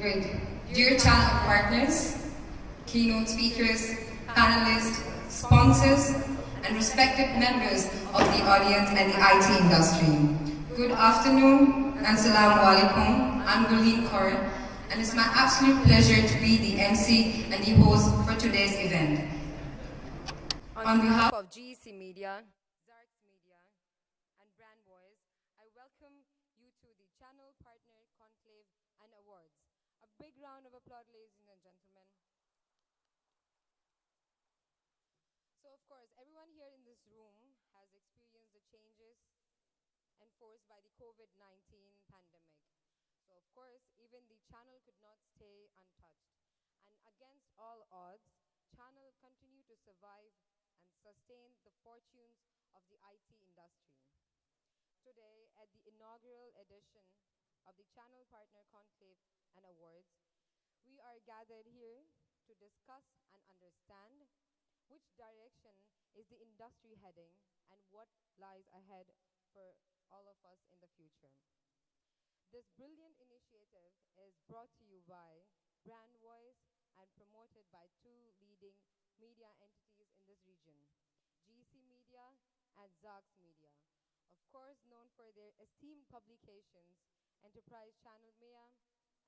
Great. Dear channel partners, keynote speakers, panelists, sponsors, and respected members of the audience and the IT industry. Good afternoon and Assalamu alaikum. I'm Gurleen Kaur, and it's my absolute pleasure to be the MC and the host for today's event. On behalf of GEC Media, Zarks Media, and Brand Voice, I welcome you to the Channel Partner Conclave and Awards. A big round of applause, ladies and gentlemen. So, of course, everyone here in this room has experienced the changes enforced by the COVID-19 pandemic. So, of course, even the channel could not stay untouched. And against all odds, channel continued to survive and sustain the fortunes of the IT industry. Today, at the inaugural edition of the Channel Partner Conclave and Awards, we are gathered here to discuss and understand which direction is the industry heading and what lies ahead for all of us in the future. This brilliant initiative is brought to you by Brand Voice and promoted by two leading media entities in this region, GEC Media and Zarks Media. Of course, known for their esteemed publications, Enterprise Channel Maya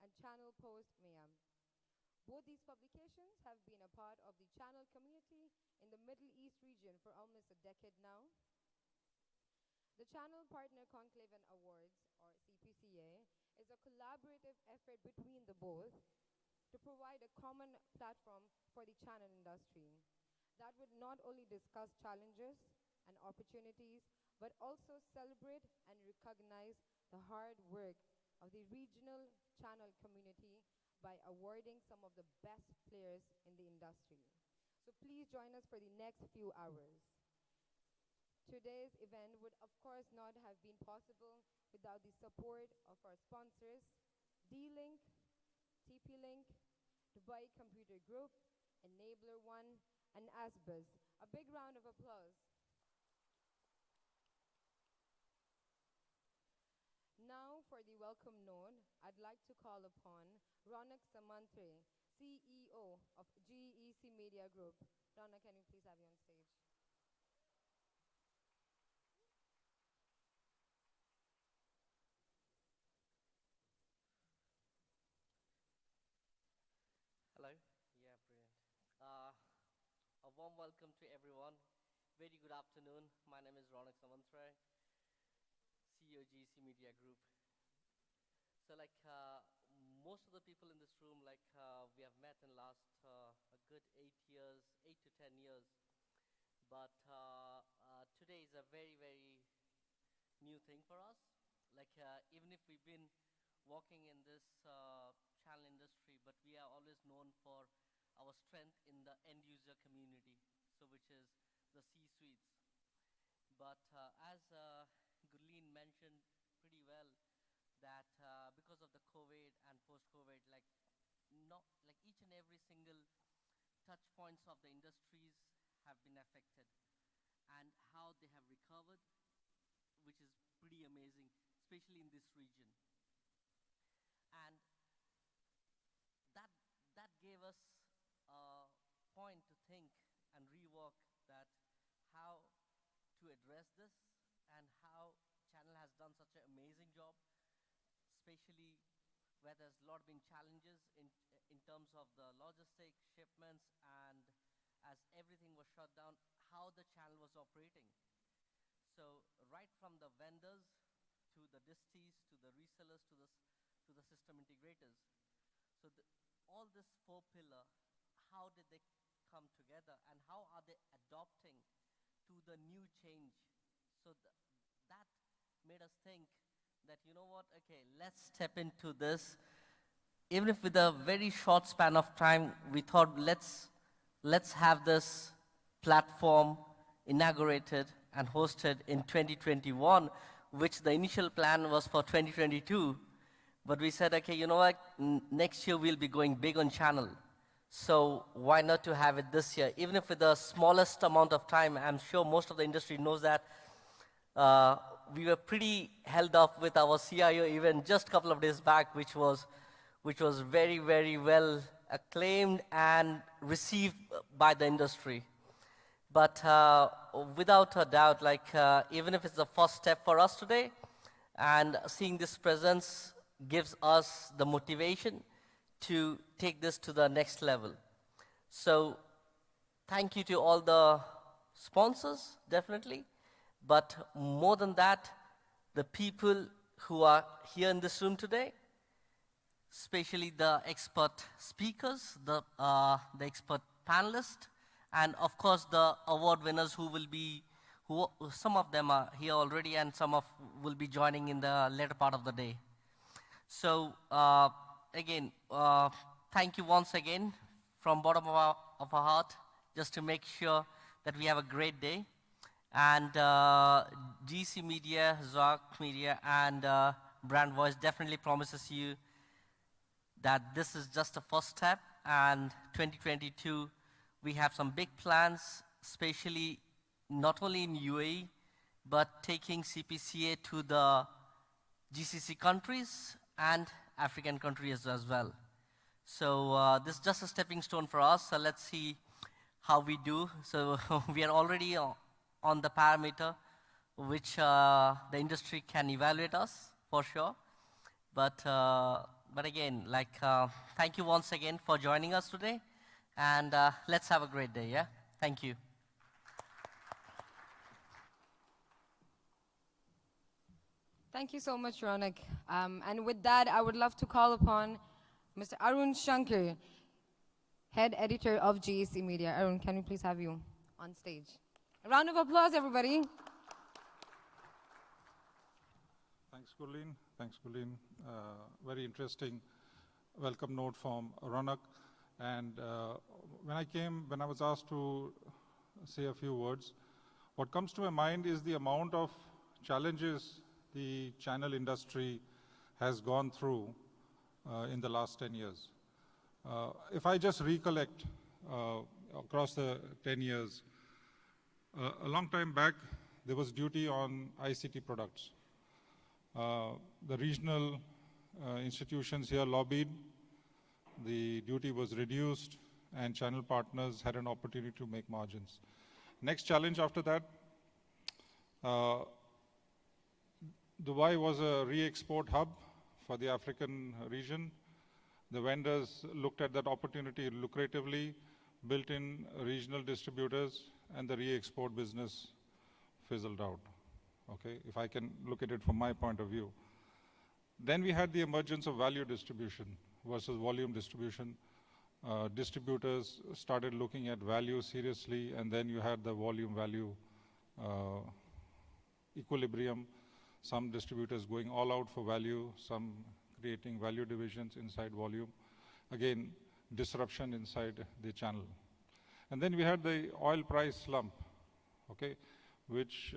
and Channel Post Maya. Both these publications have been a part of the channel community in the Middle East region for almost a decade now. The Channel Partner Conclave and Awards, or CPCA, is a collaborative effort between the both to provide a common platform for the channel industry that would not only discuss challenges and opportunities, but also celebrate and recognize the hard work of the regional channel community by awarding some of the best players in the industry. So please join us for the next few hours. Today's event would of course not have been possible without the support of our sponsors, D-Link, TP-Link, Dubai Computer Group, Enabler One, and ASBIS. A big round of applause. Now for the welcome note, I'd like to call upon Ronak Samantre, CEO of GEC Media Group. Ronak, can you please have you on stage? Hello. Yeah, brilliant. A warm welcome to everyone. Very good afternoon. My name is Ronak Samantre, CEO GEC Media Group. So most of the people in this room, we have met in last a good 8 years, 8 to 10 years. But today is a very, very new thing for us. Even if we've been working in this channel industry, but we are always known for our strength in the end user community, so which is the C-suites. But as Gurleen mentioned pretty well, that because of the COVID and post-COVID, each and every single touch points of the industries have been affected, and how they have recovered, which is pretty amazing, especially in this region. And that gave us a point to think and rework that how to address this, and how channel has done such an amazing job, especially where there's a lot been challenges in terms of the logistics, shipments, and as everything was shut down, how the channel was operating. So right from the vendors to the disties, to the resellers, to the system integrators. So all this four pillar, how did they come together, and how are they adopting to the new change? So that made us think that, you know what, okay, let's step into this. Even if with a very short span of time, we thought let's have this platform inaugurated and hosted in 2021, which the initial plan was for 2022. But we said, okay, you know what, next year we'll be going big on channel. So why not to have it this year? Even if with the smallest amount of time, I'm sure most of the industry knows that we were pretty held up with our CIO event just a couple of days back, which was which was very, very well acclaimed and received by the industry. But without a doubt, even if it's the first step for us today, and seeing this presence gives us the motivation to take this to the next level. So thank you to all the sponsors, definitely. But more than that, the people who are here in this room today, especially the expert speakers, the expert panelists, and of course the award winners who will be, some of them are here already and some of will be joining in the later part of the day. So again, thank you once again from bottom of our heart, just to make sure that we have a great day. And GC Media, Zoc Media, and Brand Voice definitely promises you that this is just a first step, and 2022, we have some big plans, especially not only in UAE, but taking CPCA to the GCC countries and African countries as well. So this is just a stepping stone for us, so let's see how we do. So we are already on the parameter which the industry can evaluate us, for sure. But again, thank you once again for joining us today, and let's have a great day, yeah? Thank you. Thank you so much, Ronak. And with that, I would love to call upon Mr. Arun Shankar, Head Editor of GEC Media. Arun, can we please have you on stage? A round of applause, everybody. Thanks, Gurleen. Thanks, Gurleen. Very interesting welcome note from Ronak. And when I was asked to say a few words, what comes to my mind is the amount of challenges the channel industry has gone through in the last 10 years. If I just recollect across the 10 years, a long time back, there was duty on ICT products. The regional institutions here lobbied, the duty was reduced, and channel partners had an opportunity to make margins. Next challenge after that, Dubai was a re-export hub for the African region. The vendors looked at that opportunity lucratively, built in regional distributors, and the re-export business fizzled out. Okay, if I can look at it from my point of view. Then we had the emergence of value distribution versus volume distribution. Distributors started looking at value seriously, and then you had the volume value equilibrium. Some distributors going all out for value, some creating value divisions inside volume. Again, disruption inside the channel. And then we had the oil price slump, okay, which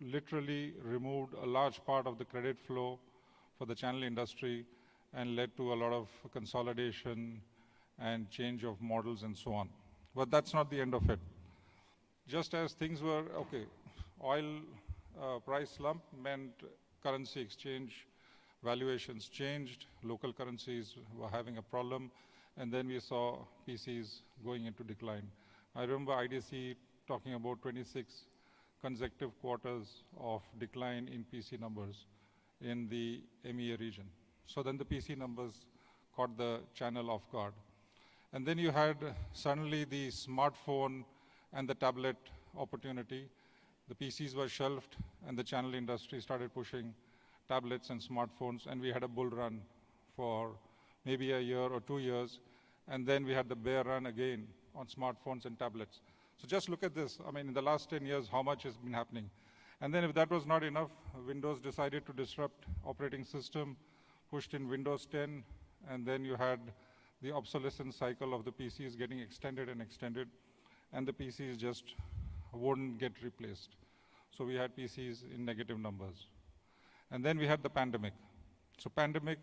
literally removed a large part of the credit flow for the channel industry and led to a lot of consolidation and change of models and so on. But that's not the end of it. Just as things were, okay, oil price slump meant currency exchange valuations changed, local currencies were having a problem, and then we saw PCs going into decline. I remember IDC talking about 26 consecutive quarters of decline in PC numbers in the MEA region. So then the PC numbers caught the channel off guard. And then you had suddenly the smartphone and the tablet opportunity. The PCs were shelved and the channel industry started pushing tablets and smartphones, and we had a bull run for maybe a year or 2 years. And then we had the bear run again on smartphones and tablets. So just look at this. I mean, in the last 10 years, how much has been happening? And then if that was not enough, Windows decided to disrupt operating system, pushed in Windows 10, and then you had the obsolescence cycle of the PCs getting extended and extended, and the PCs just wouldn't get replaced. So we had PCs in negative numbers. And then we had the pandemic. So pandemic,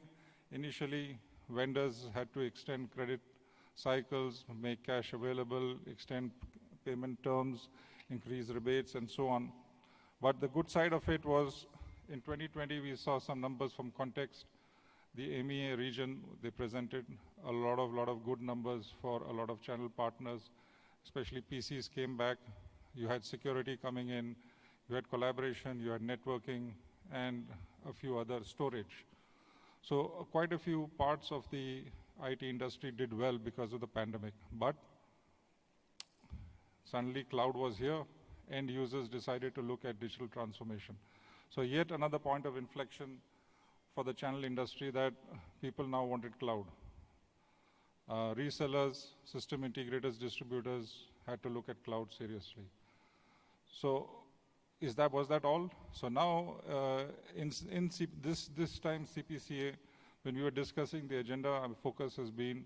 initially, vendors had to extend credit cycles, make cash available, extend payment terms, increase rebates, and so on. But the good side of it was, in 2020, we saw some numbers from Context The EMEA region, they presented a lot of good numbers for a lot of channel partners, especially PCs came back. You had security coming in, you had collaboration, you had networking, and a few other storage. So quite a few parts of the IT industry did well because of the pandemic. But suddenly cloud was here, end users decided to look at digital transformation. So yet another point of inflection for the channel industry that people now wanted cloud. Resellers, system integrators, distributors had to look at cloud seriously. So was that all? So now, this time CPCA, when we were discussing the agenda, our focus has been,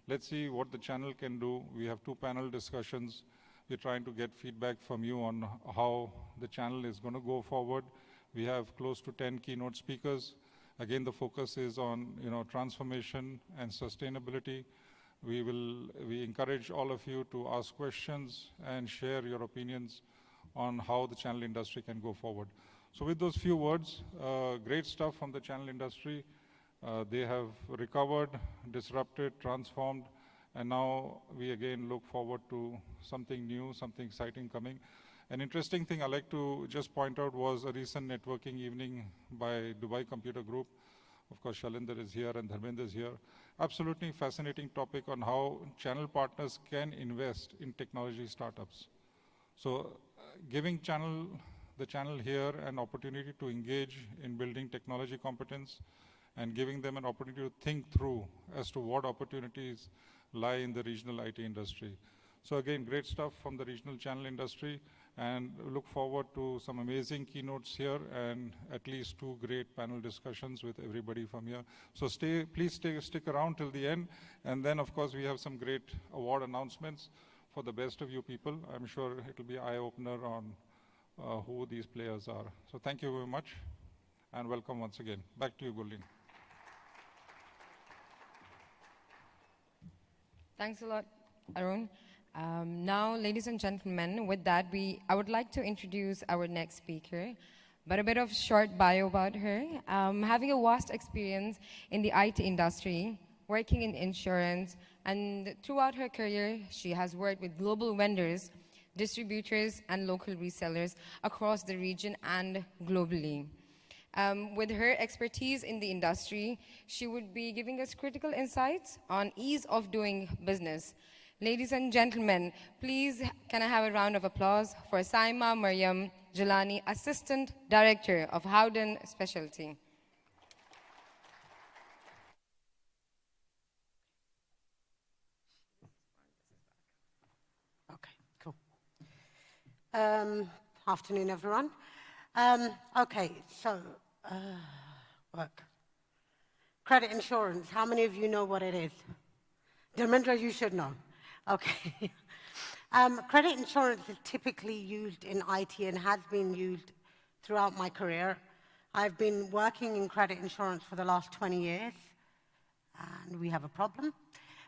let's see what the channel can do. We have 2 panel discussions. We're trying to get feedback from you on how the channel is going to go forward. We have close to 10 keynote speakers. Again, the focus is on transformation and sustainability. We encourage all of you to ask questions and share your opinions on how the channel industry can go forward. So with those few words, great stuff from the channel industry. They have recovered, disrupted, transformed, and now we again look forward to something new, something exciting coming. An interesting thing I like to just point out was a recent networking evening by Dubai Computer Group. Of course, Shalinder is here and Dharmender is here. Absolutely fascinating topic on how channel partners can invest in technology startups. So giving the channel here an opportunity to engage in building technology competence and giving them an opportunity to think through as to what opportunities lie in the regional IT industry. So again, great stuff from the regional channel industry, and look forward to some amazing keynotes here and at least 2 great panel discussions with everybody from here. So please stick around till the end, and then of course we have some great award announcements for the best of you people. I'm sure it will be eye-opener on who these players are. So thank you very much, and welcome once again. Back to you, Gulin. Thanks a lot, Arun. Now, ladies and gentlemen, with that, I would like to introduce our next speaker, but a bit of short bio about her. Having a vast experience in the IT industry, working in insurance, and throughout her career, she has worked with global vendors, distributors, and local resellers across the region and globally. With her expertise in the industry, she would be giving us critical insights on ease of doing business. Ladies and gentlemen, please can I have a round of applause for Saima Maryam Jalani, Assistant Director of Howden Specialty. Okay, cool. Afternoon, everyone. Okay, so work. Credit insurance, how many of you know what it is? Dharmendra, you should know. Okay. Credit insurance is typically used in IT and has been used throughout my career. I've been working in credit insurance for the last 20 years, and we have a problem.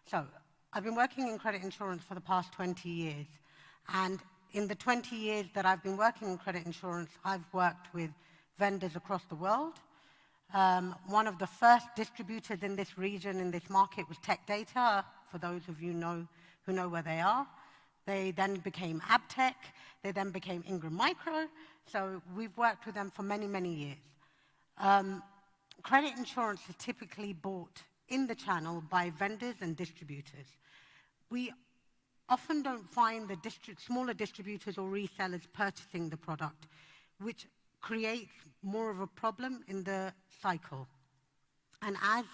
So I've been working in credit insurance for the past 20 years, and in the 20 years that I've been working in credit insurance, I've worked with vendors across the world. One of the first distributors in this region, in this market, was Tech Data, for those of you who know where they are. They then became Abtech. They then became Ingram Micro. So we've worked with them for many, many years. Credit insurance is typically bought in the channel by vendors and distributors. We often don't find the smaller distributors or resellers purchasing the product, which creates more of a problem in the cycle. And as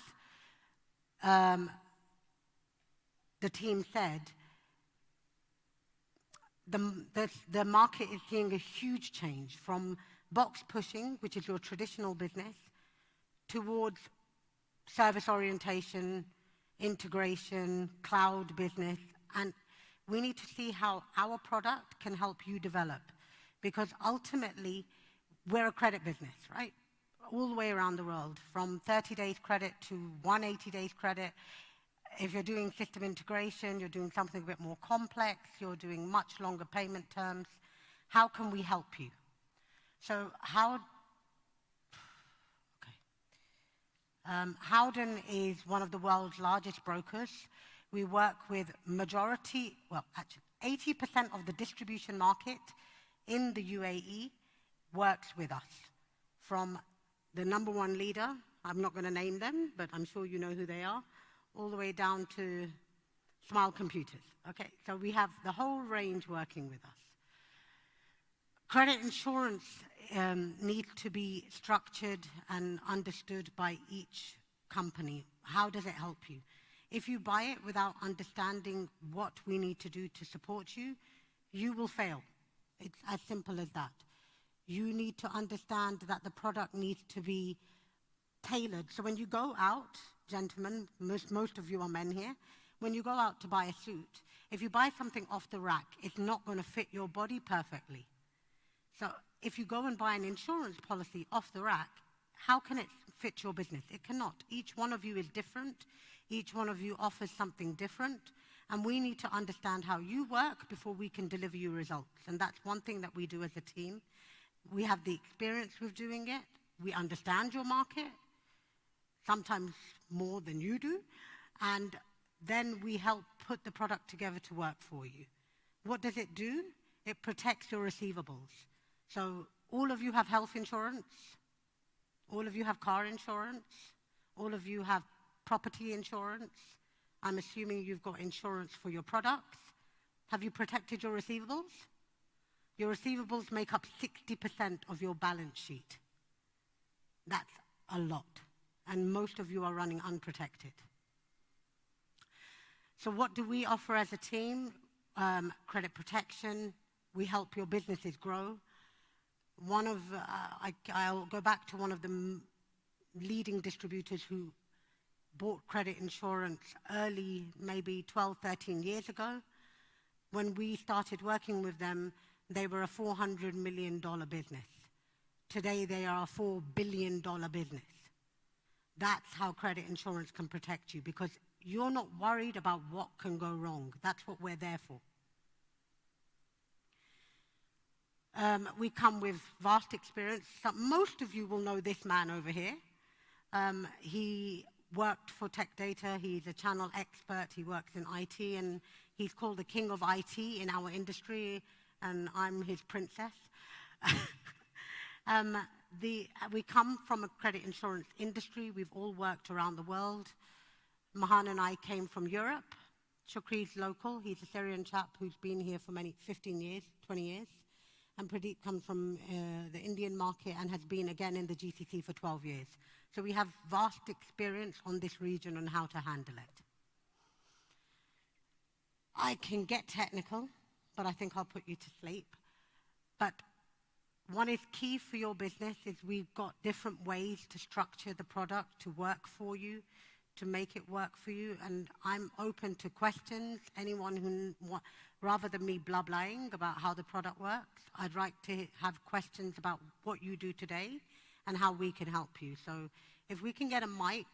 the team said, the market is seeing a huge change from box pushing, which is your traditional business, towards service orientation, integration, cloud business, and we need to see how our product can help you develop, because ultimately, we're a credit business, right? All the way around the world, from 30 days credit to 180 days credit. If you're doing system integration, you're doing something a bit more complex, you're doing much longer payment terms, how can we help you? So Howden is one of the world's largest brokers. We work with majority, well, actually, 80% of the distribution market in the UAE works with us. From the number one leader, I'm not going to name them, but I'm sure you know who they are, all the way down to Smile Computers. Okay, so we have the whole range working with us. Credit insurance needs to be structured and understood by each company. How does it help you? If you buy it without understanding what we need to do to support you, you will fail. It's as simple as that. You need to understand that the product needs to be tailored. So when you go out, gentlemen, most of you are men here, when you go out to buy a suit, if you buy something off the rack, it's not going to fit your body perfectly. So if you go and buy an insurance policy off the rack, how can it fit your business? It cannot. Each one of you is different. Each one of you offers something different. And we need to understand how you work before we can deliver you results. And that's one thing that we do as a team. We have the experience with doing it. We understand your market, sometimes more than you do. And then we help put the product together to work for you. What does it do? It protects your receivables. So all of you have health insurance. All of you have car insurance. All of you have property insurance. I'm assuming you've got insurance for your products. Have you protected your receivables? Your receivables make up 60% of your balance sheet. That's a lot. And most of you are running unprotected. So what do we offer as a team? Credit protection. We help your businesses grow. I'll go back to one of the leading distributors who bought credit insurance early, maybe 12, 13 years ago. When we started working with them, they were a $400 million business. Today, they are a $4 billion business. That's how credit insurance can protect you, because you're not worried about what can go wrong. That's what we're there for. We come with vast experience. Most of you will know this man over here. He worked for Tech Data. He's a channel expert. He works in IT, and he's called the king of IT in our industry, and I'm his princess. We come from a credit insurance industry. We've all worked around the world. Mahan and I came from Europe. Shukri's local. He's a Syrian chap who's been here for 15 years, 20 years. And Pradeep comes from the Indian market and has been again in the GCC for 12 years. So we have vast experience on this region and how to handle it. I can get technical, but I think I'll put you to sleep. But what is key for your business is we've got different ways to structure the product to work for you, to make it work for you. And I'm open to questions. Anyone who, rather than me blah-blahing about how the product works, I'd like to have questions about what you do today and how we can help you. So if we can get a mic,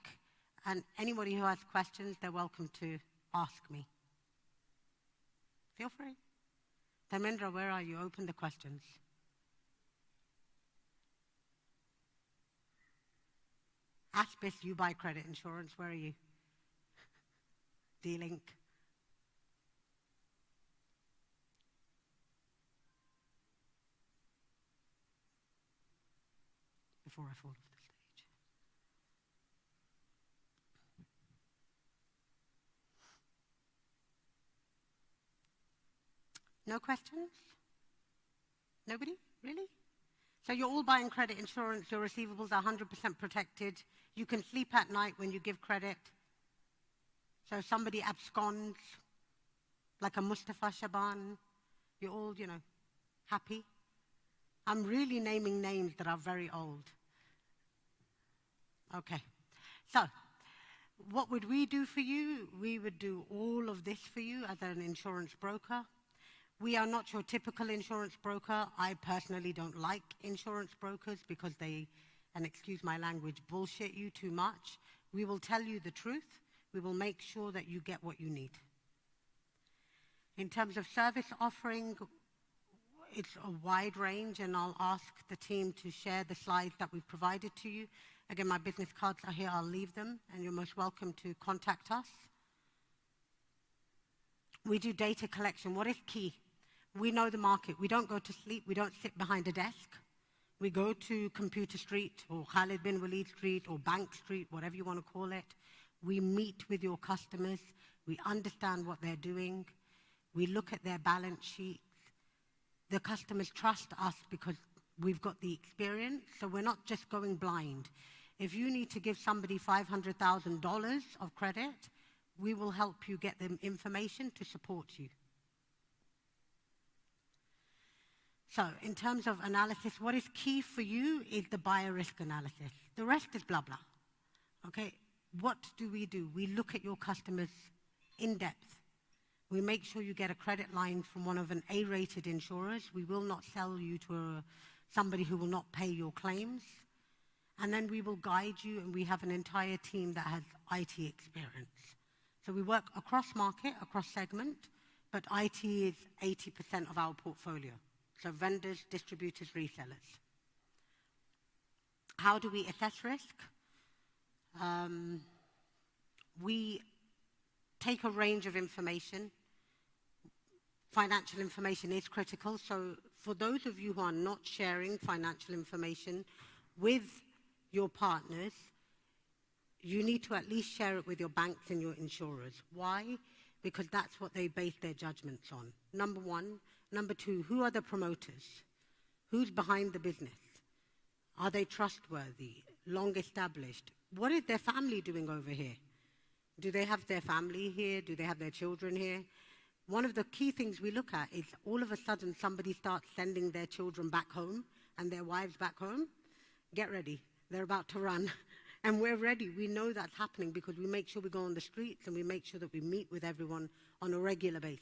and anybody who has questions, they're welcome to ask me. Feel free. Dharmendra, where are you? Open the questions. Aspis, you buy credit insurance. Where are you? D-Link. Before I fall off the stage. No questions? Nobody? Really? So you're all buying credit insurance. Your receivables are 100% protected. You can sleep at night when you give credit. So if somebody absconds, like a Mustafa Shaban, you're all, happy. I'm really naming names that are very old. Okay. So what would we do for you? We would do all of this for you as an insurance broker. We are not your typical insurance broker. I personally don't like insurance brokers because they, and excuse my language, bullshit you too much. We will tell you the truth. We will make sure that you get what you need. In terms of service offering, it's a wide range, and I'll ask the team to share the slides that we've provided to you. Again, my business cards are here. I'll leave them, and you're most welcome to contact us. We do data collection. What is key? We know the market. We don't go to sleep. We don't sit behind a desk. We go to Computer Street or Khalid bin Walid Street or Bank Street, whatever you want to call it. We meet with your customers. We understand what they're doing. We look at their balance sheets. The customers trust us because we've got the experience, so we're not just going blind. If you need to give somebody $500,000 of credit, we will help you get them information to support you. So in terms of analysis, what is key for you is the buyer risk analysis. The rest is blah, blah. Okay? What do? We look at your customers in depth. We make sure you get a credit line from one of an A-rated insurers. We will not sell you to somebody who will not pay your claims. And then we will guide you, and we have an entire team that has IT experience. So we work across market, across segment, but IT is 80% of our portfolio. So vendors, distributors, resellers. How do we assess risk? We take a range of information. Financial information is critical. So for those of you who are not sharing financial information with your partners, you need to at least share it with your banks and your insurers. Why? Because that's what they base their judgments on. Number one. Number two, who are the promoters? Who's behind the business? Are they trustworthy, long established? What is their family doing over here? Do they have their family here? Do they have their children here? One of the key things we look at is all of a sudden somebody starts sending their children back home and their wives back home. Get ready. They're about to run. And we're ready. We know that's happening because we make sure we go on the streets and we make sure that we meet with everyone on a regular basis.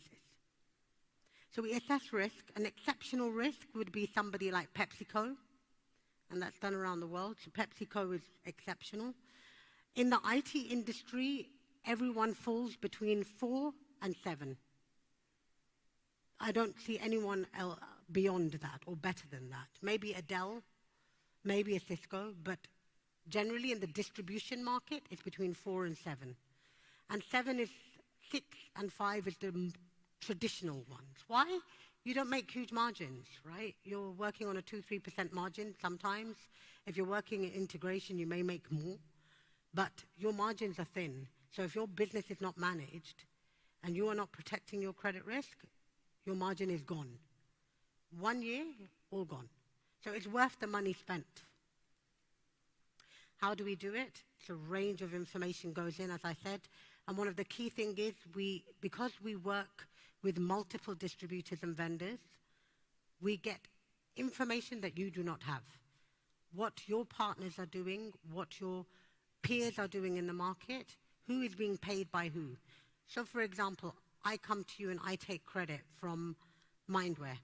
So we assess risk. An exceptional risk would be somebody like PepsiCo, and that's done around the world. So PepsiCo is exceptional. In the IT industry, everyone falls between 4 and 7. I don't see anyone else beyond that or better than that. Maybe a Dell, maybe a Cisco, but generally in the distribution market, it's between 4 and 7. And 7 is 6 and 5 is the traditional ones. Why? You don't make huge margins, right? You're working on a 2-3% margin sometimes. If you're working in integration, you may make more, but your margins are thin. So if your business is not managed and you are not protecting your credit risk, your margin is gone. 1 year, all gone. So it's worth the money spent. How do we do it? It's a range of information goes in, as I said. And one of the key things is because we work with multiple distributors and vendors, we get information that you do not have. What your partners are doing, what your peers are doing in the market, who is being paid by who. So for example, I come to you and I take credit from Mindware.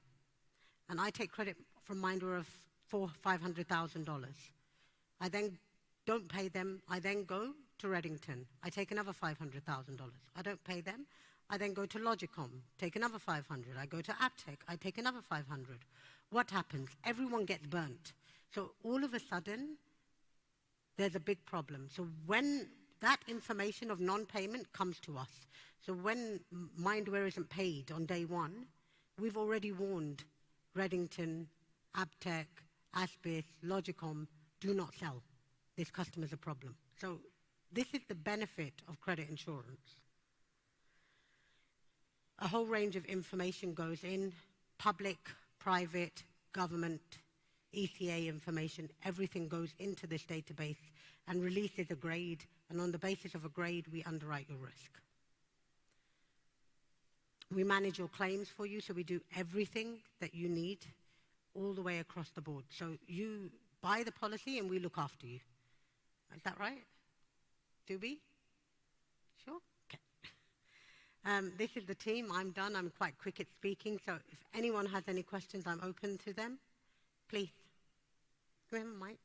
And I take credit from Mindware of $500,000. I then don't pay them. I then go to Reddington. I take another $500,000. I don't pay them. I then go to Logicom, take another 500. I go to Aptec, I take another 500. What happens? Everyone gets burnt. So all of a sudden, there's a big problem. So when that information of non-payment comes to us, so when Mindware isn't paid on day one, we've already warned Reddington, Aptec, Aspis, Logicom, do not sell. This customer's a problem. So this is the benefit of credit insurance. A whole range of information goes in, public, private, government, ECA information, everything goes into this database and releases a grade, and on the basis of a grade, we underwrite your risk. We manage your claims for you, so we do everything that you need all the way across the board. So you buy the policy and we look after you. Is that right? Do we? Sure? Okay. This is the team. I'm done. I'm quite quick at speaking, so if anyone has any questions, I'm open to them. Please. Do we have a mic?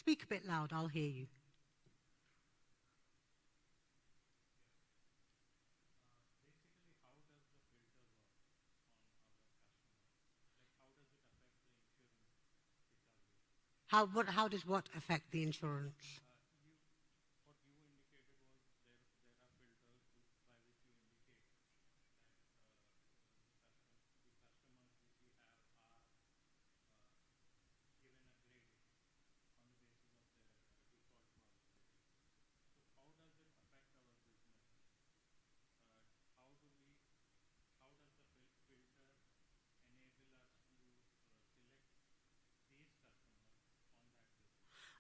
Speak a bit loud, I'll hear you. How does what affect the insurance?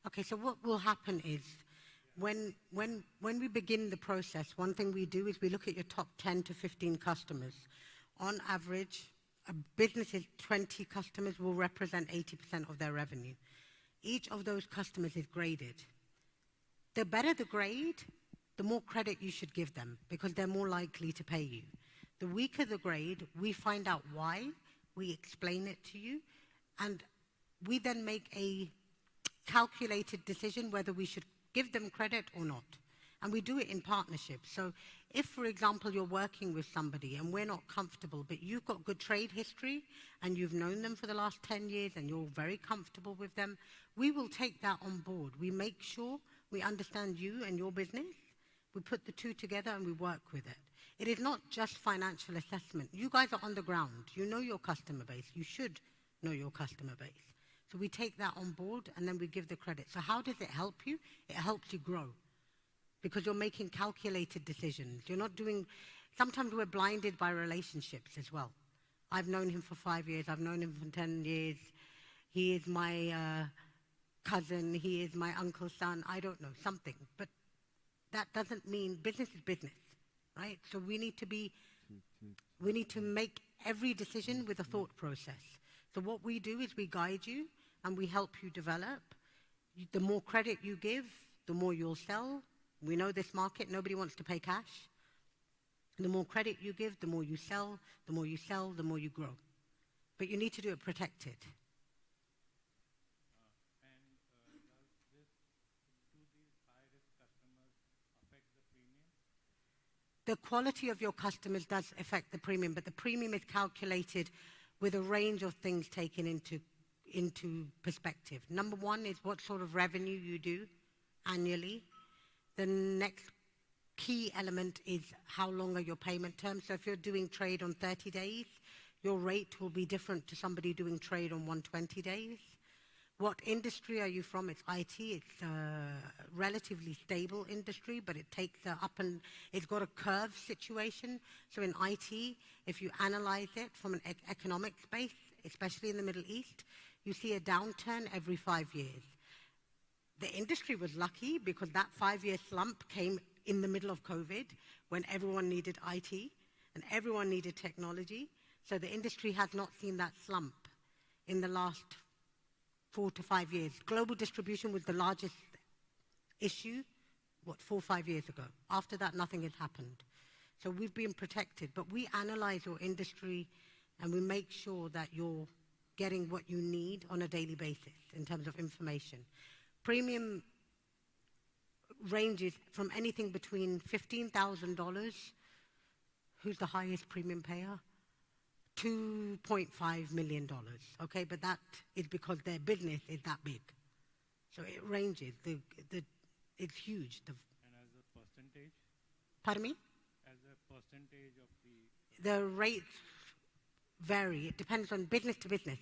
Okay, so what will happen is when we begin the process, one thing we do is we look at your top 10 to 15 customers. On average, a business's 20 customers will represent 80% of their revenue. Each of those customers is graded. The better the grade, the more credit you should give them because they're more likely to pay you. The weaker the grade, we find out why, we explain it to you, and we then make a calculated decision whether we should give them credit or not. And we do it in partnership. So if, for example, you're working with somebody and we're not comfortable, but you've got good trade history and you've known them for the last 10 years and you're very comfortable with them, we will take that on board. We make sure we understand you and your business. We put the two together and we work with it. It is not just financial assessment. You guys are on the ground. You know your customer base. You should know your customer base. So we take that on board and then we give the credit. So how does it help you? It helps you grow because you're making calculated decisions. You're not doing, sometimes we're blinded by relationships as well. I've known him for 5 years. I've known him for 10 years. He is my cousin. He is my uncle's son. I don't know, something. But that doesn't mean business is business, right? So we need to make every decision with a thought process. So what we do is we guide you and we help you develop. The more credit you give, the more you'll sell. We know this market, nobody wants to pay cash. The more credit you give, the more you sell, the more you sell, the more you grow. But you need to do it protected. The quality of your customers does affect the premium, but the premium is calculated with a range of things taken into perspective. Number one is what sort of revenue you do annually. The next key element is how long are your payment terms. So if you're doing trade on 30 days, your rate will be different to somebody doing trade on 120 days. What industry are you from? It's IT. It's a relatively stable industry, but it takes up and it's got a curve situation. So in IT, if you analyze it from an economic space, especially in the Middle East, you see a downturn every 5 years. The industry was lucky because that 5-year slump came in the middle of COVID when everyone needed IT and everyone needed technology. So the industry has not seen that slump in the last 4 to 5 years. Global distribution was the largest issue, 4 or 5 years ago. After that, nothing has happened. So we've been protected, but we analyze your industry and we make sure that you're getting what you need on a daily basis in terms of information. Premium ranges from anything between $15,000, who's the highest premium payer? $2.5 million, okay? But that is because their business is that big. So it ranges. It's huge. And as a percentage? Pardon me? As a percentage of the rates vary. It depends on business to business.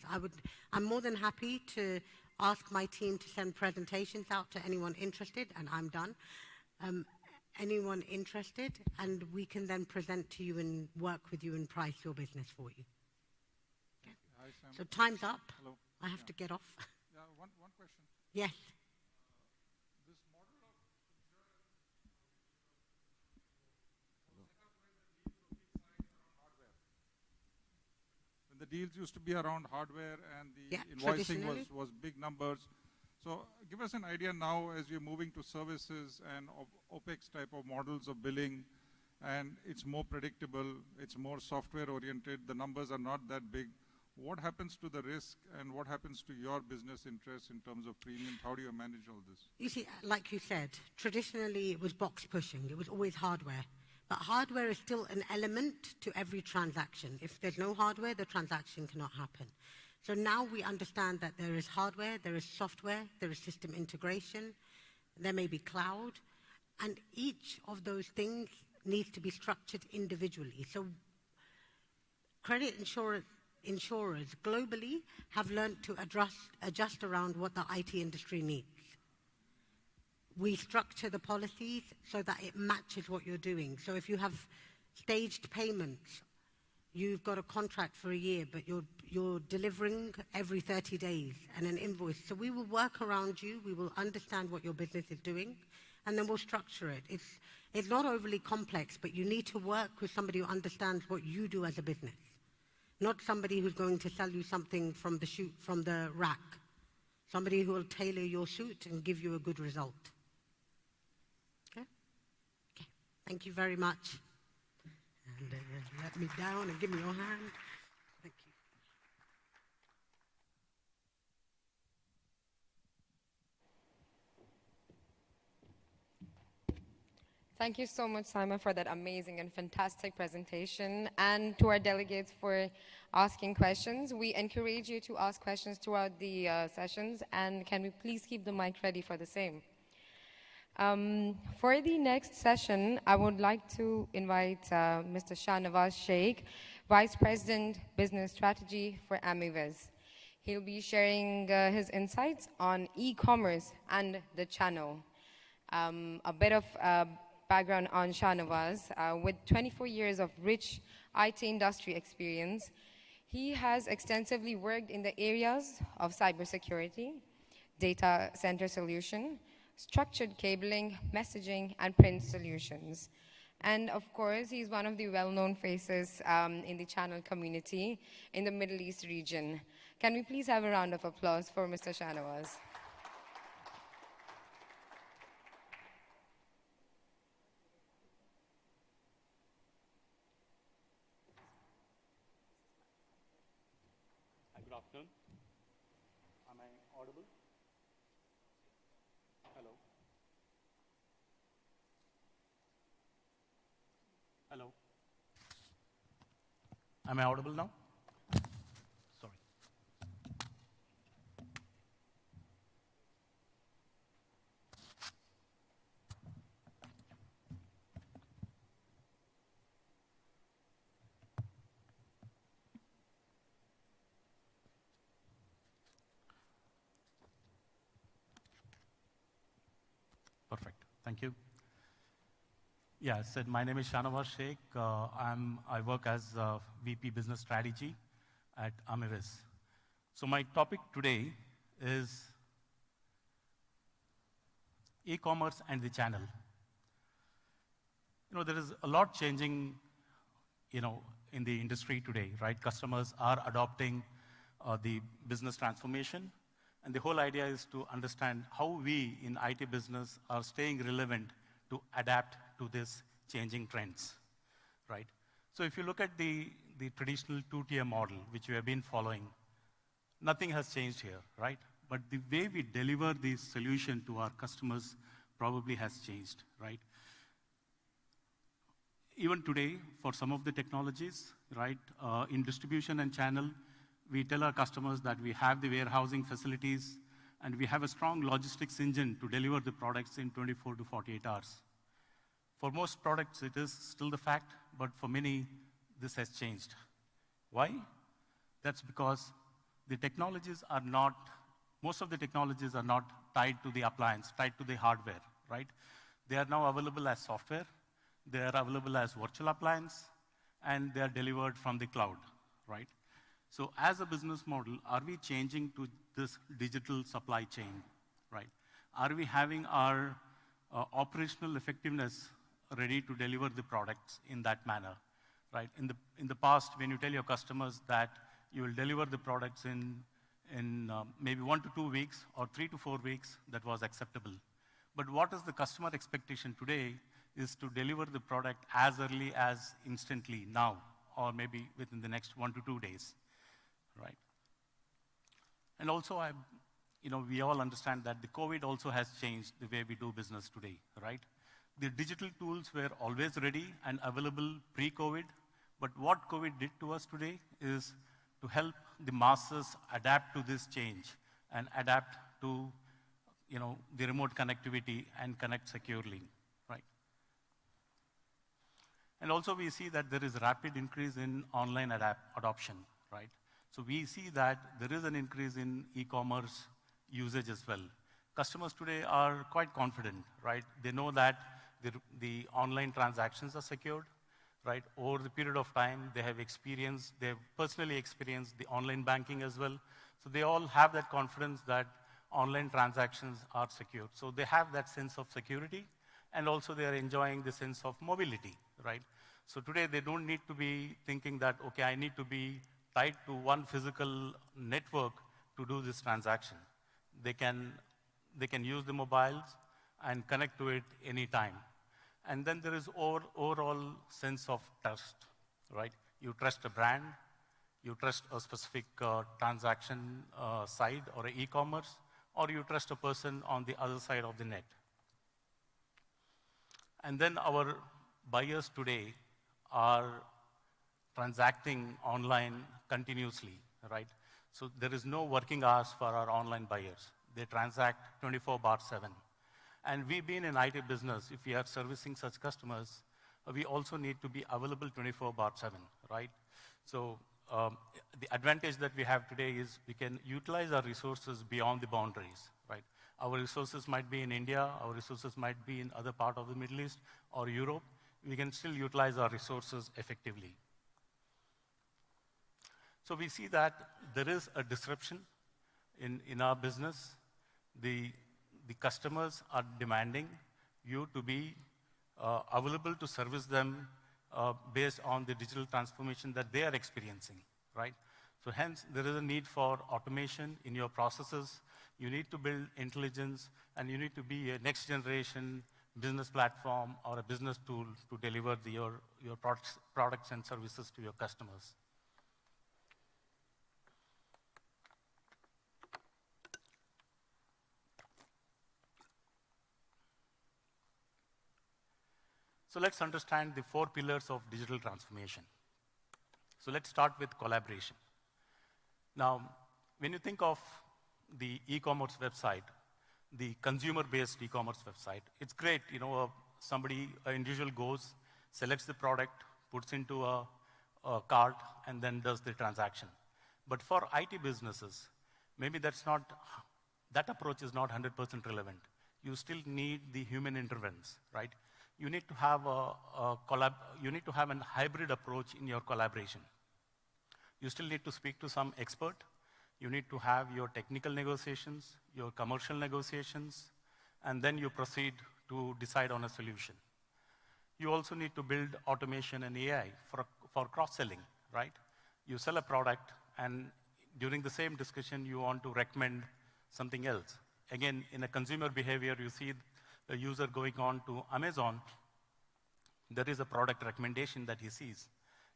I'm more than happy to ask my team to send presentations out to anyone interested, and I'm done. Anyone interested, and we can then present to you and work with you and price your business for you. Okay. Hi, Sam. So time's up. Hello. I have to get off. Yeah, one question. Yes. This model of when the deals used to be around hardware and the invoicing was big numbers. So give us an idea now as we're moving to services and OPEX type of models of billing, and it's more predictable, it's more software oriented, the numbers are not that big. what happens to the risk and what happens to your business interests in terms of premiums? How do you manage all this? You see, like you said, traditionally it was box pushing. It was always hardware. But hardware is still an element to every transaction. If there's no hardware, the transaction cannot happen. So now we understand that there is hardware, there is software, there is system integration, there may be cloud, and each of those things needs to be structured individually. So credit insurers globally have learned to adjust around what the IT industry needs. We structure the policies so that it matches what you're doing. So if you have staged payments, you've got a contract for a year, but you're delivering every 30 days and an invoice. So we will work around you, we will understand what your business is doing, and then we'll structure it. It's not overly complex, but you need to work with somebody who understands what you do as a business, not somebody who's going to sell you something from the rack, somebody who will tailor your suit and give you a good result. Okay? Okay. Thank you very much. And let me down and give me your hand. Thank you. Thank you so much, Simon, for that amazing and fantastic presentation, and to our delegates for asking questions. We encourage you to ask questions throughout the sessions, and can we please keep the mic ready for the same? For the next session, I would like to invite Mr. Shahnawaz Sheikh, Vice President, Business Strategy for Amiviz. He'll be sharing his insights on e-commerce and the channel. A bit of background on Shahnawaz. With 24 years of rich IT industry experience, he has extensively worked in the areas of cybersecurity, data center solution, structured cabling, messaging, and print solutions. And of course, he's one of the well-known faces in the channel community in the Middle East region. Can we please have a round of applause for Mr. Shahnawaz? Good afternoon. Am I audible? Hello. Hello. Am I audible now? Sorry. Perfect. Thank you. Yeah, I said my name is Shahnawaz Sheikh. I work as VP Business Strategy at Amiviz. So my topic today is e-commerce and the channel. You know, there is a lot changing, you know, in the industry today, right? Customers are adopting the business transformation. And the whole idea is to understand how we in IT business are staying relevant to adapt to this changing trends, right? So if you look at the traditional two-tier model, which we have been following, nothing has changed here, right? But the way we deliver this solution to our customers probably has changed, right? Even today, for some of the technologies, right, in distribution and channel, we tell our customers that we have the warehousing facilities and we have a strong logistics engine to deliver the products in 24 to 48 hours. For most products, it is still the fact, but for many, this has changed. Why? That's because the technologies are not, most of the technologies are not tied to the appliance, tied to the hardware, right? They are now available as software, they are available as virtual appliance, and they are delivered from the cloud, right? So as a business model, are we changing to this digital supply chain, right? Are we having our operational effectiveness ready to deliver the products in that manner, right? In the past, when you tell your customers that you will deliver the products in maybe 1 to 2 weeks or 3 to 4 weeks, that was acceptable. But what is the customer expectation today is to deliver the product as early as instantly now, or maybe within the next 1 to 2 days, right? And also, we all understand that the COVID also has changed the way we do business today, right? The digital tools were always ready and available pre-COVID, but what COVID did to us today is to help the masses adapt to this change and adapt to, the remote connectivity and connect securely, right? And also we see that there is rapid increase in online adoption, right? So we see that there is an increase in e-commerce usage as well. Customers today are quite confident, right? They know that the online transactions are secured, right? Over the period of time, they have personally experienced the online banking as well. So they all have that confidence that online transactions are secure. So they have that sense of security, and also they are enjoying the sense of mobility, right? So today they don't need to be thinking that, okay, I need to be tied to one physical network to do this transaction. They can use the mobiles and connect to it anytime. And then there is overall sense of trust, right? You trust a brand, you trust a specific transaction side or e-commerce, or you trust a person on the other side of the net. And then our buyers today are transacting online continuously, right? So there is no working hours for our online buyers. They transact 24/7. And we being in IT business, if we are servicing such customers, we also need to be available 24/7, right? So the advantage that we have today is we can utilize our resources beyond the boundaries, right? Our resources might be in India, our resources might be in other part of the Middle East or Europe. We can still utilize our resources effectively. So we see that there is a disruption in our business. The customers are demanding you to be available to service them based on the digital transformation that they are experiencing, right? So hence, there is a need for automation in your processes. You need to build intelligence, and you need to be a next generation business platform or a business tool to deliver your products and services to your customers. So let's understand the 4 pillars of digital transformation. So let's start with collaboration. Now, when you think of the e-commerce website, the consumer-based e-commerce website, it's great, an individual goes, selects the product, puts into a cart, and then does the transaction. But for IT businesses, maybe that approach is not 100% relevant. You still need the human intervention, right? You need to have a hybrid approach in your collaboration. You still need to speak to some expert. You need to have your technical negotiations, your commercial negotiations, and then you proceed to decide on a solution. You also need to build automation and AI for cross-selling, right? You sell a product, and during the same discussion, you want to recommend something else. Again, in a consumer behavior, you see a user going on to Amazon, there is a product recommendation that he sees.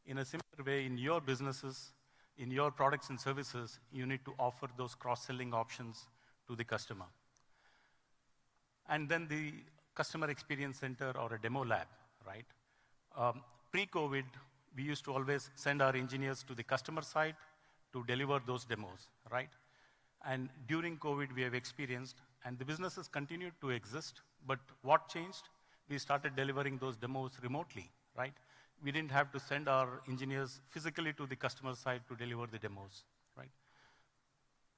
In a similar way, in your businesses, in your products and services, you need to offer those cross-selling options to the customer. And then the customer experience center or a demo lab, right? Pre-COVID, we used to always send our engineers to the customer site to deliver those demos, right? And during COVID, we have experienced, and the businesses continued to exist, but what changed? We started delivering those demos remotely, right? We didn't have to send our engineers physically to the customer site to deliver the demos, right?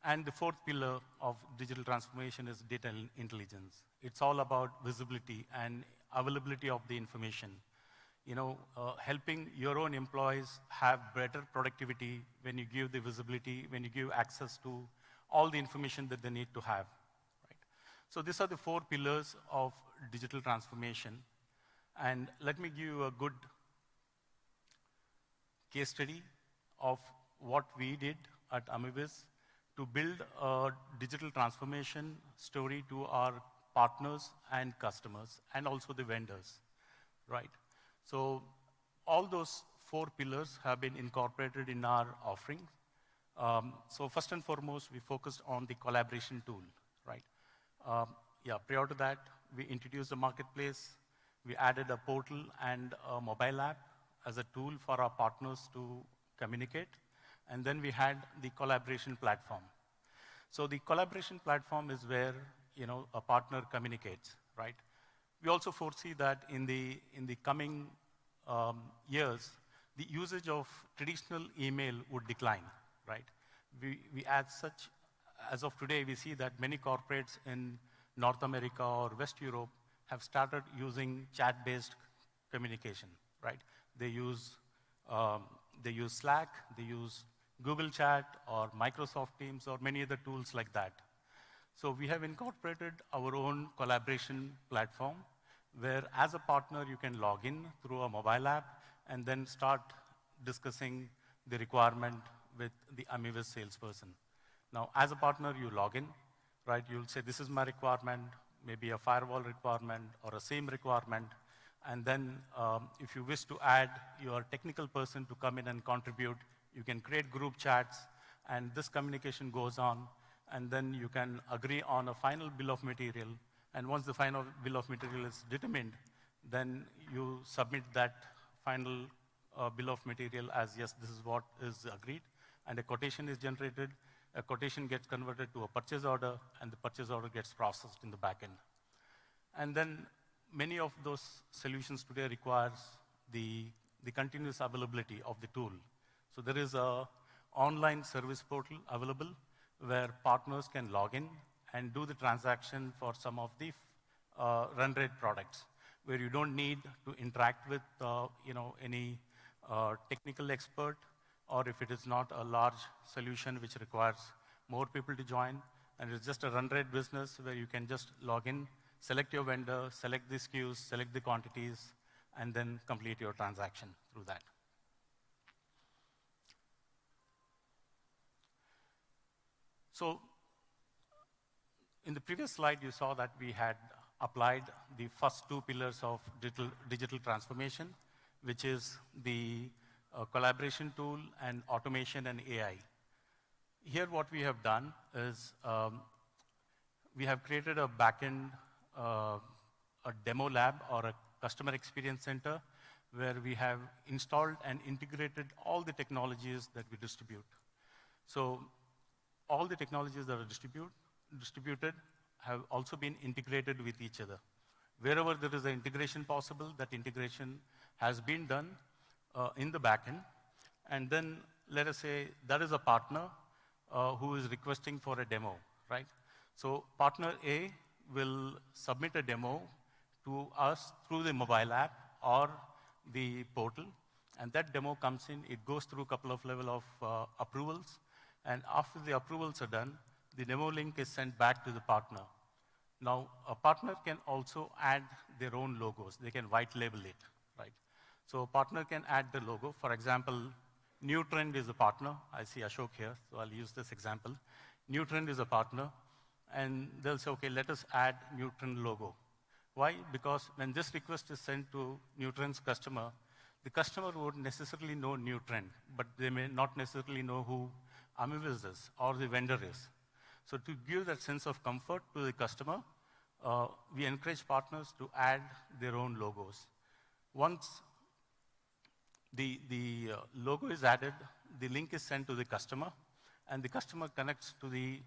And the 4th pillar of digital transformation is data intelligence. It's all about visibility and availability of the information. Helping your own employees have better productivity when you give the visibility, when you give access to all the information that they need to have, right? So these are the 4 pillars of digital transformation. And let me give you a good case study of what we did at Amibis to build a digital transformation story to our partners and customers, and also the vendors, right? So all those 4 pillars have been incorporated in our offering. So first and foremost, we focused on the collaboration tool, right? Prior to that, we introduced the marketplace. We added a portal and a mobile app as a tool for our partners to communicate. And then we had the collaboration platform. So the collaboration platform is where a partner communicates, right? We also foresee that in the coming years, the usage of traditional email would decline, right? As of today, we see that many corporates in North America or West Europe have started using chat-based communication, right? They use Slack, they use Google Chat or Microsoft Teams or many other tools like that. So we have incorporated our own collaboration platform where as a partner you can log in through a mobile app and then start discussing the requirement with the Amivis salesperson. Now, as a partner, you log in, right? You'll say, this is my requirement, maybe a firewall requirement or a SIEM requirement. And then if you wish to add your technical person to come in and contribute, you can create group chats, and this communication goes on. And then you can agree on a final bill of material. And once the final bill of material is determined, then you submit that final bill of material as, yes, this is what is agreed. And a quotation is generated. A quotation gets converted to a purchase order, and the purchase order gets processed in the back end. And then many of those solutions today requires the continuous availability of the tool. So there is an online service portal available where partners can log in and do the transaction for some of the run rate products, where you don't need to interact with any technical expert, or if it is not a large solution which requires more people to join, and it's just a run rate business where you can just log in, select your vendor, select the SKUs, select the quantities, and then complete your transaction through that. So in the previous slide, you saw that we had applied the first two pillars of digital transformation, which is the collaboration tool and automation and AI. Here, what we have done is we have created a backend, a demo lab or a customer experience center where we have installed and integrated all the technologies that we distribute. So all the technologies that are distributed have also been integrated with each other. Wherever there is an integration possible, that integration has been done in the backend. And then let us say that is a partner who is requesting for a demo, right? So partner A will submit a demo to us through the mobile app or the portal, and that demo comes in, it goes through a couple of level of approvals, and after the approvals are done, the demo link is sent back to the partner. Now, a partner can also add their own logos. They can white label it, right? So a partner can add the logo. For example, New Trend is a partner. I see Ashok here, so I'll use this example. New Trend is a partner, and they'll say, okay, let us add New Trend logo. Why? Because when this request is sent to New Trend's customer, the customer would necessarily know New Trend, but they may not necessarily know who Amivis is or the vendor is. So to give that sense of comfort to the customer, we encourage partners to add their own logos. Once the logo is added, the link is sent to the customer, and the customer connects to the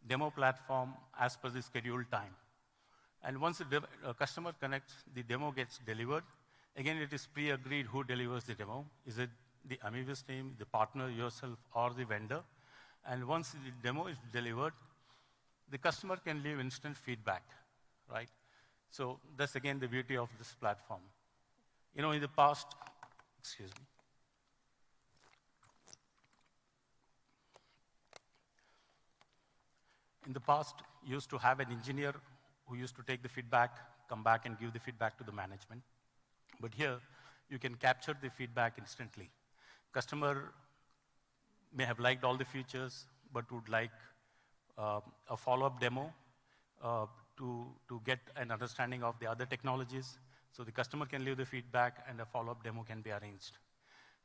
demo platform as per the scheduled time. And once the customer connects, the demo gets delivered. Again, it is pre-agreed who delivers the demo. Is it the Amivis team, the partner, yourself, or the vendor? And once the demo is delivered, the customer can leave instant feedback, right? So that's, again, the beauty of this platform. In the past, excuse me. In the past, you used to have an engineer who used to take the feedback, come back and give the feedback to the management. But here, you can capture the feedback instantly. Customer may have liked all the features, but would like a follow-up demo to get an understanding of the other technologies. So the customer can leave the feedback, and a follow-up demo can be arranged.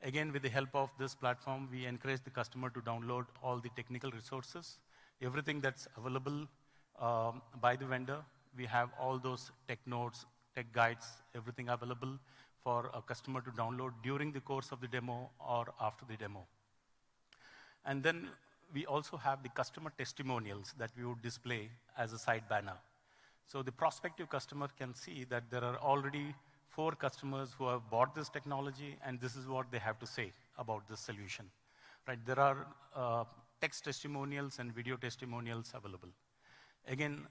Again, with the help of this platform, we encourage the customer to download all the technical resources, everything that's available by the vendor. We have all those tech notes, tech guides, everything available for a customer to download during the course of the demo or after the demo. And then we also have the customer testimonials that we would display as a side banner. So the prospective customer can see that there are already 4 customers who have bought this technology, and this is what they have to say about this solution. Right? There are text testimonials and video testimonials available. Again,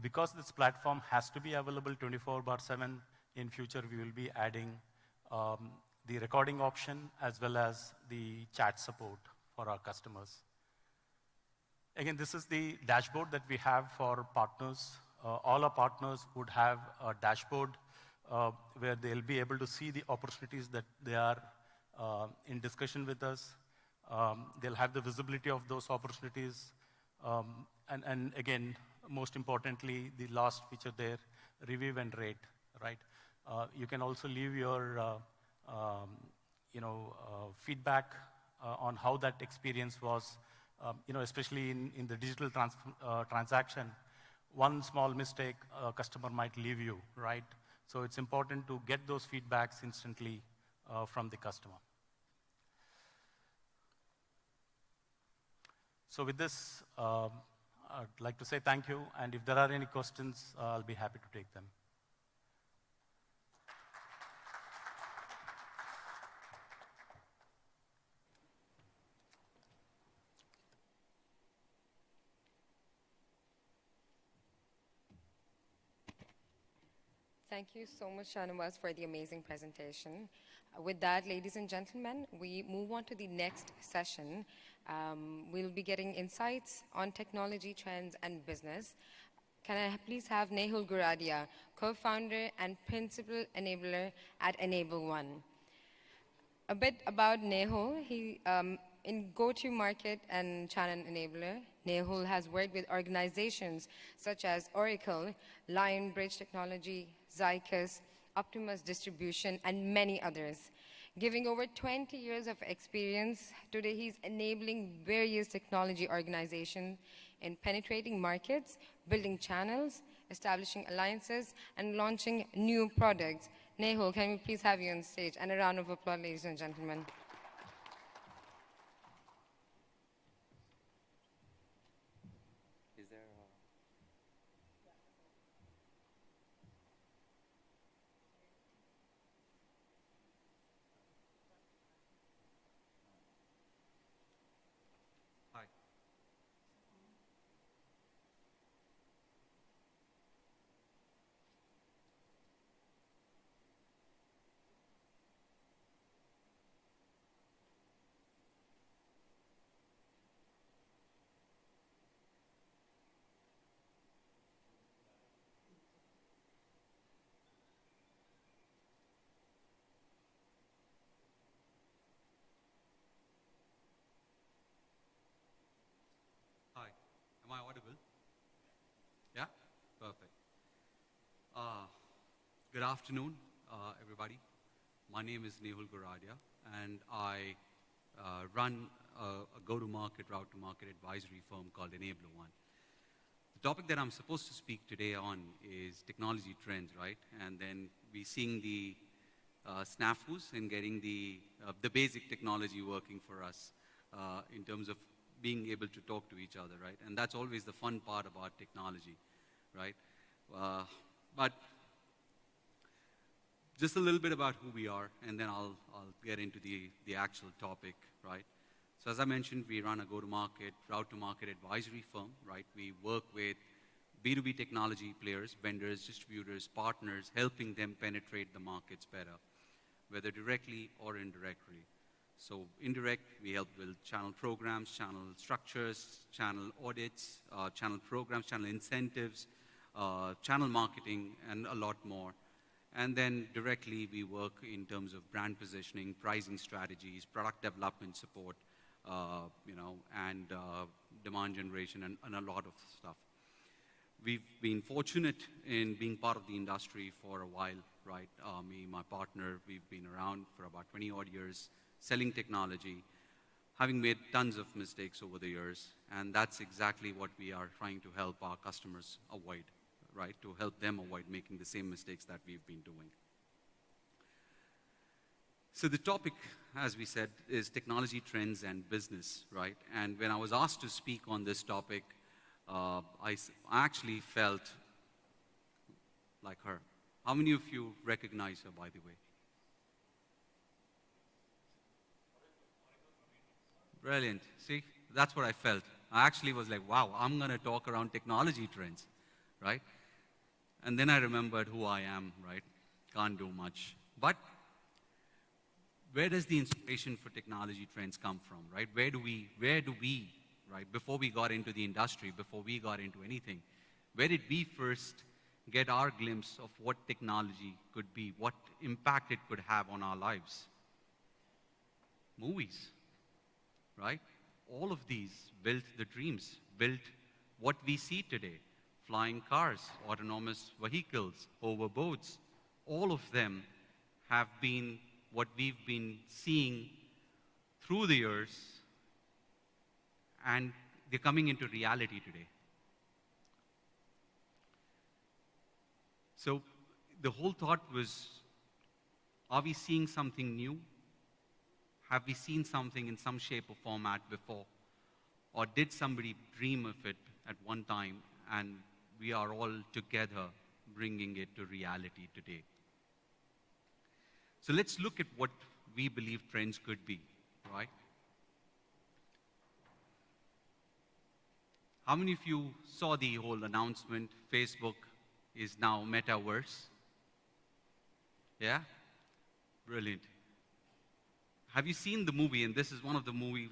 because this platform has to be available 24/7, in future we will be adding the recording option as well as the chat support for our customers. Again, this is the dashboard that we have for partners. All our partners would have a dashboard where they'll be able to see the opportunities that they are in discussion with us. They'll have the visibility of those opportunities. And again, most importantly, the last feature there, review and rate, right? You can also leave your feedback on how that experience was, especially in the digital transaction. One small mistake, a customer might leave you, right? So it's important to get those feedbacks instantly from the customer. So with this, I'd like to say thank you, and if there are any questions, I'll be happy to take them. Thank you so much, Shanawaz, for the amazing presentation. With that, ladies and gentlemen, we move on to the next session. We'll be getting insights on technology trends and business. Can I please have Nehul Guradia, co-founder and principal enabler at Enable One. A bit about Nehul. In go-to-market and channel enabler, Nehul has worked with organizations such as Oracle, Lionbridge Technology, Zycus, Optimus Distribution, and many others. Giving over 20 years of experience, today he's enabling various technology organizations in penetrating markets, building channels, establishing alliances, and launching new products. Nehul, can we please have you on stage? And a round of applause, ladies and gentlemen. Is there Hi. Hi. Am I audible? Yeah? Perfect. Good afternoon, everybody. My name is Nehul Guradia, and I run a go-to-market, route-to-market advisory firm called Enable One. The topic that I'm supposed to speak today on is technology trends, right? And then we're seeing the snafus in getting the basic technology working for us in terms of being able to talk to each other, right? And that's always the fun part about technology, right? But just a little bit about who we are, and then I'll get into the actual topic, right? So as I mentioned, we run a go-to-market, route-to-market advisory firm, right? We work with B2B technology players, vendors, distributors, partners, helping them penetrate the markets better, whether directly or indirectly. So indirect, we help build channel programs, channel structures, channel audits, channel programs, channel incentives, channel marketing, and a lot more. And then directly, we work in terms of brand positioning, pricing strategies, product development support, and demand generation, and a lot of stuff. We've been fortunate in being part of the industry for a while, right? Me, my partner, we've been around for about 20 odd years, selling technology, having made tons of mistakes over the years, and that's exactly what we are trying to help our customers avoid, right? To help them avoid making the same mistakes that we've been doing. So the topic, as we said, is technology trends and business, right? And when I was asked to speak on this topic, I actually felt like her. How many of you recognize her, by the way? Brilliant. See, that's what I felt. I actually was like, wow, I'm going to talk around technology trends, right? And then I remembered who I am, right? Can't do much. But where does the inspiration for technology trends come from, right? Where do we, right, before we got into the industry, before we got into anything, where did we first get our glimpse of what technology could be, what impact it could have on our lives? Movies, right? All of these built the dreams, built what we see today. Flying cars, autonomous vehicles, hoverboards, all of them have been what we've been seeing through the years, and they're coming into reality today. So the whole thought was, are we seeing something new? Have we seen something in some shape or format before? Or did somebody dream of it at one time and we are all together bringing it to reality today? So let's look at what we believe trends could be, right? How many of you saw the whole announcement, Facebook is now metaverse? Yeah? Brilliant. Have you seen the movie? And this is one of the movies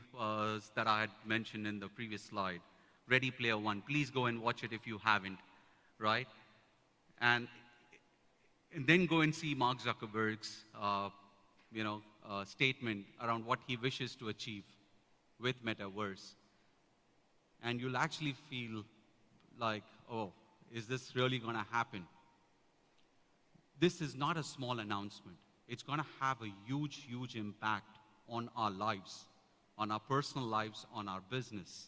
that I had mentioned in the previous slide, Ready Player One. Please go and watch it if you haven't, right? And then go and see Mark Zuckerberg's statement around what he wishes to achieve with metaverse. And you'll actually feel like, oh, is this really going to happen? This is not a small announcement. It's going to have a huge, huge impact on our lives, on our personal lives, on our business.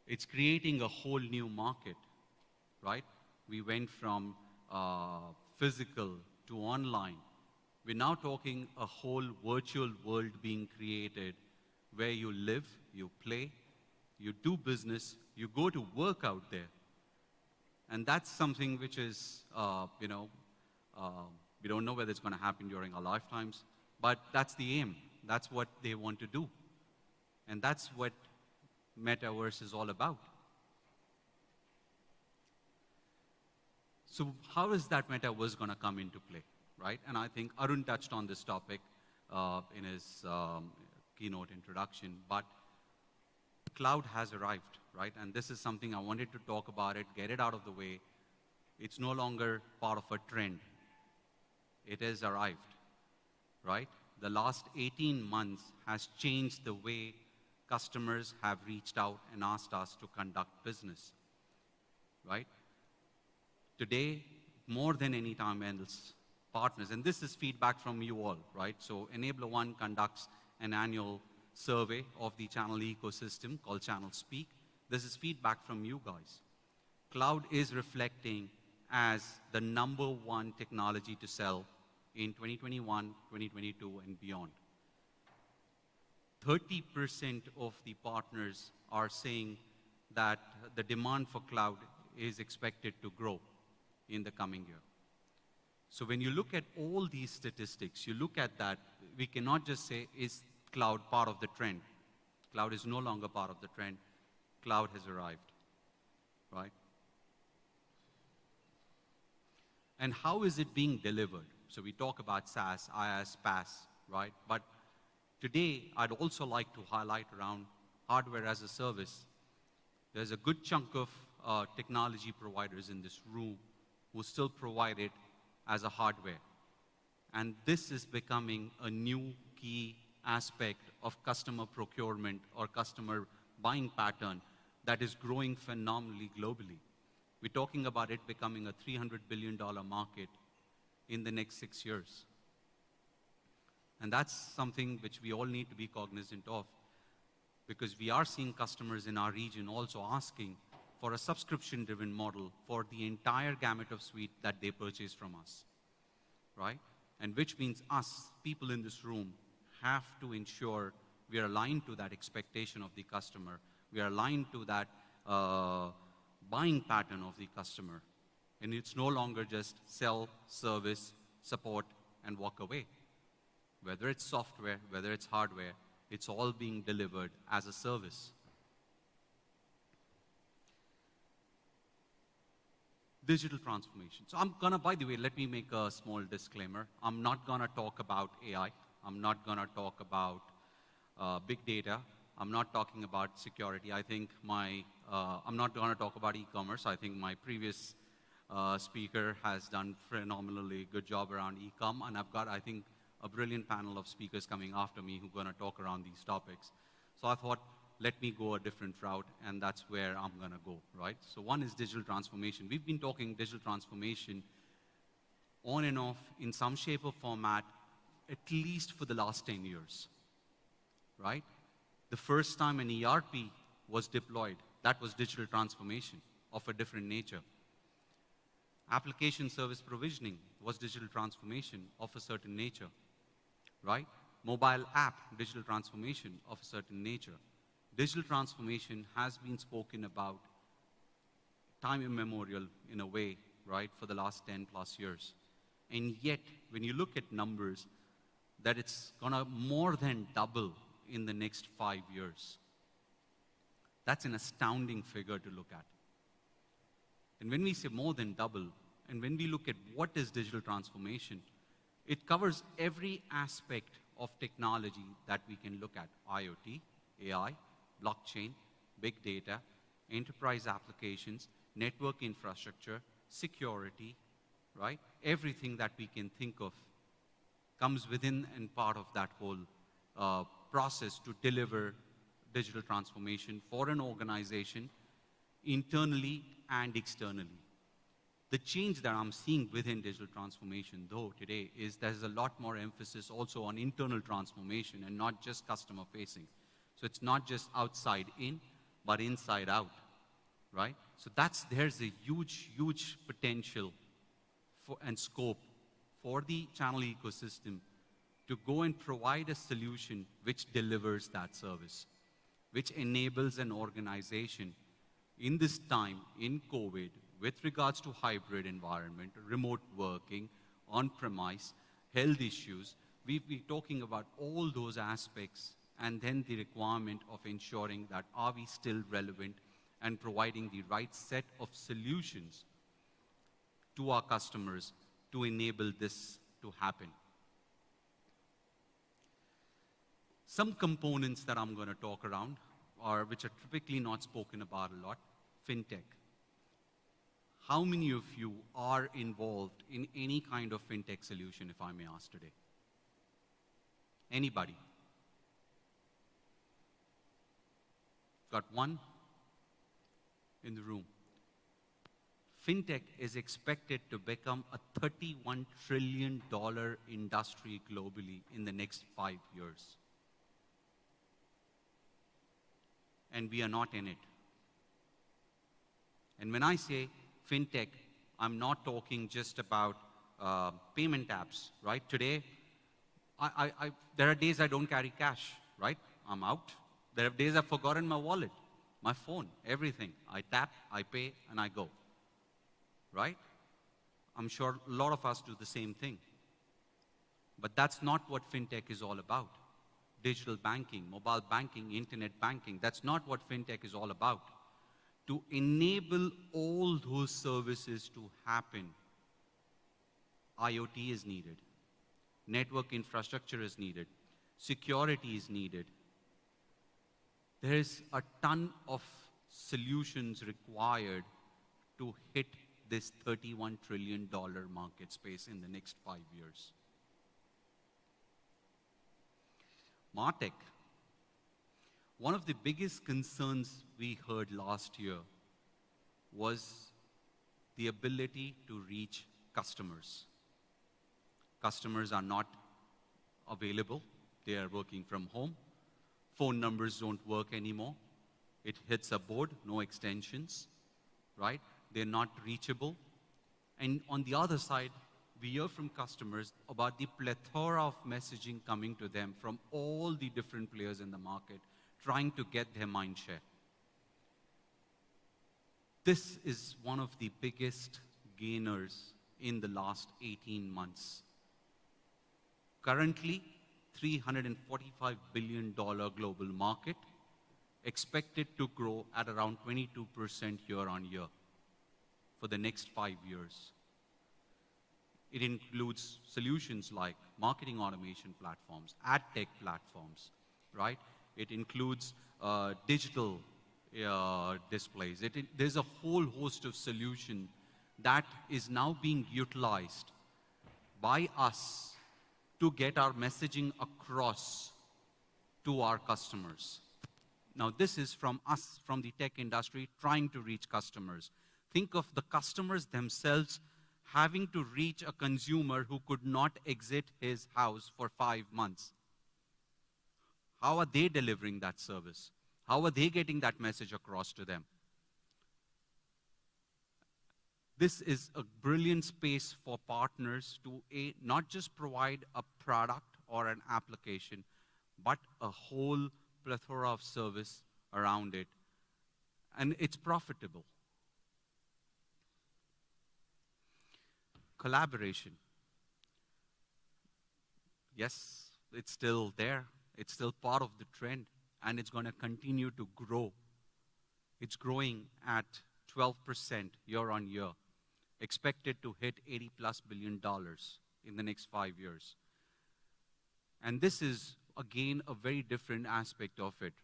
It's creating a whole new market, right? We went from physical to online. We're now talking a whole virtual world being created where you live, you play, you do business, you go to work out there. And that's something which is, we don't know whether it's going to happen during our lifetimes, but that's the aim. That's what they want to do. And that's what metaverse is all about. So how is that metaverse going to come into play, right? And I think Arun touched on this topic in his keynote introduction, but cloud has arrived, right? And this is something I wanted to talk about it, get it out of the way. It's no longer part of a trend. It has arrived, right? The last 18 months has changed the way customers have reached out and asked us to conduct business, right? Today, more than any time else, partners, and this is feedback from you all, right? So Enabler One conducts an annual survey of the channel ecosystem called Channel Speak. This is feedback from you guys. Cloud is reflecting as the #1 technology to sell in 2021, 2022, and beyond. 30% of the partners are saying that the demand for cloud is expected to grow in the coming year. So when you look at all these statistics, you look at that, we cannot just say, is cloud part of the trend? Cloud is no longer part of the trend. Cloud has arrived, right? And how is it being delivered? So we talk about SaaS, IaaS, PaaS, right? But today, I'd also like to highlight around hardware as a service. There's a good chunk of technology providers in this room who still provide it as a hardware. And this is becoming a new key aspect of customer procurement or customer buying pattern that is growing phenomenally globally. We're talking about it becoming a $300 billion market in the next 6 years. And that's something which we all need to be cognizant of, because we are seeing customers in our region also asking for a subscription-driven model for the entire gamut of suite that they purchase from us, right? And which means us, people in this room, have to ensure we are aligned to that expectation of the customer. We are aligned to that buying pattern of the customer. And it's no longer just sell, service, support, and walk away. Whether it's software, whether it's hardware, it's all being delivered as a service. Digital transformation. So I'm gonna, by the way, let me make a small disclaimer. I'm not gonna talk about AI. I'm not gonna talk about big data. I'm not talking about security. I think I'm not gonna talk about e-commerce. I think my previous speaker has done phenomenally good job around e-com, and I've got, I think, a brilliant panel of speakers coming after me who are gonna talk around these topics. So I thought, let me go a different route, and that's where I'm gonna go, right? So one is digital transformation. We've been talking digital transformation on and off in some shape or format, at least for the last 10 years, right? The first time an ERP was deployed, that was digital transformation of a different nature. Application service provisioning was digital transformation of a certain nature, right? Mobile app, digital transformation of a certain nature. Digital transformation has been spoken about time immemorial in a way, right, for the last 10 plus years. And yet, when you look at numbers, that it's gonna more than double in the next 5 years. That's an astounding figure to look at. And when we say more than double, and when we look at what is digital transformation, it covers every aspect of technology that we can look at: IoT, AI, blockchain, big data, enterprise applications, network infrastructure, security, right? Everything that we can think of comes within and part of that whole process to deliver digital transformation for an organization, internally and externally. The change that I'm seeing within digital transformation, though, today, is there's a lot more emphasis also on internal transformation and not just customer facing. So it's not just outside in, but inside out, right? So there's a huge, huge potential and scope for the channel ecosystem to go and provide a solution which delivers that service, which enables an organization in this time, in COVID, with regards to hybrid environment, remote working, on-premise, health issues. We've been talking about all those aspects, and then the requirement of ensuring that are we still relevant and providing the right set of solutions to our customers to enable this to happen. Some components that I'm going to talk around are, which are typically not spoken about a lot: fintech. How many of you are involved in any kind of fintech solution, if I may ask today? Anybody? Got one in the room. Fintech is expected to become a $31 trillion industry globally in the next 5 years. And we are not in it. And when I say fintech, I'm not talking just about payment apps, right? Today, there are days I don't carry cash, right? I'm out. There are days I've forgotten my wallet, my phone, everything. I tap, I pay, and I go, right? I'm sure a lot of us do the same thing. But that's not what fintech is all about. Digital banking, mobile banking, internet banking, that's not what fintech is all about. To enable all those services to happen, IoT is needed. Network infrastructure is needed. Security is needed. There is a ton of solutions required to hit this $31 trillion market space in the next 5 years. MarTech. One of the biggest concerns we heard last year was the ability to reach customers. Customers are not available. They are working from home. Phone numbers don't work anymore. It hits a board, no extensions, right? They're not reachable. And on the other side, we hear from customers about the plethora of messaging coming to them from all the different players in the market, trying to get their mind share. This is one of the biggest gainers in the last 18 months. Currently, $345 billion global market, expected to grow at around 22% year on year for the next 5 years. It includes solutions like marketing automation platforms, ad tech platforms, right? It includes digital displays. There's a whole host of solutions that is now being utilized by us to get our messaging across to our customers. Now, this is from us, from the tech industry, trying to reach customers. Think of the customers themselves having to reach a consumer who could not exit his house for 5 months. How are they delivering that service? How are they getting that message across to them? This is a brilliant space for partners to not just provide a product or an application, but a whole plethora of service around it. And it's profitable. Collaboration. Yes, it's still there. It's still part of the trend, and it's going to continue to grow. It's growing at 12% year on year, expected to hit $80+ billion in the next 5 years. And this is, again, a very different aspect of it.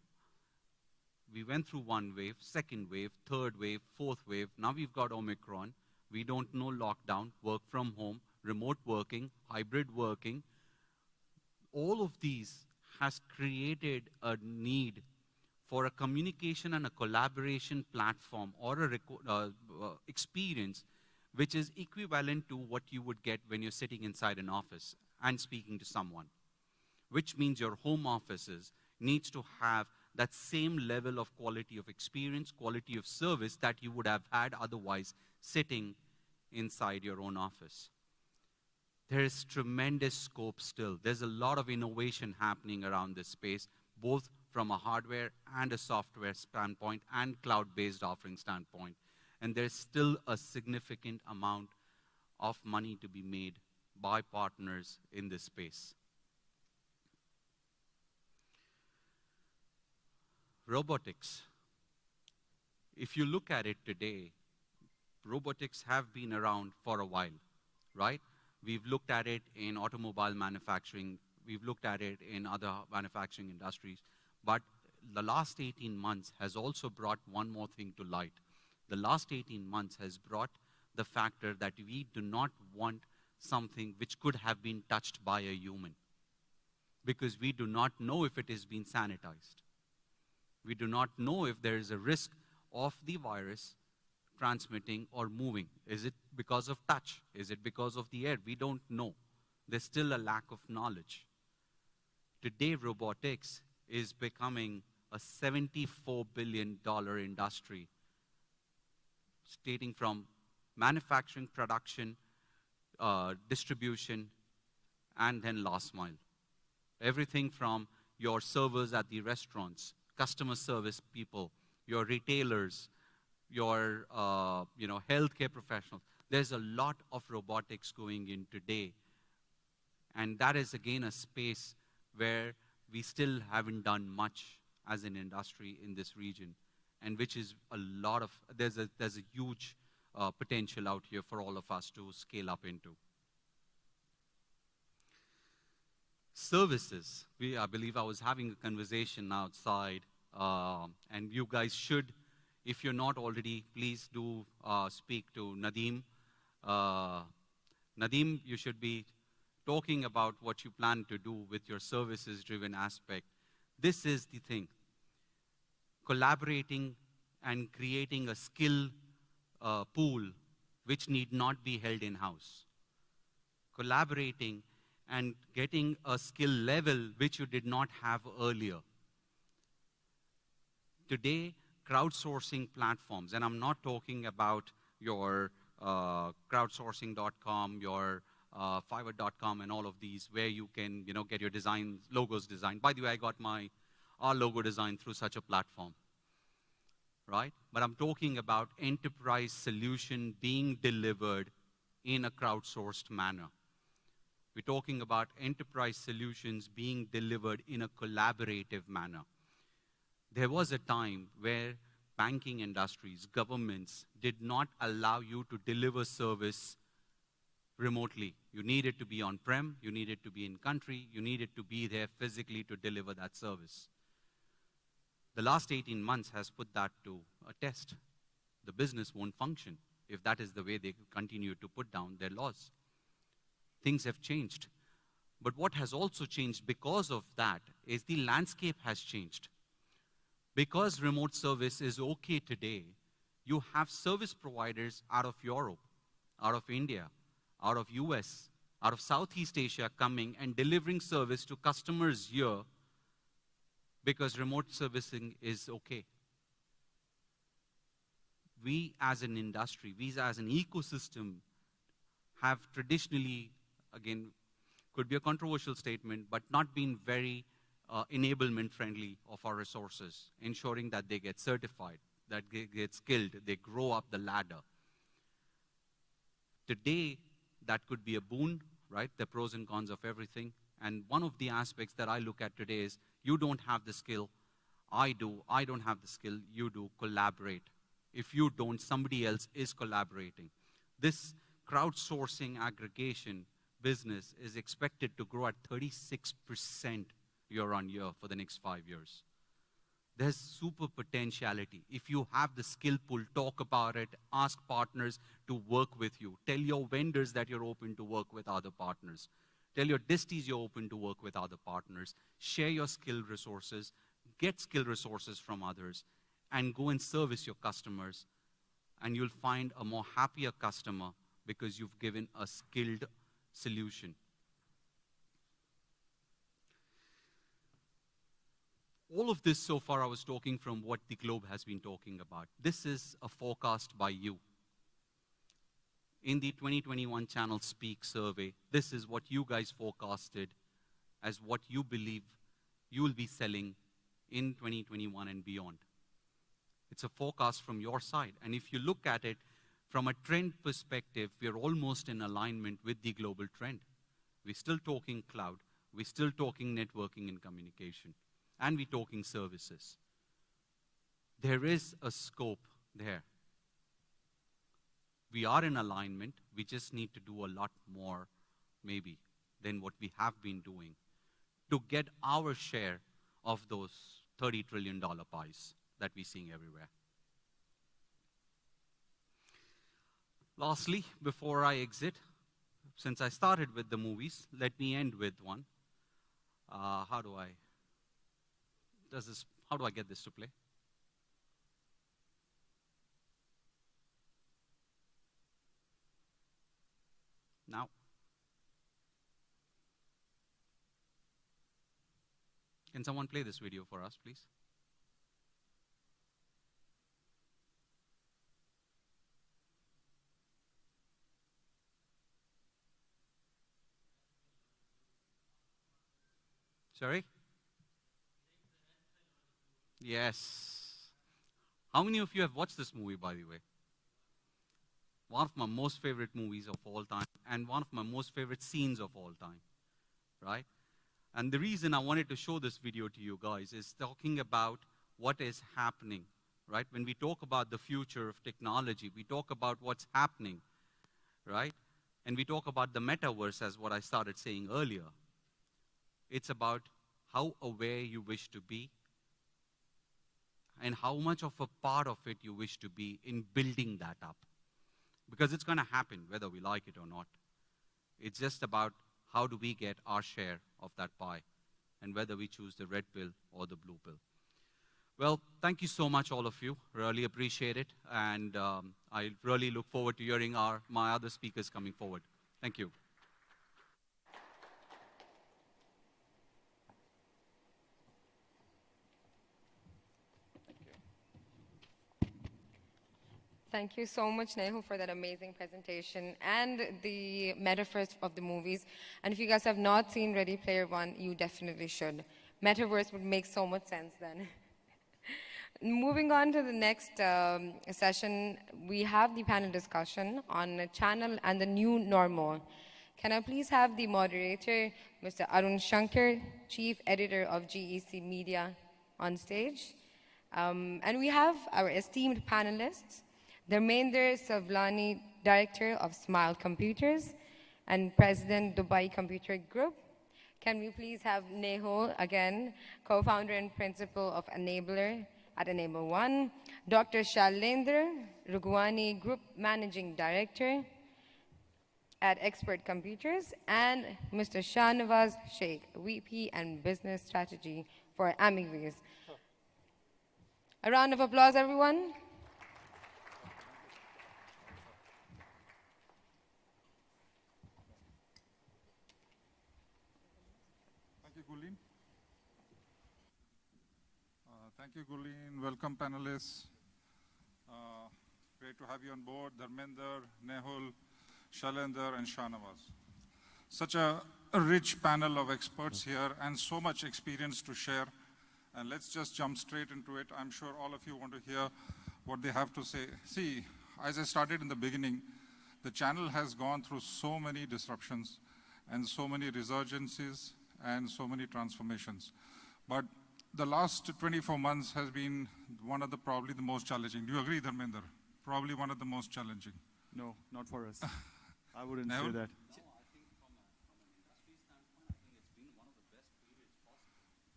We went through one wave, second wave, third wave, fourth wave. Now we've got Omicron. We don't know lockdown, work from home, remote working, hybrid working. All of these has created a need for a communication and a collaboration platform or a experience which is equivalent to what you would get when you're sitting inside an office and speaking to someone, which means your home offices needs to have that same level of quality of experience, quality of service that you would have had otherwise sitting inside your own office. There is tremendous scope still. There's a lot of innovation happening around this space, both from a hardware and a software standpoint and cloud-based offering standpoint. And there's still a significant amount of money to be made by partners in this space. Robotics. If you look at it today, robotics have been around for a while, right? We've looked at it in automobile manufacturing. We've looked at it in other manufacturing industries. But the last 18 months has also brought one more thing to light. The last 18 months has brought the factor that we do not want something which could have been touched by a human, because we do not know if it is being sanitized. We do not know if there is a risk of the virus transmitting or moving. Is it because of touch? Is it because of the air? We don't know. There's still a lack of knowledge. Today, robotics is becoming a $74 billion industry, stating from manufacturing, production, distribution, and then last mile. Everything from your servers at the restaurants, customer service people, your retailers, your healthcare professionals. There's a lot of robotics going in today. And that is, again, a space where we still haven't done much as an industry in this region, and which is there's a huge potential out here for all of us to scale up into. Services. I believe I was having a conversation outside, and you guys should, if you're not already, please do speak to Nadeem. Nadeem, you should be talking about what you plan to do with your services-driven aspect. This is the thing. Collaborating and creating a skill pool which need not be held in-house. Collaborating and getting a skill level which you did not have earlier. Today, crowdsourcing platforms, and I'm not talking about your crowdsourcing.com, your Fiverr.com, and all of these, where you can get your logos designed. By the way, I got our logo designed through such a platform, right? But I'm talking about enterprise solution being delivered in a crowdsourced manner. We're talking about enterprise solutions being delivered in a collaborative manner. There was a time where banking industries, governments did not allow you to deliver service remotely. You needed to be on-prem, you needed to be in country, you needed to be there physically to deliver that service. The last 18 months has put that to a test. The business won't function if that is the way they continue to put down their laws. Things have changed. But what has also changed because of that is the landscape has changed. Because remote service is okay today, you have service providers out of Europe, out of India, out of US, out of Southeast Asia coming and delivering service to customers here because remote servicing is okay. We as an industry, we as an ecosystem have traditionally, again, could be a controversial statement, but not been very enablement friendly of our resources, ensuring that they get certified, that they get skilled, they grow up the ladder. Today, that could be a boon, right? The pros and cons of everything. And one of the aspects that I look at today is you don't have the skill, I do, I don't have the skill, you do, collaborate. If you don't, somebody else is collaborating. This crowdsourcing aggregation business is expected to grow at 36% year on year for the next 5 years. There's super potentiality. If you have the skill pool, talk about it, ask partners to work with you. Tell your vendors that you're open to work with other partners. Tell your disties you're open to work with other partners. Share your skill resources, get skill resources from others, and go and service your customers. And you'll find a more happier customer because you've given a skilled solution. All of this so far I was talking from what the globe has been talking about. This is a forecast by you. In the 2021 Channel Speak survey, this is what you guys forecasted as what you believe you will be selling in 2021 and beyond. It's a forecast from your side. And if you look at it from a trend perspective, we're almost in alignment with the global trend. We're still talking cloud. We're still talking networking and communication. And we're talking services. There is a scope there. We are in alignment. We just need to do a lot more, maybe, than what we have been doing to get our share of those $30 trillion pies that we're seeing everywhere. Lastly, before I exit, since I started with the movies, let me end with one. How do I get this to play? Now. Can someone play this video for us, please? Sorry? Yes. How many of you have watched this movie, by the way? One of my most favorite movies of all time, and one of my most favorite scenes of all time, right? And the reason I wanted to show this video to you guys is talking about what is happening, right? When we talk about the future of technology, we talk about what's happening, right? And we talk about the metaverse as what I started saying earlier. It's about how aware you wish to be and how much of a part of it you wish to be in building that up. Because it's going to happen whether we like it or not. It's just about how do we get our share of that pie and whether we choose the red pill or the blue pill. Well, thank you so much, all of you. Really appreciate it. And I really look forward to hearing my other speakers coming forward. Thank you. Thank you so much, Nehu, for that amazing presentation and the metaphors of the movies. And if you guys have not seen Ready Player One, you definitely should. Metaverse would make so much sense then. Moving on to the next session, we have the panel discussion on the channel and the new normal. Can I please have the moderator, Mr. Arun Shankar, Chief Editor of GEC Media, on stage? And we have our esteemed panelists, Dharmender Savlani, Director of Smile Computers and President, Dubai Computer Group. Can we please have Neho, again, co-founder and principal of Enabler at Enable One, Dr. Shailendra Rugwani, Group Managing Director at Expert Computers, and Mr. Shahnawaz Sheikh, VP and Business Strategy for Amigvis. A round of applause, everyone. Thank you, Gulin. Thank you, Gulin. Welcome, panelists. Great to have you on board, Dharmender, Nehul, Shailendra, and Shahnawaz. Such a rich panel of experts here and so much experience to share. And let's just jump straight into it. I'm sure all of you want to hear what they have to say. See, as I started in the beginning, the channel has gone through so many disruptions and so many resurgences and so many transformations. But the last 24 months has been one of the probably the most challenging. Do you agree, Dharmender? Probably one of the most challenging. No, not for us. I wouldn't Never? say that.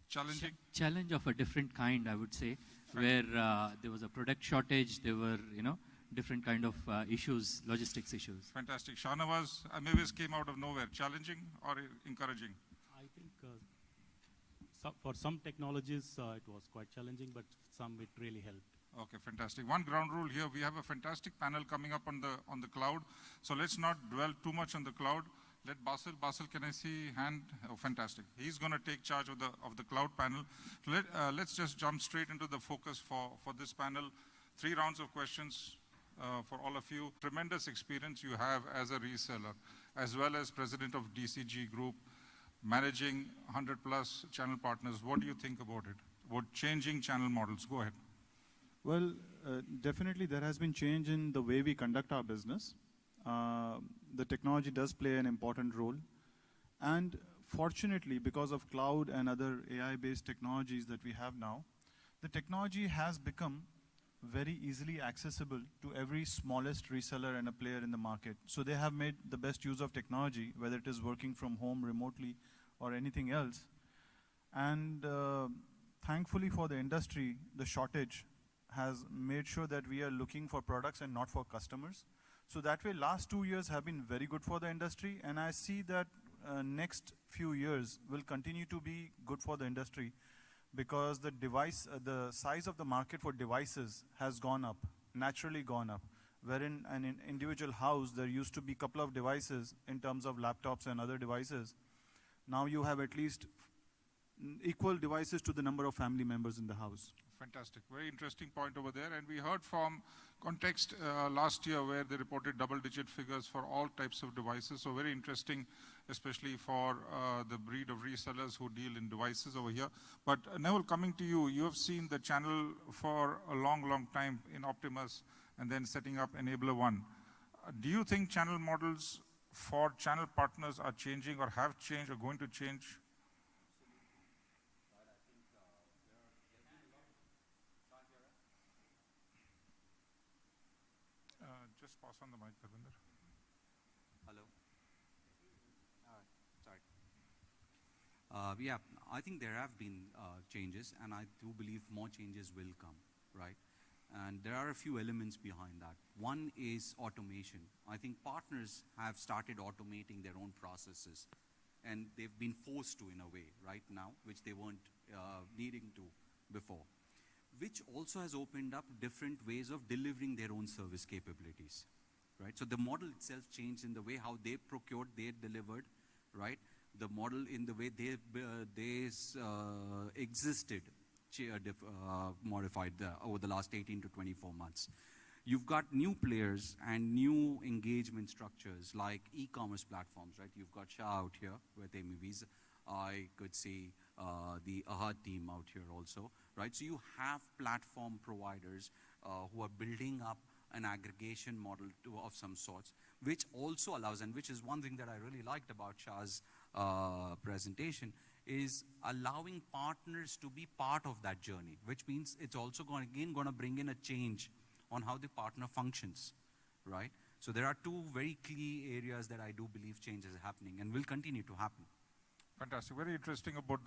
Challenging? Challenge of a different kind, I would say, where there was a product shortage, there were, different kind of issues, logistics issues. Fantastic. Shahnawaz, Amigvis came out of nowhere. Challenging or encouraging? I think for some technologies it was quite challenging, but some it really helped. Okay, fantastic. One ground rule here, we have a fantastic panel coming up on the cloud. So let's not dwell too much on the cloud. Let Basil, can I see hand? Oh, fantastic. He's going to take charge of the cloud panel. Let's just jump straight into the focus for this panel. 3 rounds of questions for all of you. Tremendous experience you have as a reseller, as well as president of DCG Group, managing 100+ channel partners. What do you think about it? About changing channel models? Go ahead. Well, definitely there has been change in the way we conduct our business. The technology does play an important role. And fortunately, because of cloud and other AI-based technologies that we have now, the technology has become very easily accessible to every smallest reseller and a player in the market. So they have made the best use of technology, whether it is working from home remotely or anything else. And thankfully for the industry, the shortage has made sure that we are looking for products and not for customers. So that way, last 2 years have been very good for the industry, and I see that next few years will continue to be good for the industry because the size of the market for devices has gone up, naturally gone up. Wherein an individual house, there used to be a couple of devices in terms of laptops and other devices. Now you have at least equal devices to the number of family members in the house. Fantastic. Very interesting point over there. And we heard from Context last year where they reported double-digit figures for all types of devices. So very interesting, especially for the breed of resellers who deal in devices over here. But Neville, coming to you, you have seen the channel for a long, long time in Optimus and then setting up Enabler One. Do you think channel models for channel partners are changing or have changed or going to change? Just pass on the mic, Dharmender. Hello. Sorry. Yeah, I think there have been changes, and I do believe more changes will come, right? And there are a few elements behind that. One is automation. I think partners have started automating their own processes, and they've been forced to in a way right now, which they weren't needing to before, which also has opened up different ways of delivering their own service capabilities, right? So the model itself changed in the way how they procured, they delivered, right? The model in the way they existed, modified over the last 18 to 24 months. you've got new players and new engagement structures like e-commerce platforms, right? You've got Shah out here with AMVs. I could see the Ahad team out here also, right? So you have platform providers who are building up an aggregation model of some sorts, which also allows, and which is one thing that I really liked about Shah's presentation, is allowing partners to be part of that journey, which means it's also going to bring in a change on how the partner functions, right? So there are two very key areas that I do believe change is happening and will continue to happen. Fantastic. Very interesting about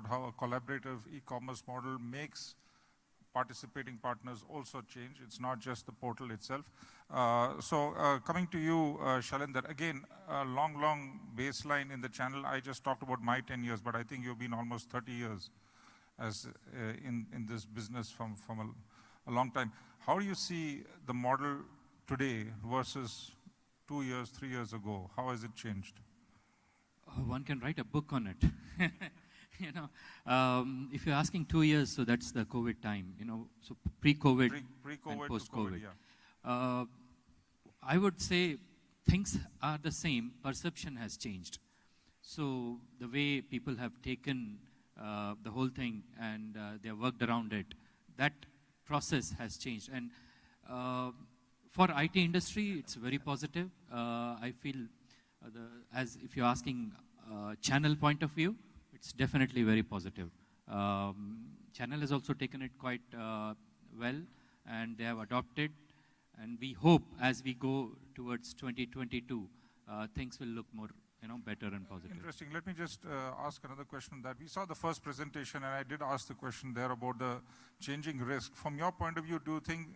how a collaborative e-commerce model makes participating partners also change. It's not just the portal itself. Coming to you, Shalinder, again, a long baseline in the channel. I just talked about my 10 years, but I think you've been almost 30 years as in this business from a long time. How do you see the model today versus 2 years, 3 years ago? How has it changed? One can write a book on it. You know, if you're asking 2 years, so that's the COVID time. You know, so pre-COVID and post-COVID. Yeah. I would say things are the same. Perception has changed. So the way people have taken the whole thing and they have worked around it, that process has changed. And for IT industry, it's very positive. I feel, as if you're asking channel point of view, it's definitely very positive. Channel has also taken it quite well, and they have adopted. And we hope, as we go towards 2022, things will look more, better and positive. Interesting. Let me just ask another question. That we saw the first presentation, and I did ask the question there about the changing risk. From your point of view, do you think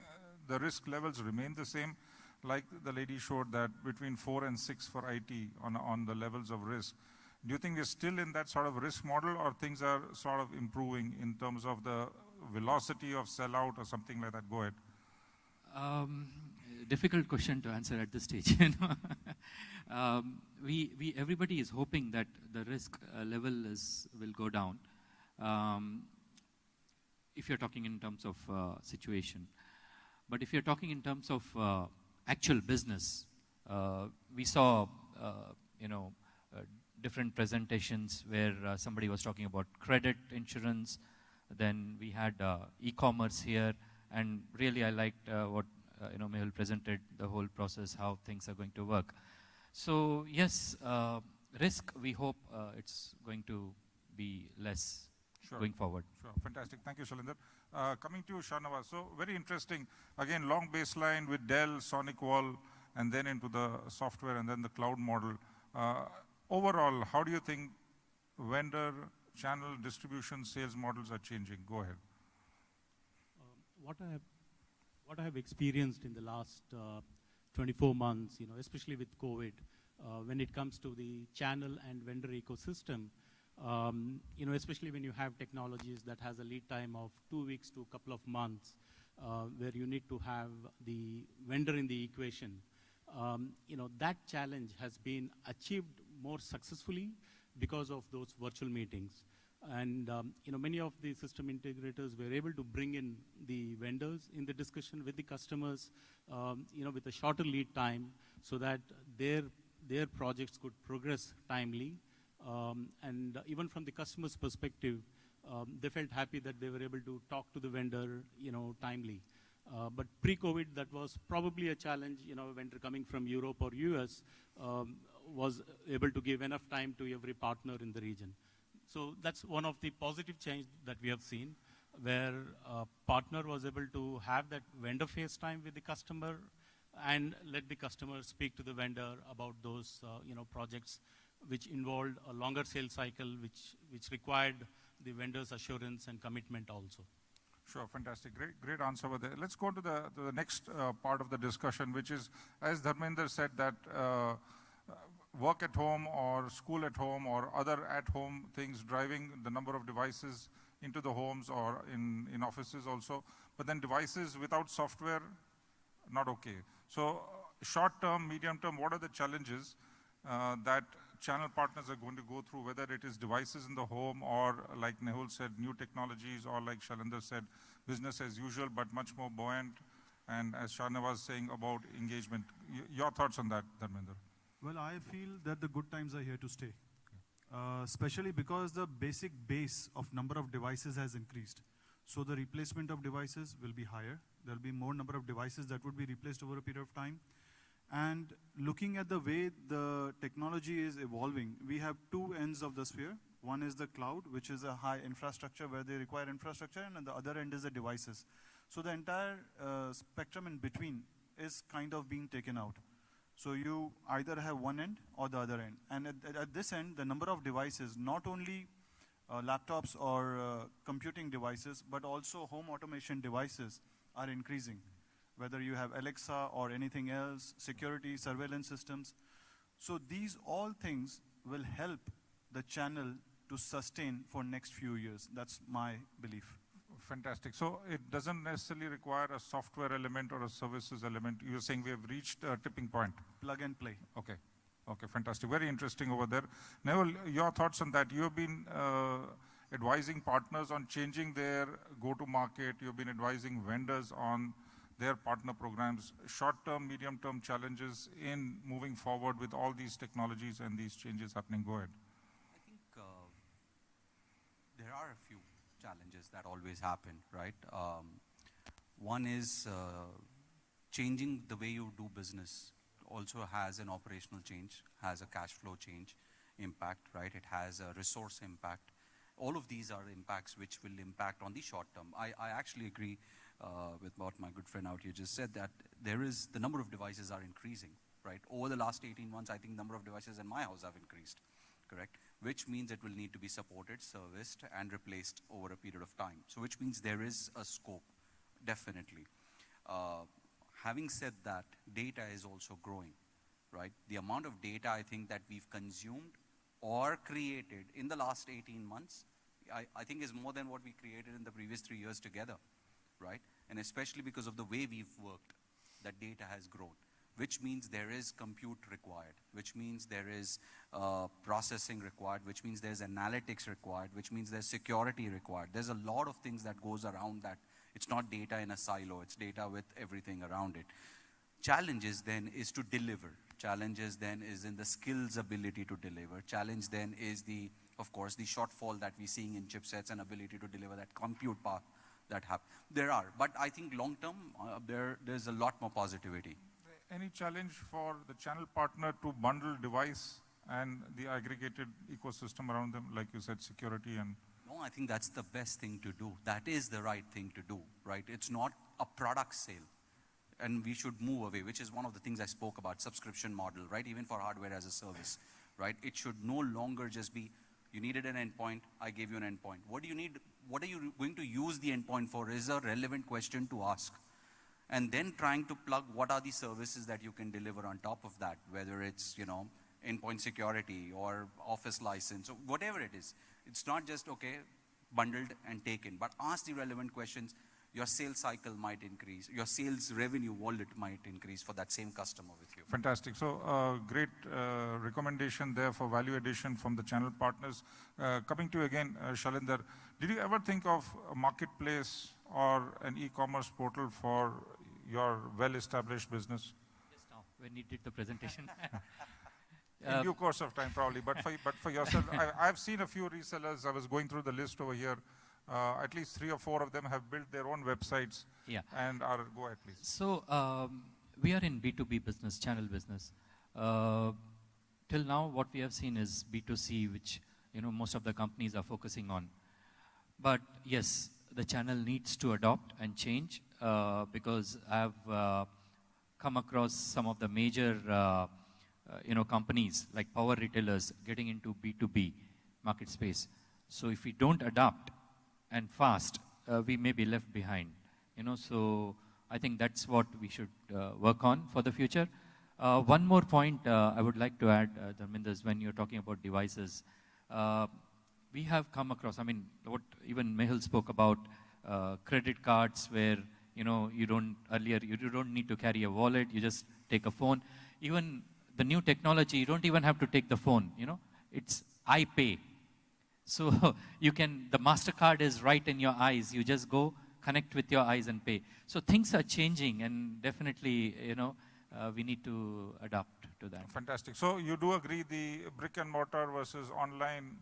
the risk levels remain the same? Like the lady showed that between 4 and 6 for IT on the levels of risk. Do you think we're still in that sort of risk model, or things are sort of improving in terms of the velocity of sellout or something like that? Go ahead. Difficult question to answer at this stage. Everybody is hoping that the risk level will go down. If you're talking in terms of situation, but if you're talking in terms of actual business, we saw, different presentations where somebody was talking about credit insurance. Then we had e-commerce here, and really I liked what Mehul presented, the whole process, how things are going to work. So yes, risk, we hope it's going to be less going forward. Sure, fantastic. Thank you, Shalinder. Coming to Shahnawaz, so very interesting. Again, long baseline with Dell, SonicWall, and then into the software and then the cloud model. Overall, how do you think vendor, channel, distribution, sales models are changing? Go ahead. What I have experienced in the last 24 months, especially with COVID, when it comes to the channel and vendor ecosystem, especially when you have technologies that has a lead time of 2 weeks to a couple of months, where you need to have the vendor in the equation, that challenge has been achieved more successfully because of those virtual meetings. And many of the system integrators were able to bring in the vendors in the discussion with the customers, with a shorter lead time, so that their projects could progress timely. And even from the customer's perspective, they felt happy that they were able to talk to the vendor, timely. But pre-COVID, that was probably a challenge. A vendor coming from Europe or US was able to give enough time to every partner in the region. So that's one of the positive change that we have seen, where a partner was able to have that vendor face time with the customer and let the customer speak to the vendor about those projects which involved a longer sales cycle, which required the vendor's assurance and commitment also. Sure, fantastic. Great answer over there. Let's go to the next part of the discussion, which is, as Dharmender said, that work at home or school at home or other at-home things driving the number of devices into the homes or in offices also. But then devices without software, not okay. So short-term, medium-term, what are the challenges that channel partners are going to go through, whether it is devices in the home or, like Nehul said, new technologies, or like Shalinder said, business as usual, but much more buoyant and as Shana was saying about engagement. Your thoughts on that, Dharmender? Well, I feel that the good times are here to stay, especially because the basic base of number of devices has increased. So the replacement of devices will be higher. There will be more number of devices that would be replaced over a period of time. And looking at the way the technology is evolving, we have two ends of the sphere. One is the cloud, which is a high infrastructure where they require infrastructure, and the other end is the devices. So the entire spectrum in between is kind of being taken out. So you either have one end or the other end. And at this end, the number of devices, not only laptops or computing devices, but also home automation devices are increasing. Whether you have Alexa or anything else, security, surveillance systems. So these all things will help the channel to sustain for next few years. That's my belief. Fantastic. So it doesn't necessarily require a software element or a services element. You're saying we have reached a tipping point. Plug and play. Okay. Okay, fantastic. Very interesting over there. Neville, your thoughts on that? You have been advising partners on changing their go-to-market. You've been advising vendors on their partner programs, short-term, medium-term challenges in moving forward with all these technologies and these changes happening. Go ahead. I think there are a few challenges that always happen, right? One is changing the way you do business also has an operational change, has a cash flow change impact, right? It has a resource impact. All of these are impacts which will impact on the short term. I actually agree with what my good friend out here just said, that the number of devices are increasing, right? Over the last 18 months, I think the number of devices in my house have increased, correct? Which means it will need to be supported, serviced, and replaced over a period of time. So which means there is a scope, definitely. Having said that, data is also growing, right? The amount of data I think that we've consumed or created in the last 18 months, I think is more than what we created in the previous 3 years together, right? And especially because of the way we've worked, that data has grown, which means there is compute required, which means there is processing required, which means there's analytics required, which means there's security required. There's a lot of things that goes around that. It's not data in a silo, it's data with everything around it. Challenges then is to deliver. Challenges then is in the skills ability to deliver. Challenge then is of course, the shortfall that we're seeing in chipsets and ability to deliver that compute path that happen. There are, but I think long term, there's a lot more positivity. Any challenge for the channel partner to bundle device and the aggregated ecosystem around them, like you said, security and... No, I think that's the best thing to do. That is the right thing to do, right? It's not a product sale. And we should move away, which is one of the things I spoke about, subscription model, right? Even for hardware as a service, right? It should no longer just be, you needed an endpoint, I gave you an endpoint. What do you need? What are you going to use the endpoint for is a relevant question to ask. And then trying to plug what are the services that you can deliver on top of that, whether it's, endpoint security or office license or whatever it is. It's not just, okay, bundled and taken, but ask the relevant questions. Your sales cycle might increase. Your sales revenue wallet might increase for that same customer with you. Fantastic. So great recommendation there for value addition from the channel partners. Coming to you again, Shalinder, did you ever think of a marketplace or an e-commerce portal for your well-established business? Just now, when you did the presentation. In due course of time, probably. But for yourself, I've seen a few resellers. I was going through the list over here. At least 3 or 4 of them have built their own websites. Yeah. And go ahead, please. So we are in B2B business, channel business. Till now, what we have seen is B2C, which most of the companies are focusing on. But yes, the channel needs to adopt and change because I've come across some of the major companies like power retailers getting into B2B market space. So if we don't adapt and fast, we may be left behind. So I think that's what we should work on for the future. One more point I would like to add, Dharmender, is when you're talking about devices, we have come across, what even Mehul spoke about, credit cards where, you don't need to carry a wallet, you just take a phone. Even the new technology, you don't even have to take the phone, it's iPay. So the MasterCard is right in your eyes. You just go, connect with your eyes and pay. So things are changing, and definitely, we need to adapt to that. Fantastic. So you do agree the brick and mortar versus online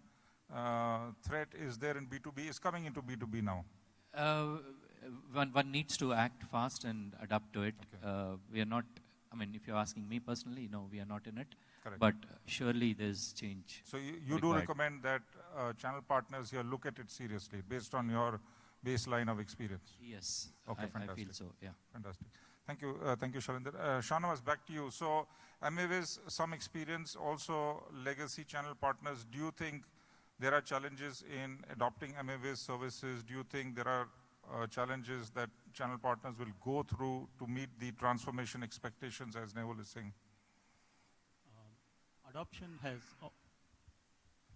threat is there in B2B, is coming into B2B now? One needs to act fast and adapt to it. Okay. We are not, if you're asking me personally, no, we are not in it. Correct. But surely there's change. So you do recommend that channel partners here look at it seriously based on your baseline of experience? Yes, okay, I fantastic. feel so, yeah. Fantastic. Thank you, Shalinder. Shanawas, back to you. So MAVIS, some experience, also legacy channel partners. Do you think there are challenges in adopting MAVIS services? Do you think there are challenges that channel partners will go through to meet the transformation expectations, as Neville is saying?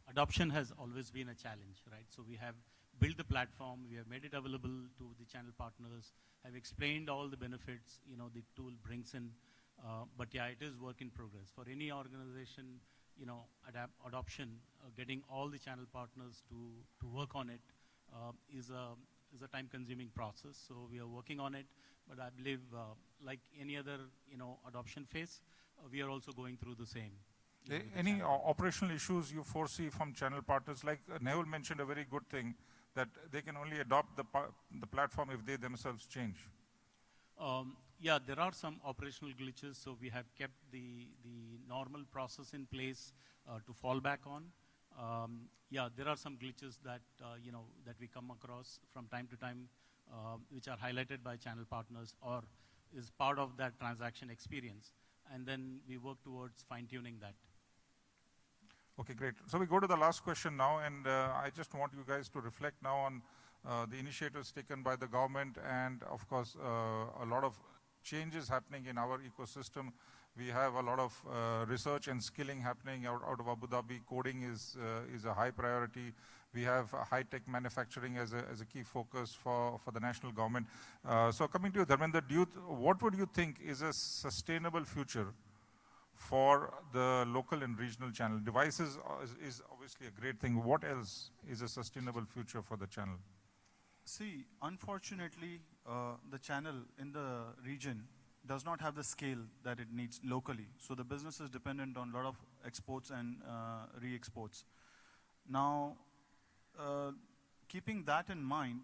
Adoption has always been a challenge, right? So we have built the platform, we have made it available to the channel partners, have explained all the benefits, the tool brings in, but yeah, it is work in progress. For any organization, adoption, getting all the channel partners to work on it is a time-consuming process. So we are working on it, but I believe like any other, adoption phase, we are also going through the same. Any operational issues you foresee from channel partners? Like Neville mentioned a very good thing, that they can only adopt the platform if they themselves change. Yeah, there are some operational glitches, so we have kept the normal process in place to fall back on. Yeah, there are some glitches that that we come across from time to time, which are highlighted by channel partners or is part of that transaction experience, and then we work towards fine-tuning that. Okay, great. So we go to the last question now, and I just want you guys to reflect now on the initiatives taken by the government, and of course, a lot of changes happening in our ecosystem. We have a lot of research and skilling happening out of Abu Dhabi. Coding is a high priority. We have high-tech manufacturing as a key focus for the national government. So coming to you, Dharmender, what would you think is a sustainable future for the local and regional channel? Devices is obviously a great thing. What else is a sustainable future for the channel? See, unfortunately, the channel in the region does not have the scale that it needs locally. So the business is dependent on a lot of exports and re-exports. Now, keeping that in mind,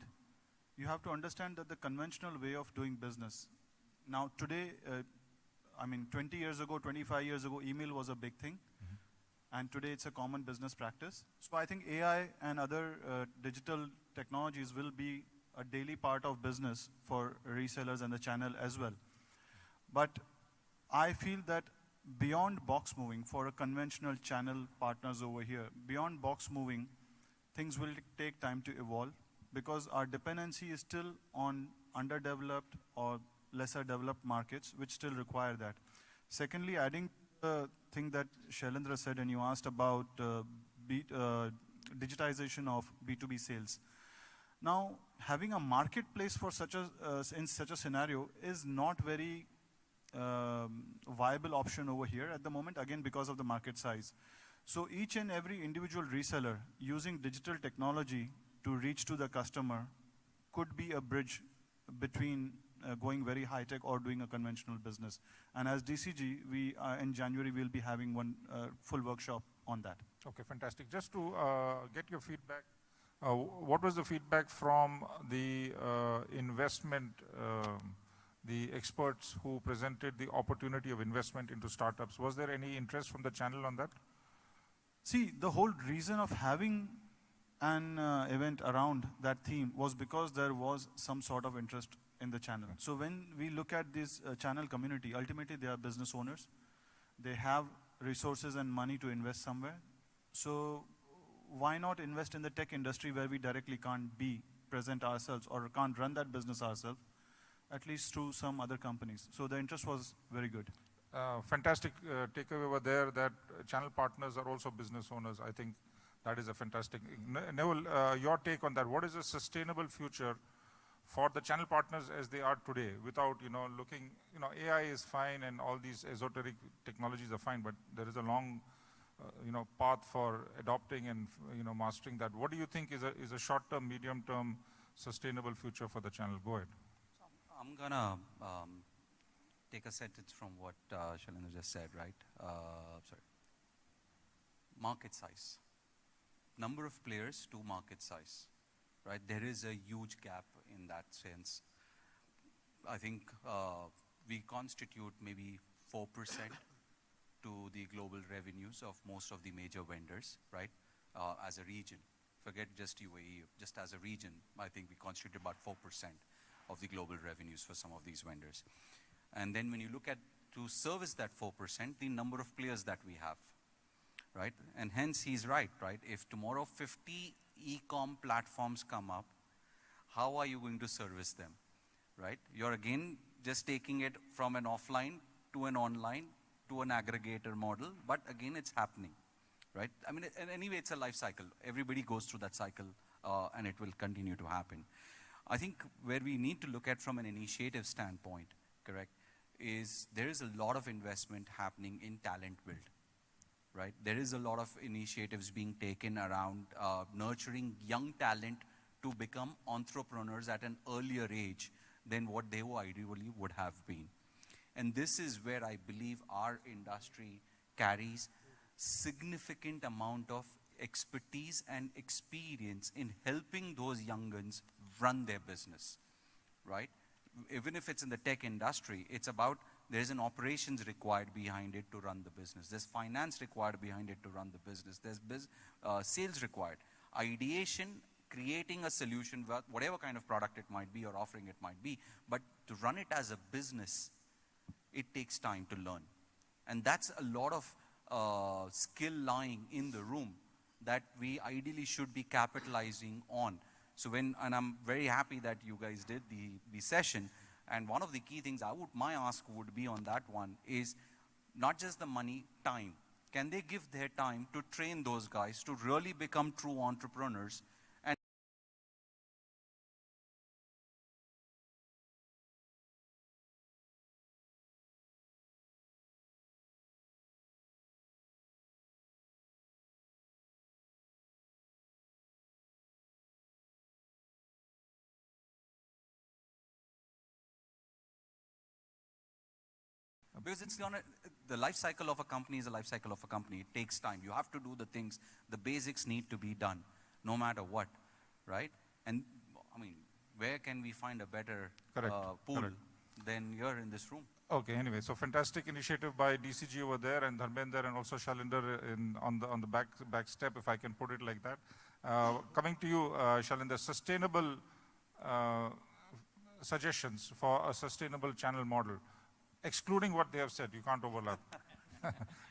you have to understand that the conventional way of doing business. Now today, 20 years ago, 25 years ago, email was a big thing. And today it's a common business practice. So I think AI and other digital technologies will be a daily part of business for resellers and the channel as well. But I feel that beyond box moving for a conventional channel partners over here, beyond box moving, things will take time to evolve because our dependency is still on underdeveloped or lesser developed markets, which still require that. Secondly, adding the thing that Shailendra said, and you asked about digitization of B2B sales. Now, having a marketplace for in such a scenario is not very viable option over here at the moment, again, because of the market size. So each and every individual reseller using digital technology to reach to the customer could be a bridge between going very high-tech or doing a conventional business. And as DCG, in January, we'll be having one full workshop on that. Okay, fantastic. Just to get your feedback, what was the feedback from the investment, the experts who presented the opportunity of investment into startups? Was there any interest from the channel on that? See, the whole reason of having an event around that theme was because there was some sort of interest in the channel. So when we look at this channel community, ultimately they are business owners. They have resources and money to invest somewhere. So why not invest in the tech industry where we directly can't be present ourselves or can't run that business ourselves, at least through some other companies. So the interest was very good. Fantastic takeaway over there that channel partners are also business owners. I think that is a fantastic. Neville, your take on that. What is a sustainable future for the channel partners as they are today without, looking, AI is fine and all these esoteric technologies are fine, but there is a long, path for adopting and, mastering that. What do you think is a short-term, medium-term sustainable future for the channel? Go ahead. I'm gonna take a sentence from what Shailendra just said, right? Sorry. Market size. Number of players to market size, right? There is a huge gap in that sense. I think we constitute maybe 4% to the global revenues of most of the major vendors, right? As a region. Forget just UAE, just as a region, I think we constitute about 4% of the global revenues for some of these vendors. And then when you look at to service that 4%, the number of players that we have, right? And hence he's right? If tomorrow 50 e-com platforms come up, how are you going to service them, right? You're again just taking it from an offline to an online to an aggregator model, but again it's happening, right? I mean, and anyway, it's a life cycle. Everybody goes through that cycle and it will continue to happen. I think where we need to look at from an initiative standpoint, correct, is there is a lot of investment happening in talent build, right? There is a lot of initiatives being taken around nurturing young talent to become entrepreneurs at an earlier age than what they ideally would have been. And this is where I believe our industry carries significant amount of expertise and experience in helping those young guns run their business, right? Even if it's in the tech industry, it's about there's an operations required behind it to run the business. There's finance required behind it to run the business. There's sales required. Ideation, creating a solution, whatever kind of product it might be or offering it might be, but to run it as a business, it takes time to learn. And that's a lot of skill lying in the room that we ideally should be capitalizing on. So and I'm very happy that you guys did the session. And one of the key things my ask would be on that one is not just the money, time. Can they give their time to train those guys to really become true entrepreneurs? And because it's the life cycle of a company is a life cycle of a company. It takes time. You have to do the things, the basics need to be done, no matter what, right? And I mean, where can we find a better pool than here in this room? Okay, anyway, so fantastic initiative by DCG over there and Dharmender and also Shailendra on the back step, if I can put it like that. Coming to you, Shailendra, sustainable suggestions for a sustainable channel model. Excluding what they have said, you can't overlap.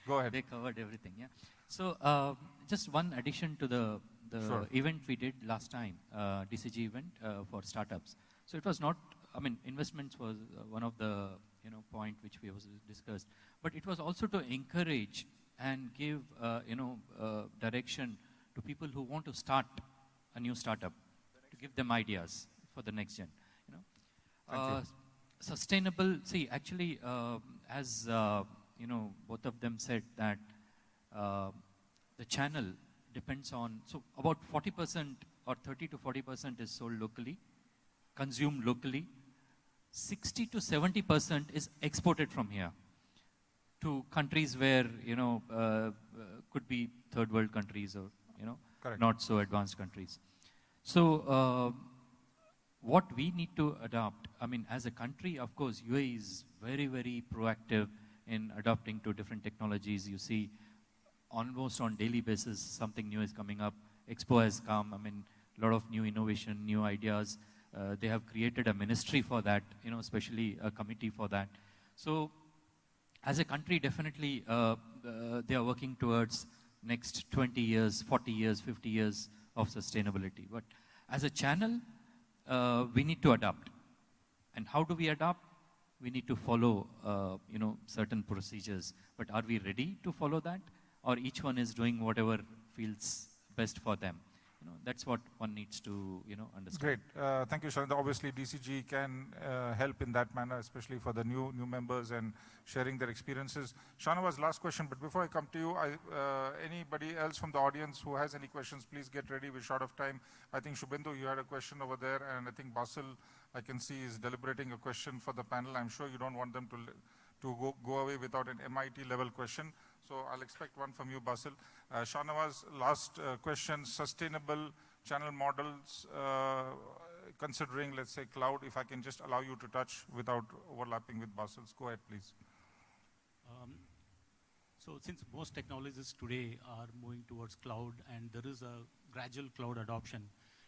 Go ahead. They covered everything, yeah. So just one addition to the event we did last time, DCG event for startups. So it was not, I mean, investments was one of the point which we was discussed, but it was also to encourage and give direction to people who want to start a new startup, to give them ideas for the next gen. Thank you. Sustainable, see, actually, as both of them said that the channel depends on, so about 40% or 30 to 40% is sold locally, consumed locally. 60 to 70% is exported from here to countries where, could be third world countries or, not so advanced countries. So, what we need to adopt, I mean, as a country, of course, UAE is very, very proactive in adopting to different technologies. You see, almost on daily basis, something new is coming up. Expo has come, I mean, a lot of new innovation, new ideas. They have created a ministry for that, especially a committee for that. So, as a country, definitely, they are working towards next 20 years, 40 years, 50 years of sustainability. But as a channel, we need to adapt. And how do we adapt? We need to follow, certain procedures. But are we ready to follow that? Or each one is doing whatever feels best for them? That's what one needs to, understand. Great. Thank you, Sharad. Obviously, DCG can help in that manner, especially for the new members and sharing their experiences. Shanawaz, last question, but before I come to you, anybody else from the audience who has any questions, please get ready. We're short of time. I think, Shubhendu, you had a question over there, and I think Basil, I can see, is deliberating a question for the panel. I'm sure you don't want them to go away without an MIT level question. So I'll expect one from you, Basil. Shanawaz, last question, sustainable channel models, considering, let's say, cloud, if I can just allow you to touch without overlapping with Basil's. Go ahead, please. So since most technologies today are moving towards cloud and there is a gradual cloud adoption,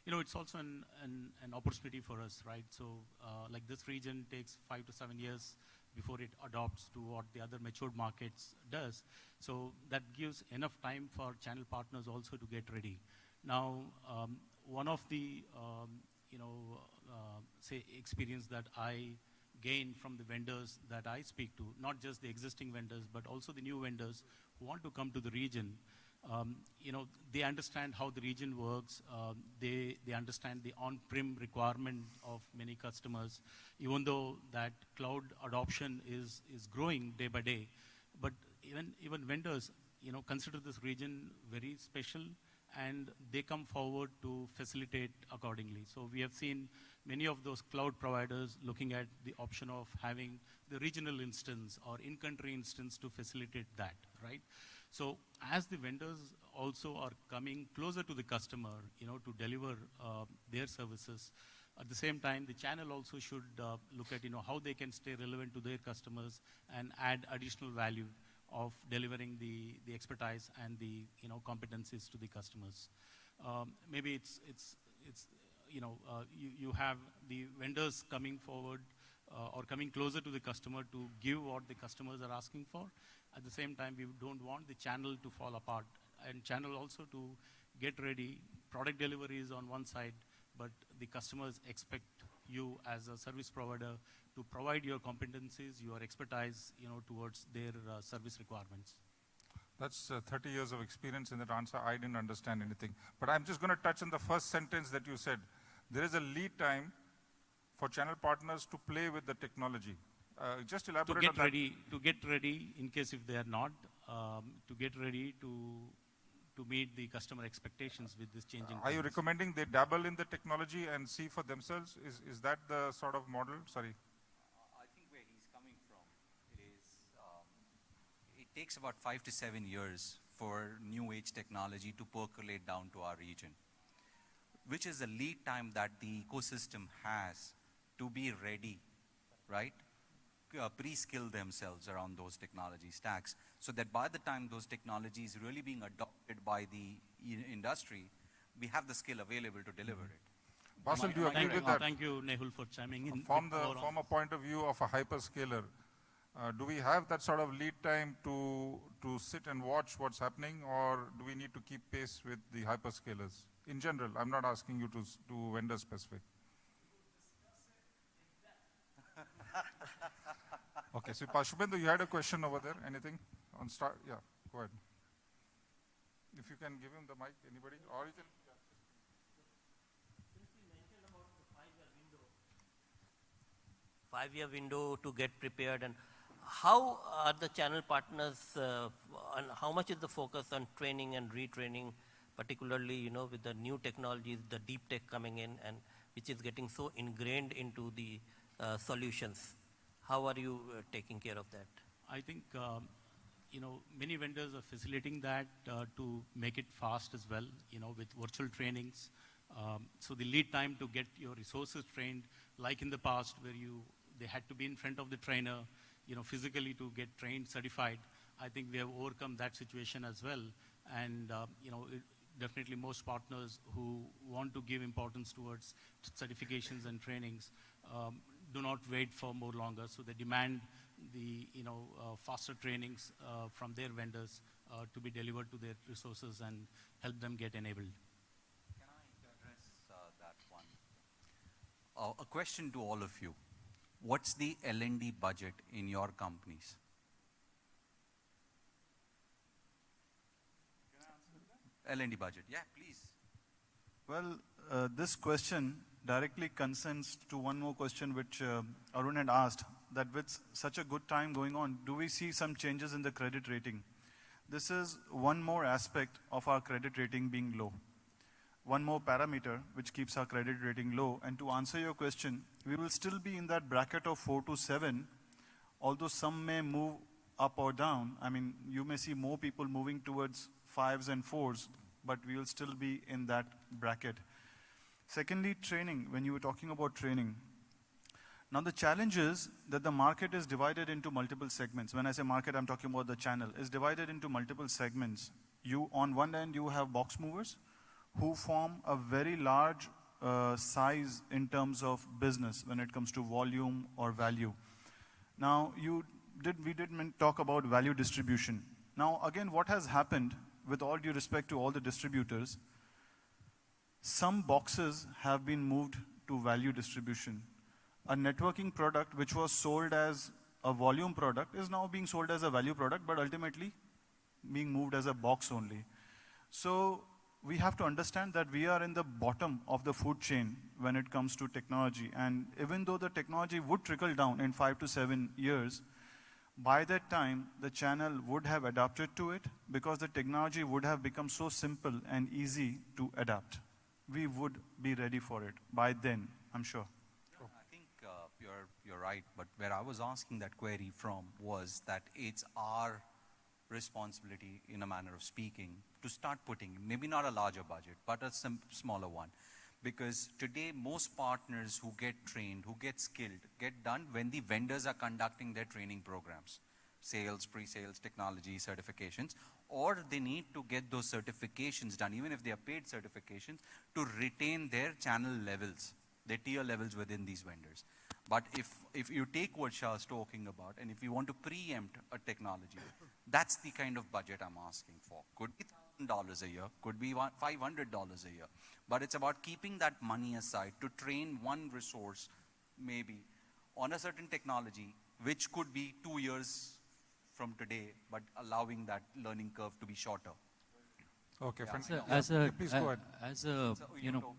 it's also an opportunity for us, right? So like this region takes 5 to 7 years before it adopts to what the other matured markets does. So that gives enough time for channel partners also to get ready. Now, one of the, say, experience that I gain from the vendors that I speak to, not just the existing vendors, but also the new vendors who want to come to the region, they understand how the region works. They understand the on-prem requirement of many customers, even though that cloud adoption is growing day by day. But even vendors, consider this region very special, and they come forward to facilitate accordingly. So we have seen many of those cloud providers looking at the option of having the regional instance or in-country instance to facilitate that, right? So as the vendors also are coming closer to the customer, to deliver their services, at the same time, the channel also should look at, how they can stay relevant to their customers and add additional value of delivering the expertise and the competencies to the customers. Maybe you have the vendors coming forward or coming closer to the customer to give what the customers are asking for. At the same time, we don't want the channel to fall apart, and channel also to get ready. Product delivery is on one side, but the customers expect you as a service provider to provide your competencies, your expertise, towards their service requirements. That's 30 years of experience in that answer. I didn't understand anything. But I'm just going to touch on the first sentence that you said. There is a lead time for channel partners to play with the technology. Just elaborate on that. To get ready, in case if they are not, to get ready to meet the customer expectations with this changing. Are you recommending they dabble in the technology and see for themselves? Is that the sort of model? Sorry. I think where he's coming from is it takes about 5 to 7 years for new age technology to percolate down to our region, which is the lead time that the ecosystem has to be ready, right? Pre-skill themselves around those technology stacks, so that by the time those technologies really being adopted by the industry, we have the skill available to deliver it. Basil, do you agree with that? Thank you, Nehul, for chiming in. From a point of view of a hyperscaler, do we have that sort of lead time to sit and watch what's happening, or do we need to keep pace with the hyperscalers? In general, I'm not asking you to vendor specific. Okay, so Shubhendu, you had a question over there. Anything on start? Yeah, go ahead. If you can give him the mic, anybody, or you can. Yeah. Since you mentioned about the 5-year window to get prepared, and how are the channel partners, and how much is the focus on training and retraining, particularly with the new technologies, the deep tech coming in, and which is getting so ingrained into the solutions? How are you taking care of that? I think many vendors are facilitating that to make it fast as well, with virtual trainings. So the lead time to get your resources trained, like in the past where they had to be in front of the trainer, physically to get trained, certified. I think we have overcome that situation as well. And definitely most partners who want to give importance towards certifications and trainings do not wait for more longer. So they demand the faster trainings from their vendors to be delivered to their resources and help them get enabled. Can I address that one? A question to all of you. What's the L&D budget in your companies? Can I answer that? L&D budget, yeah, please. Well, this question directly concerns to one more question which Arun had asked, that with such a good time going on, do we see some changes in the credit rating? This is one more aspect of our credit rating being low. One more parameter which keeps our credit rating low. And to answer your question, we will still be in that bracket of 4 to 7, although some may move up or down. I mean, you may see more people moving towards 5s and 4s, but we will still be in that bracket. Secondly, training, when you were talking about training. Now the challenge is that the market is divided into multiple segments. When I say market, I'm talking about the channel. It's divided into multiple segments. On one end, you have box movers who form a very large size in terms of business when it comes to volume or value. Now, we did talk about value distribution. Now, again, what has happened, with all due respect to all the distributors, some boxes have been moved to value distribution. A networking product which was sold as a volume product is now being sold as a value product, but ultimately being moved as a box only. So we have to understand that we are in the bottom of the food chain when it comes to technology. And even though the technology would trickle down in 5 to 7 years, by that time, the channel would have adapted to it because the technology would have become so simple and easy to adapt. We would be ready for it by then, I'm sure. I think you're right, but where I was asking that query from was that it's our responsibility, in a manner of speaking, to start putting, maybe not a larger budget, but a smaller one. Because today, most partners who get trained, who get skilled, get done when the vendors are conducting their training programs. Sales, pre-sales, technology, certifications, or they need to get those certifications done, even if they are paid certifications, to retain their channel levels, their tier levels within these vendors. But if you take what Shah's talking about, and if you want to preempt a technology, that's the kind of budget I'm asking for. Could be $1,000 a year, could be $500 a year. But it's about keeping that money aside to train one resource, maybe, on a certain technology, which could be 2 years from today, but allowing that learning curve to be shorter. Okay, please go ahead. As a, you know,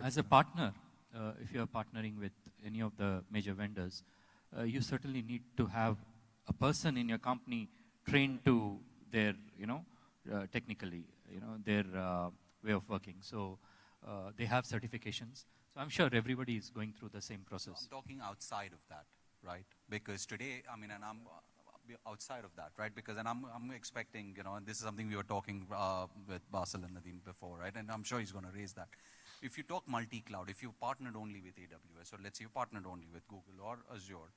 as a partner, if you are partnering with any of the major vendors, you certainly need to have a person in your company trained to their, technically, their way of working. So they have certifications. So I'm sure everybody is going through the same process. I'm talking outside of that, right? Because today, I mean, and I'm outside of that, right? Because, and I'm expecting, and this is something we were talking with Basil and Nadeem before, right? And I'm sure he's going to raise that. If you talk multi-cloud, if you partnered only with AWS, or let's say you partnered only with Google or Azure,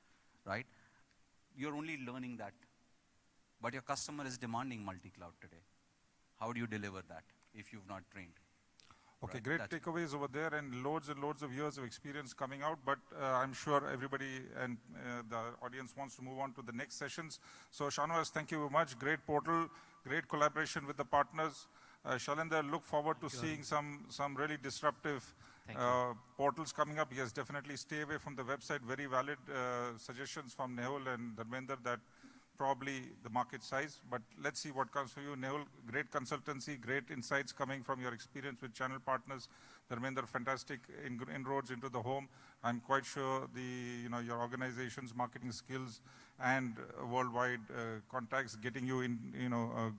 right? You're only learning that. But your customer is demanding multi-cloud today. How do you deliver that if you've not trained? Okay, Right? great That's takeaways over there and loads of years of experience coming out, but I'm sure everybody and the audience wants to move on to the next sessions. So Shanwas, thank you very much. Great portal, great collaboration with the partners. Shalinder, look forward to seeing some really disruptive portals coming up. Yes, definitely stay away from the website. Very valid suggestions from Nehul and Dharmender that probably the market size, but let's see what comes for you. Nehul, great consultancy, great insights coming from your experience with channel partners. Dharmender, fantastic inroads into the home. I'm quite sure your organization's marketing skills and worldwide contacts getting you in,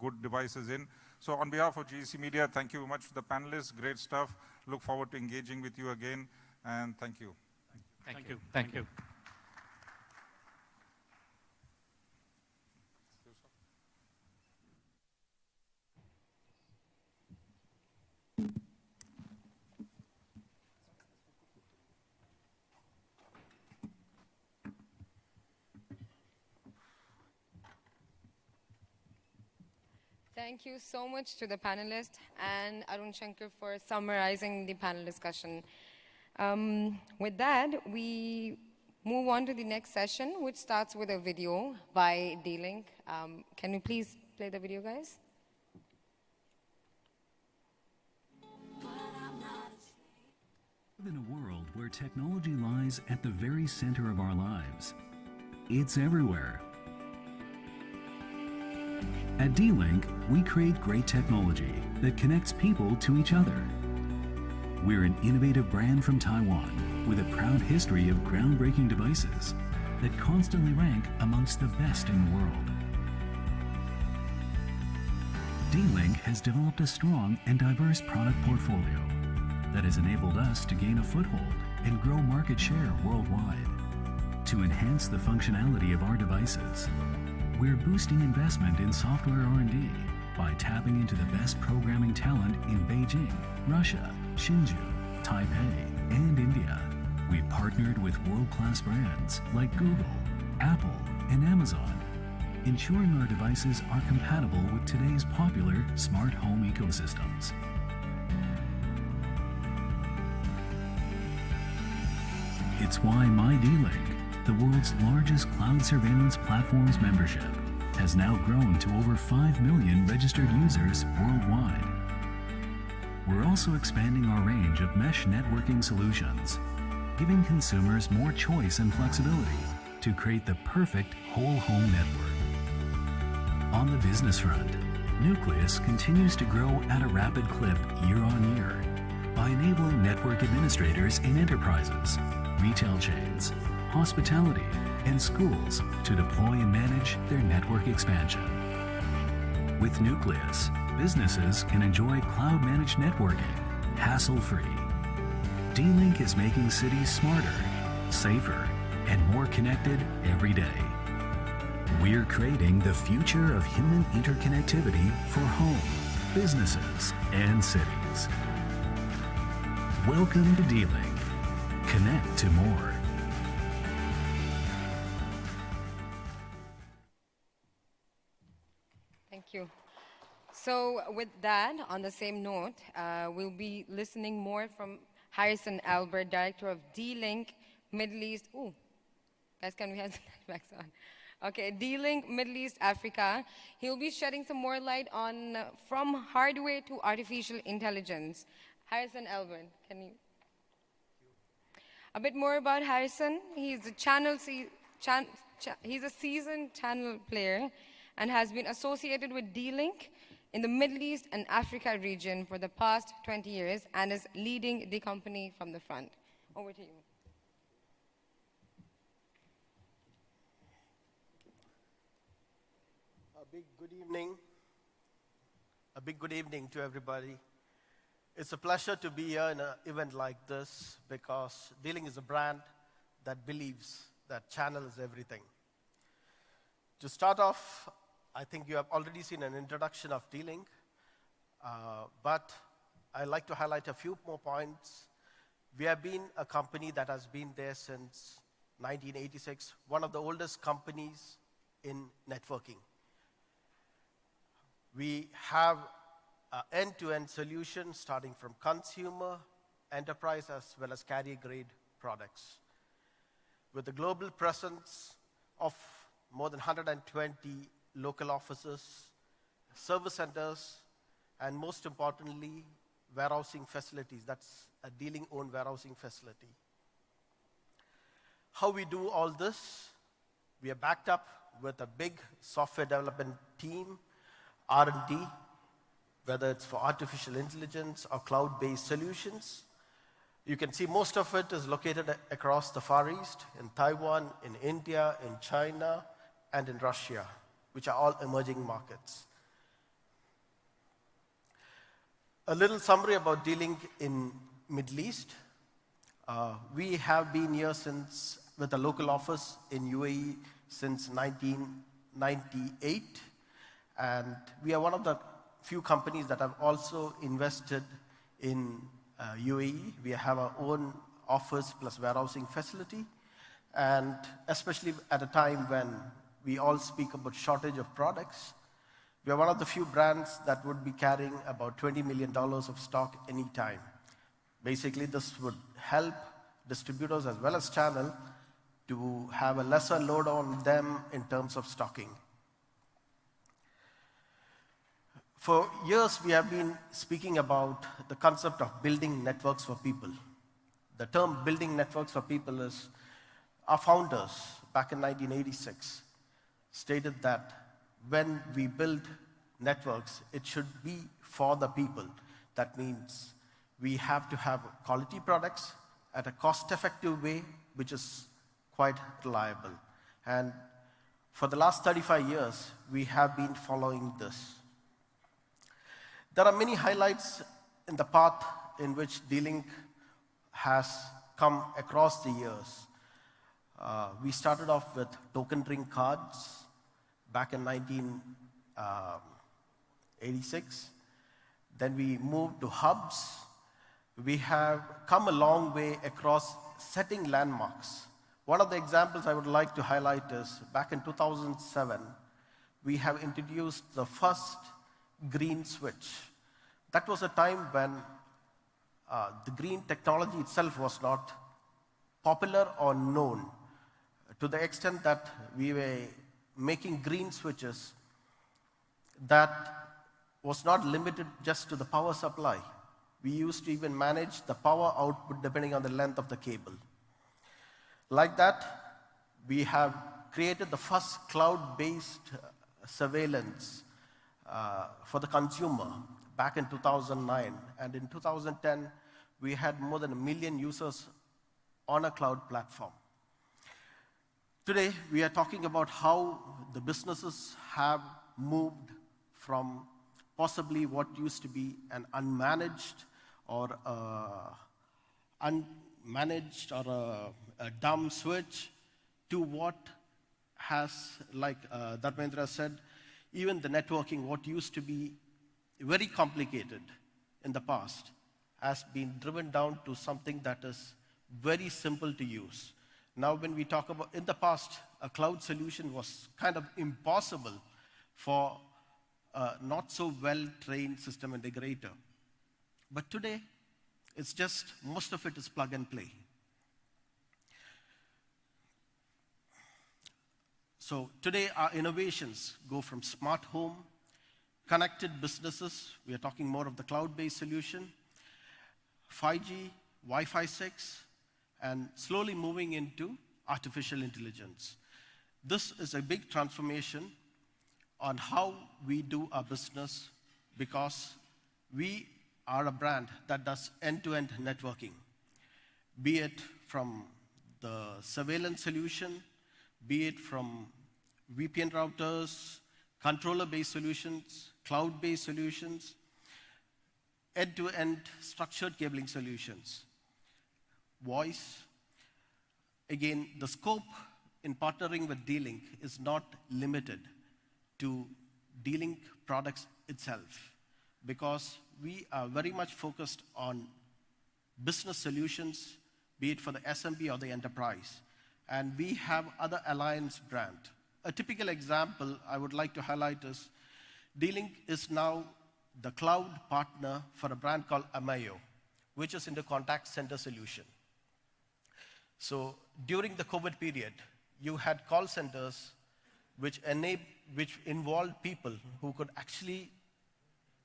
good devices in. So on behalf of GEC Media, thank you very much to the panelists. Great stuff. Look forward to engaging with you again, and thank you. Thank you. Thank you. Thank you so much to the panelists and Arun Shankar for summarizing the panel discussion. With that, we move on to the next session, which starts with a video by D-Link. Can you please play the video, guys? We live in a world where technology lies at the very center of our lives. It's everywhere. At D-Link, we create great technology that connects people to each other. We're an innovative brand from Taiwan with a proud history of groundbreaking devices that constantly rank amongst the best in the world. D-Link has developed a strong and diverse product portfolio that has enabled us to gain a foothold and grow market share worldwide. To enhance the functionality of our devices, we're boosting investment in software R&D by tapping into the best programming talent in Beijing, Russia, Hsinchu, Taipei, and India. We've partnered with world-class brands like Google, Apple, and Amazon, ensuring our devices are compatible with today's popular smart home ecosystems. It's why my D-Link, the world's largest cloud surveillance platform's membership, has now grown to over 5 million registered users worldwide. We're also expanding our range of mesh networking solutions, giving consumers more choice and flexibility to create the perfect whole home network. On the business front, Nucleus continues to grow at a rapid clip year on year by enabling network administrators in enterprises, retail chains, hospitality, and schools to deploy and manage their network expansion. With Nucleus, businesses can enjoy cloud-managed networking, hassle-free. D-Link is making cities smarter, safer, and more connected every day. We're creating the future of human interconnectivity for home, businesses, and cities. Welcome to D-Link. Connect to more. Thank you. So with that, on the same note, we'll be listening more from Harrison Albert, Director of D-Link Middle East. Ooh, guys, can we have the lights on? Okay, D-Link Middle East Africa. He'll be shedding some more light on from hardware to artificial intelligence. Harrison Albert, can you? A bit more about Harrison. He's a seasoned channel player and has been associated with D-Link in the Middle East and Africa region for the past 20 years and is leading the company from the front. Over to you. A big good evening. A big good evening to everybody. It's a pleasure to be here in an event like this because D-Link is a brand that believes that channel is everything. To start off, I think you have already seen an introduction of D-Link, but I'd like to highlight a few more points. We have been a company that has been there since 1986, one of the oldest companies in networking. We have an end-to-end solution starting from consumer, enterprise, as well as carrier-grade products. With a global presence of more than 120 local offices, service centers, and most importantly, warehousing facilities. That's a D-Link-owned warehousing facility. How we do all this? We are backed up with a big software development team, R&D, whether it's for artificial intelligence or cloud-based solutions. You can see most of it is located across the Far East, in Taiwan, in India, in China, and in Russia, which are all emerging markets. A little summary about D-Link in Middle East. We have been here with a local office in UAE since 1998, and we are one of the few companies that have also invested in UAE. We have our own office plus warehousing facility, and especially at a time when we all speak about shortage of products, we are one of the few brands that would be carrying about $20 million of stock anytime. Basically, this would help distributors as well as channel to have a lesser load on them in terms of stocking. For years, we have been speaking about the concept of building networks for people. The term building networks for people is our founders back in 1986 stated that when we build networks, it should be for the people. That means we have to have quality products at a cost-effective way, which is quite reliable. And for the last 35 years, we have been following this. There are many highlights in the path in which D-Link has come across the years. We started off with token ring cards back in 1986. Then we moved to hubs. We have come a long way across setting landmarks. One of the examples I would like to highlight is back in 2007, we have introduced the first green switch. That was a time when the green technology itself was not popular or known, to the extent that we were making green switches that was not limited just to the power supply. We used to even manage the power output depending on the length of the cable. Like that, we have created the first cloud-based surveillance for the consumer back in 2009. And in 2010, we had more than 1 million users on a cloud platform. Today, we are talking about how the businesses have moved from possibly what used to be an unmanaged or a dumb switch to what has, like Dharmendra said, even the networking, what used to be very complicated in the past, has been driven down to something that is very simple to use. Now, when we talk about, in the past, a cloud solution was kind of impossible for a not so well-trained system integrator. But today, it's just, most of it is plug and play. So today, our innovations go from smart home, connected businesses, we are talking more of the cloud-based solution, 5G, Wi-Fi 6, and slowly moving into artificial intelligence. This is a big transformation on how we do our business, because we are a brand that does end-to-end networking, be it from the surveillance solution, be it from VPN routers, controller-based solutions, cloud-based solutions, end-to-end structured cabling solutions, voice. Again, the scope in partnering with D-Link is not limited to D-Link products itself, because we are very much focused on business solutions, be it for the SMB or the enterprise. And we have other alliance brands. A typical example I would like to highlight is D-Link is now the cloud partner for a brand called Amayo, which is in the contact center solution. So during the COVID period, you had call centers which involved people who could actually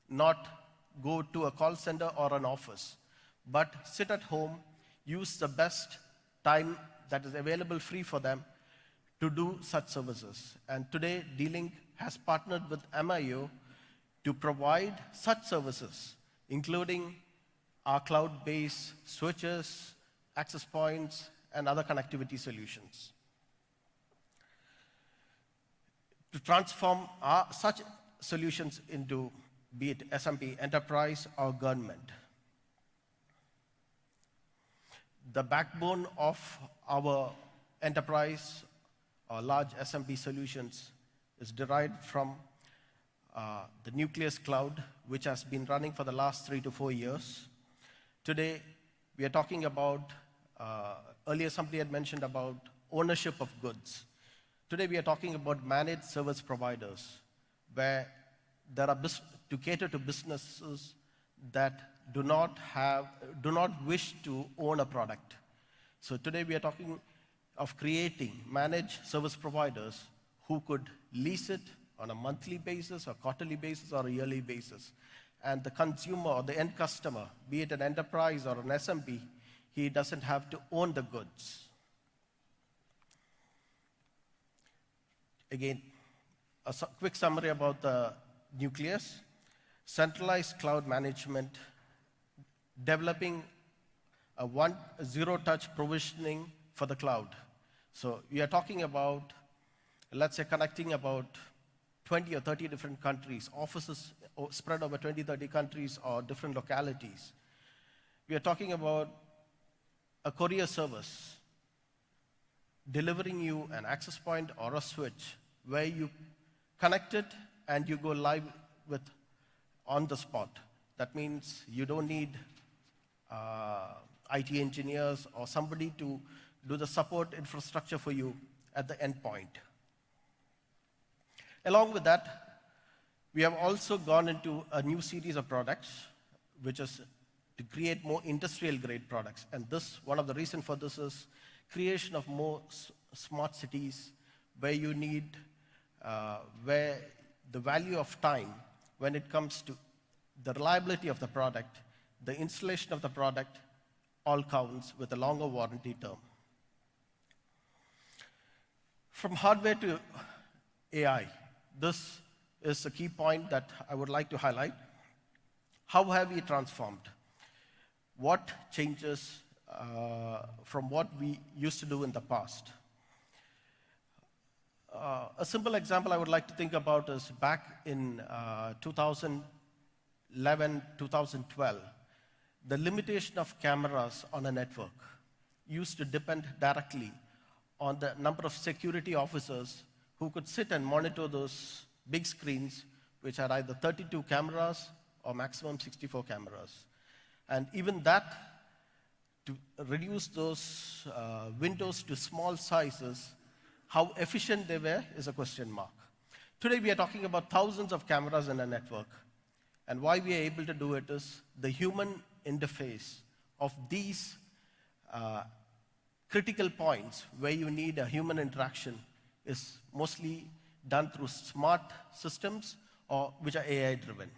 not go to a call center or an office, but sit at home, use the best time that is available free for them to do such services. And today, D-Link has partnered with Amayo to provide such services, including our cloud-based switches, access points, and other connectivity solutions. To transform such solutions into, be it SMB, enterprise, or government. The backbone of our enterprise or large SMB solutions is derived from the Nucleus Cloud, which has been running for the last 3 to 4 years. Today, we are talking about, earlier somebody had mentioned about ownership of goods. Today, we are talking about managed service providers, where there are to cater to businesses that do not wish to own a product. So today, we are talking of creating managed service providers who could lease it on a monthly basis or quarterly basis or a yearly basis. And the consumer or the end customer, be it an enterprise or an SMB, he doesn't have to own the goods. Again, a quick summary about the Nucleus, centralized cloud management, developing a zero-touch provisioning for the cloud. So we are talking about, let's say, connecting about 20 or 30 different countries, offices spread over 20, 30 countries or different localities. We are talking about a courier service, delivering you an access point or a switch where you connect it and you go live with on the spot. That means you don't need IT engineers or somebody to do the support infrastructure for you at the endpoint. Along with that, we have also gone into a new series of products, which is to create more industrial-grade products. And this, one of the reasons for this is creation of more smart cities where you need, where the value of time when it comes to the reliability of the product, the installation of the product, all counts with a longer warranty term. From hardware to AI, this is a key point that I would like to highlight. How have we transformed? What changes from what we used to do in the past? A simple example I would like to think about is back in 2011, 2012, the limitation of cameras on a network used to depend directly on the number of security officers who could sit and monitor those big screens, which are either 32 cameras or maximum 64 cameras. And even that, to reduce those windows to small sizes, how efficient they were is a question mark. Today we are talking about thousands of cameras in a network. And why we are able to do it is the human interface of these critical points where you need a human interaction is mostly done through smart systems or which are AI driven.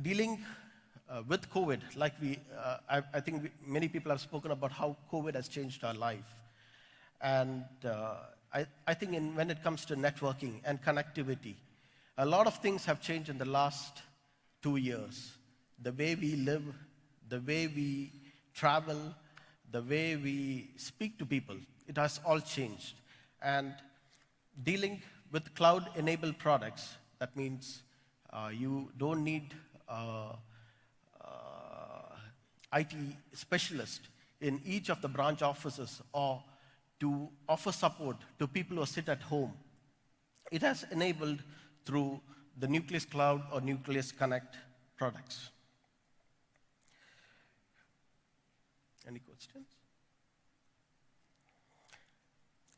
Dealing with COVID, like I think many people have spoken about how COVID has changed our life. And I think when it comes to networking and connectivity, a lot of things have changed in the last 2 years. The way we live, the way we travel, the way we speak to people, it has all changed. And dealing with cloud-enabled products, that means you don't need IT specialist in each of the branch offices or to offer support to people who sit at home. It has enabled through the Nucleus Cloud or Nucleus Connect products. Any questions?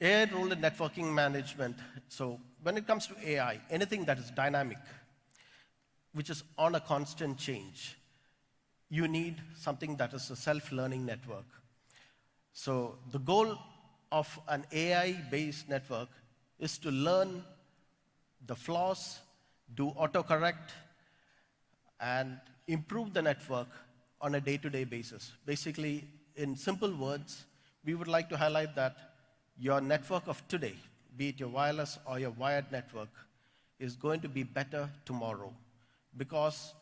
AI role in networking management. So when it comes to AI, anything that is dynamic, which is on a constant change, you need something that is a self-learning network. So the goal of an AI-based network is to learn the flaws, do autocorrect, and improve the network on a day-to-day basis. Basically, in simple words, we would like to highlight that your network of today, be it your wireless or your wired network, is going to be better tomorrow because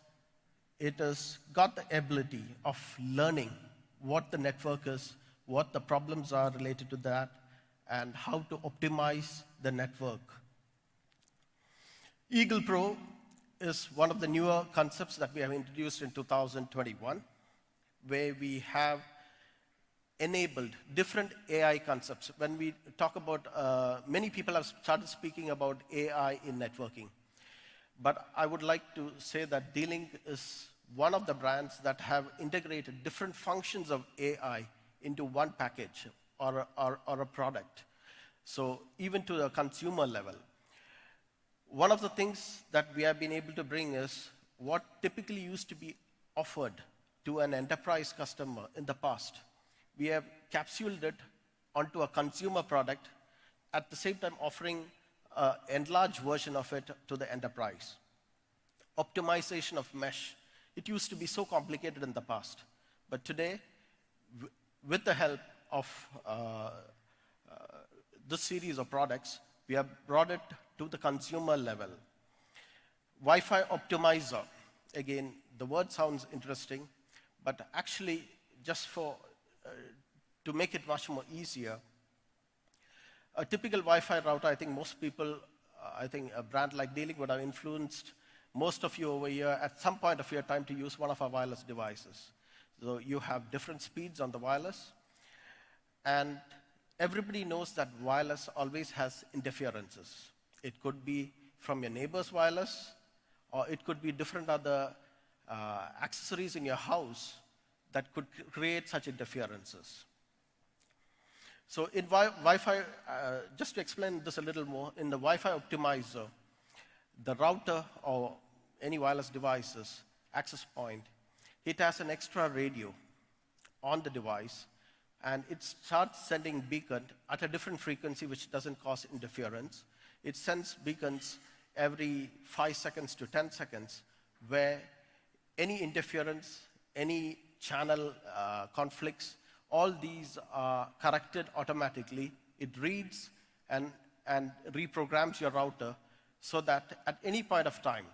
it has got the ability of learning what the network is, what the problems are related to that, and how to optimize the network. Eagle Pro is one of the newer concepts that we have introduced in 2021, where we have enabled different AI concepts. When we talk about, many people have started speaking about AI in networking. But I would like to say that D-Link is one of the brands that have integrated different functions of AI into one package or a product. So even to the consumer level. One of the things that we have been able to bring is what typically used to be offered to an enterprise customer in the past. We have capsuled it onto a consumer product, at the same time offering an enlarged version of it to the enterprise. Optimization of mesh. It used to be so complicated in the past. But today, with the help of this series of products, We have brought it to the consumer level. Wi-Fi optimizer. Again, the word sounds interesting, but actually, just to make it much more easier, a typical Wi-Fi router, I think most people, I think a brand like D-Link would have influenced most of you over here at some point of your time to use one of our wireless devices. So you have different speeds on the wireless, and everybody knows that wireless always has interferences. It could be from your neighbor's wireless, or it could be different other accessories in your house that could create such interferences. So in Wi-Fi, just to explain this a little more, in the Wi-Fi optimizer, the router or any wireless device's access point, it has an extra radio on the device, and it starts sending beacon at a different frequency which doesn't cause interference. It sends beacons every 5 seconds to 10 seconds where any interference, any channel conflicts, all these are corrected automatically. It reads and reprograms your router so that at any point of time,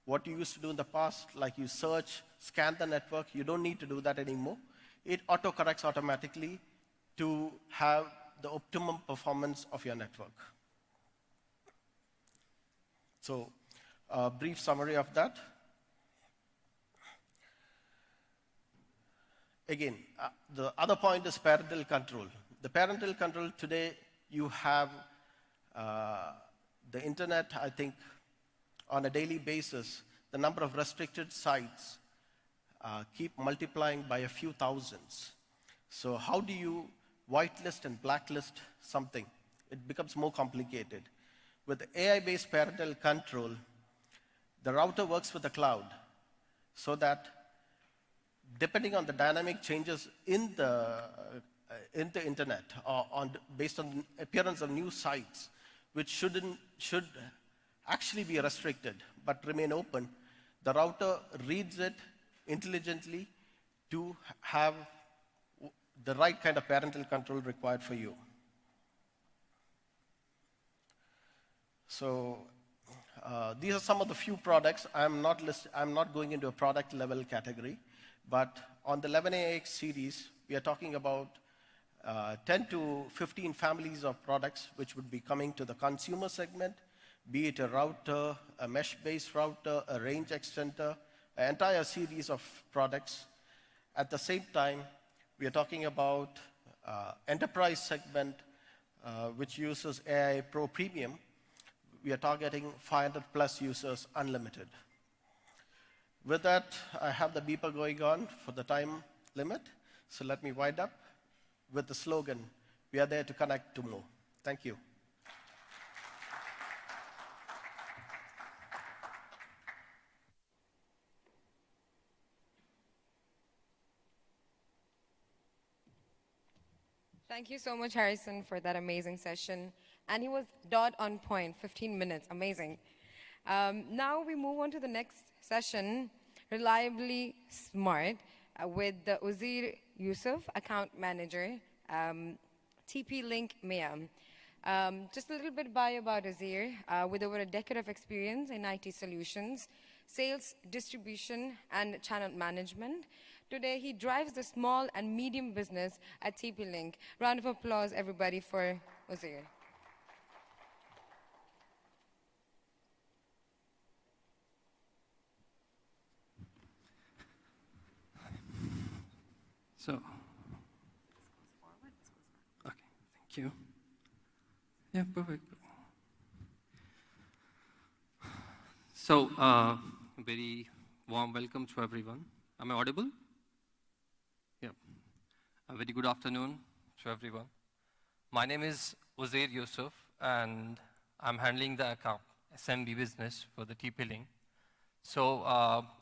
what you used to do in the past, like you search, scan the network, you don't need to do that anymore. It auto-corrects automatically to have the optimum performance of your network. So, a brief summary of that. Again, the other point is parental control. The parental control today, you have the internet, I think, on a daily basis, the number of restricted sites keep multiplying by a few thousands. So how do you whitelist and blacklist something? It becomes more complicated. With AI-based parental control, the router works with the cloud so that depending on the dynamic changes in the internet or based on the appearance of new sites, which should actually be restricted but remain open, the router reads it intelligently to have the right kind of parental control required for you. So these are some of the few products. I'm not going into a product level category, but on the 11AX series, we are talking about 10 to 15 families of products which would be coming to the consumer segment, be it a router, a mesh-based router, a range extender, an entire series of products. At the same time, we are talking about enterprise segment, which uses AI Pro Premium. We are targeting 500 plus users unlimited. With that, I have the beeper going on for the time limit. So let me wind up with the slogan, we are there to connect to more. Thank you. Thank you so much, Harrison, for that amazing session. And he was dot on point, 15 minutes, amazing. Now we move on to the next session, Reliably Smart, with Uzair Yusuf, Account Manager, TP-Link MEA. Just a little bit bio about Uzair, with over a decade of experience in IT solutions, sales, distribution, and channel management. Today, he drives the small and medium business at TP-Link. Round of applause, everybody, for Uzair. So, okay, thank you. Yeah, perfect. So, very warm welcome to everyone. Am I audible? Yeah. A very good afternoon to everyone. My name is Uzair Yusuf, and I'm handling the account SMB business for the TP-Link. So,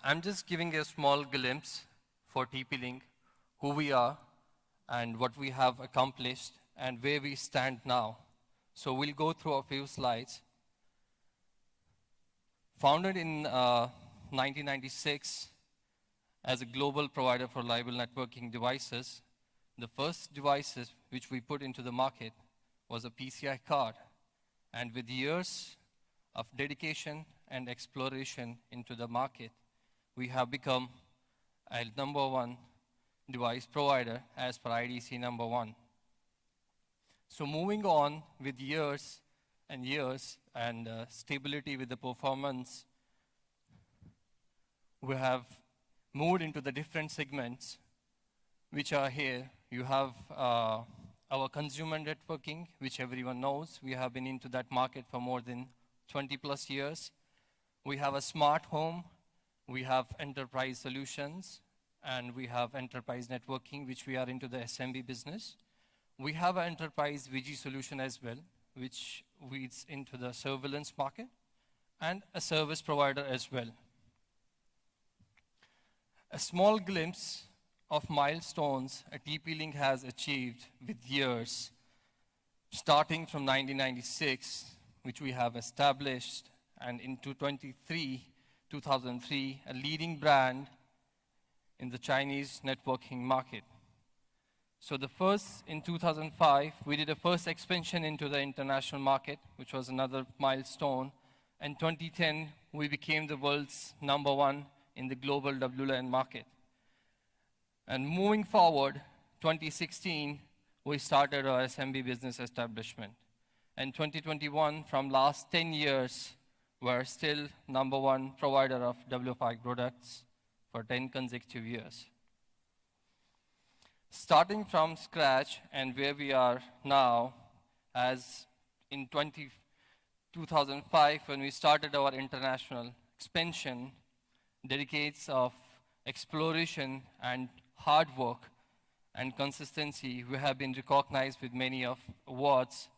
I'm just giving a small glimpse for TP-Link, who we are and what we have accomplished and where we stand now. So we'll go through a few slides. Founded in 1996 as a global provider for reliable networking devices, the first devices which we put into the market was a PCI card. And with years of dedication and exploration into the market, we have become a #1 device provider as per IDC #1. So moving on with years and stability with the performance, we have moved into the different segments which are here. You have our consumer networking, which everyone knows. We have been into that market for more than 20 plus years. We have a smart home, we have enterprise solutions, and we have enterprise networking, which we are into the SMB business. We have an enterprise VG solution as well, which leads into the surveillance market, and a service provider as well. A small glimpse of milestones a TP-Link has achieved with years, starting from 1996, which we have established, and into 2003, a leading brand in the Chinese networking market. So in 2005, we did a first expansion into the international market, which was another milestone. In 2010, we became the world's #1 in the global WLAN market. And moving forward, 2016, we started our SMB business establishment. And 2021, from last 10 years, we're still #1 provider of W5 products for 10 consecutive years. Starting from scratch and where we are now, as in 2005, when we started our international expansion, decades of exploration and hard work and consistency, we have been recognized with many of awards,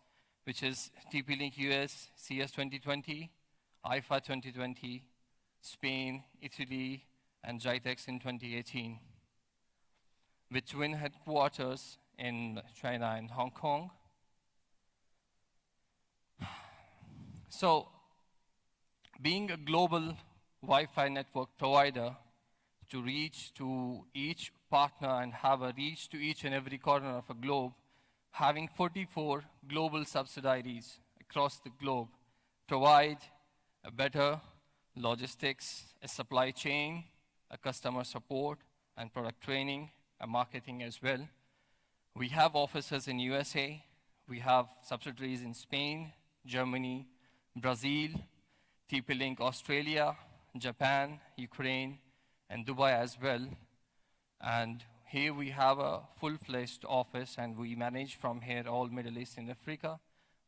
which is TP-Link US, CS 2020, IFA 2020, Spain, Italy, and GITEX in 2018, with twin headquarters in China and Hong Kong. So, being a global Wi-Fi network provider, to reach to each partner and have a reach to each and every corner of a globe, having 44 global subsidiaries across the globe, provide a better logistics, a supply chain, a customer support, and product training, and marketing as well. We have offices in USA, we have subsidiaries in Spain, Germany, Brazil, TP-Link Australia, Japan, Ukraine, and Dubai as well. And here we have a full-fledged office, and we manage from here all Middle East and Africa.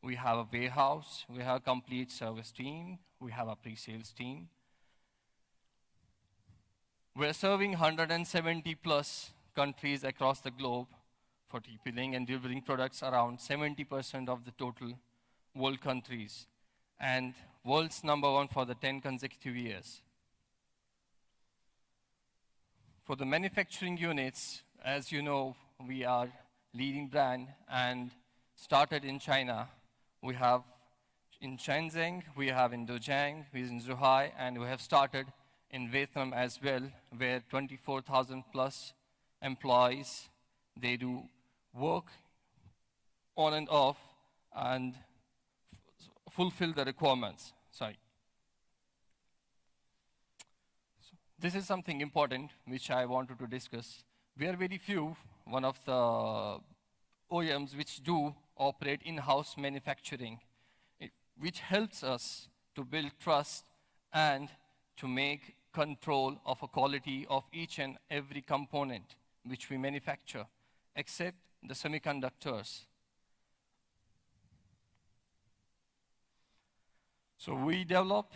We have a warehouse, we have a complete service team, we have a pre-sales team. We're serving 170 plus countries across the globe for TP-Link and delivering products around 70% of the total world countries, and world's #1 for the 10 consecutive years. For the manufacturing units, as you know, we are leading brand and started in China. We have in Shenzhen, we have in Dojang, we have in Zhuhai, and we have started in Vietnam as well, where 24,000 plus employees, they do work on and off and fulfill the requirements. Sorry. This is something important which I wanted to discuss. We are very few, one of the OEMs which do operate in-house manufacturing, which helps us to build trust and to make control of a quality of each and every component which we manufacture, except the semiconductors. So we develop,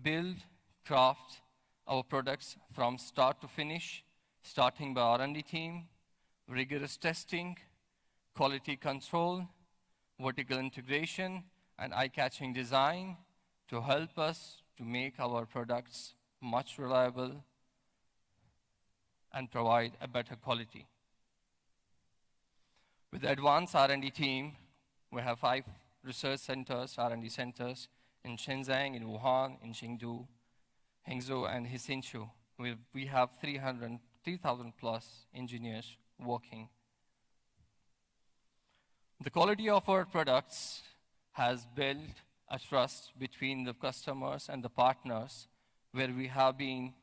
build, craft our products from start to finish, starting by R&D team, rigorous testing, quality control, vertical integration, and eye-catching design to help us to make our products much reliable and provide a better quality. With the advanced R&D team, we have 5 research centers, R&D centers in Shenzhen, in Wuhan, in Chengdu, Hangzhou, and Hsinchu. We have 3,000 plus engineers working. The quality of our products has built a trust between the customers and the partners, where we have been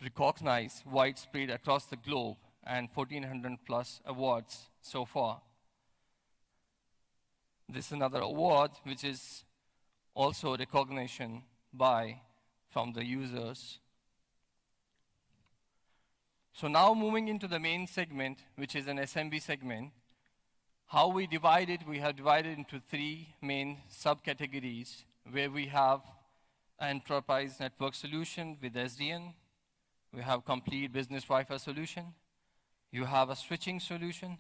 recognized widespread across the globe and 1,400 plus awards so far. This is another award which is also recognition from the users. So now moving into the main segment, which is an SMB segment. How we divide it, we have divided into 3 main subcategories, where we have enterprise network solution with SDN, we have complete business Wi-Fi solution, you have a switching solution,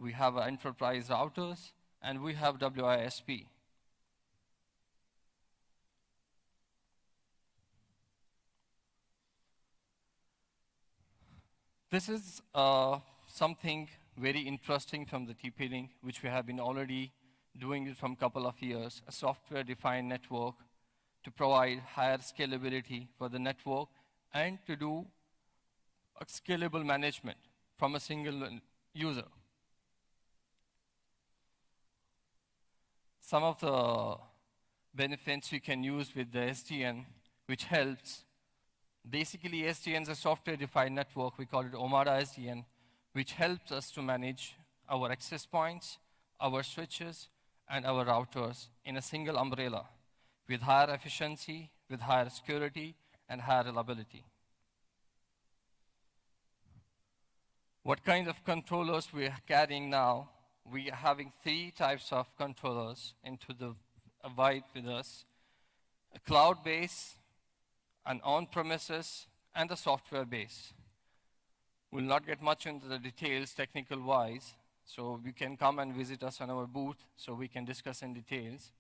we have enterprise routers, and we have WISP. This is something very interesting from the TP-Link, which we have been already doing it from a couple of years, a software-defined network to provide higher scalability for the network and to do a scalable management from a single user. Some of the benefits you can use with the SDN, which helps. Basically, SDN is a software-defined network. We call it Omada SDN, which helps us to manage our access points, our switches, and our routers in a single umbrella with higher efficiency, with higher security, and higher reliability. What kind of controllers we are carrying now? We are having 3 types of controllers into the wide with us: a cloud-based, an on-premises, and a software base. We'll not get much into the details technical-wise, so you can come and visit us on our booth so we can discuss in details.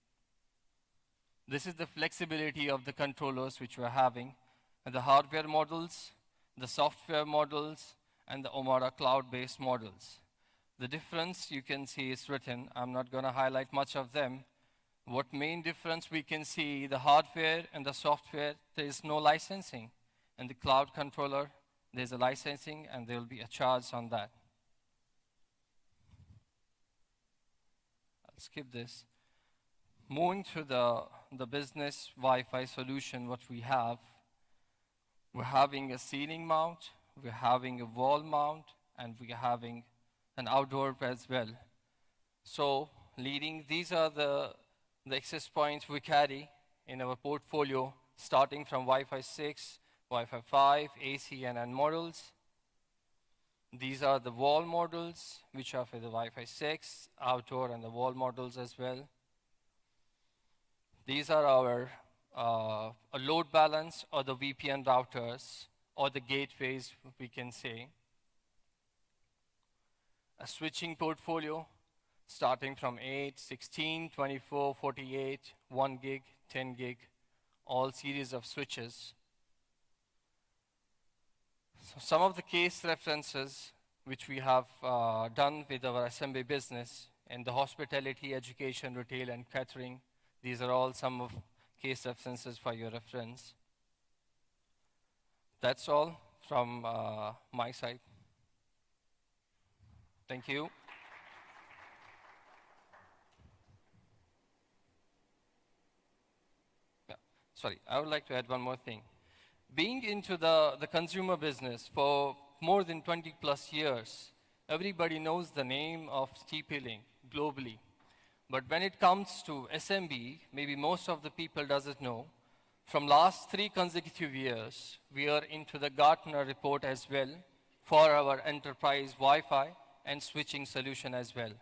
This is the flexibility of the controllers which we're having, and the hardware models, the software models, and the Omada cloud-based models. The difference you can see is written. I'm not going to highlight much of them. What main difference we can see, the hardware and the software, there is no licensing. And the cloud controller, there's a licensing and there will be a charge on that. I'll skip this. Moving to the business Wi-Fi solution, what we have, we're having a ceiling mount, we're having a wall mount, and we're having an outdoor as well. So these are the access points we carry in our portfolio, starting from Wi-Fi 6, Wi-Fi 5, ACN, and models. These are the wall models, which are for the Wi-Fi 6, outdoor, and the wall models as well. These are our a load balance or the VPN routers or the gateways, we can say. A switching portfolio, starting from 8, 16, 24, 48, 1 gig, 10 gig, all series of switches. So some of the case references which we have done with our SMB business in the hospitality, education, retail, and catering. These are all some of case references for your reference. That's all from my side. Thank you. Sorry, I would like to add one more thing. Being into the consumer business for more than 20 plus years, everybody knows the name of TP-Link globally. But when it comes to SMB, maybe most of the people doesn't know. From last 3 consecutive years, we are into the Gartner report as well for our enterprise Wi-Fi and switching solution as well.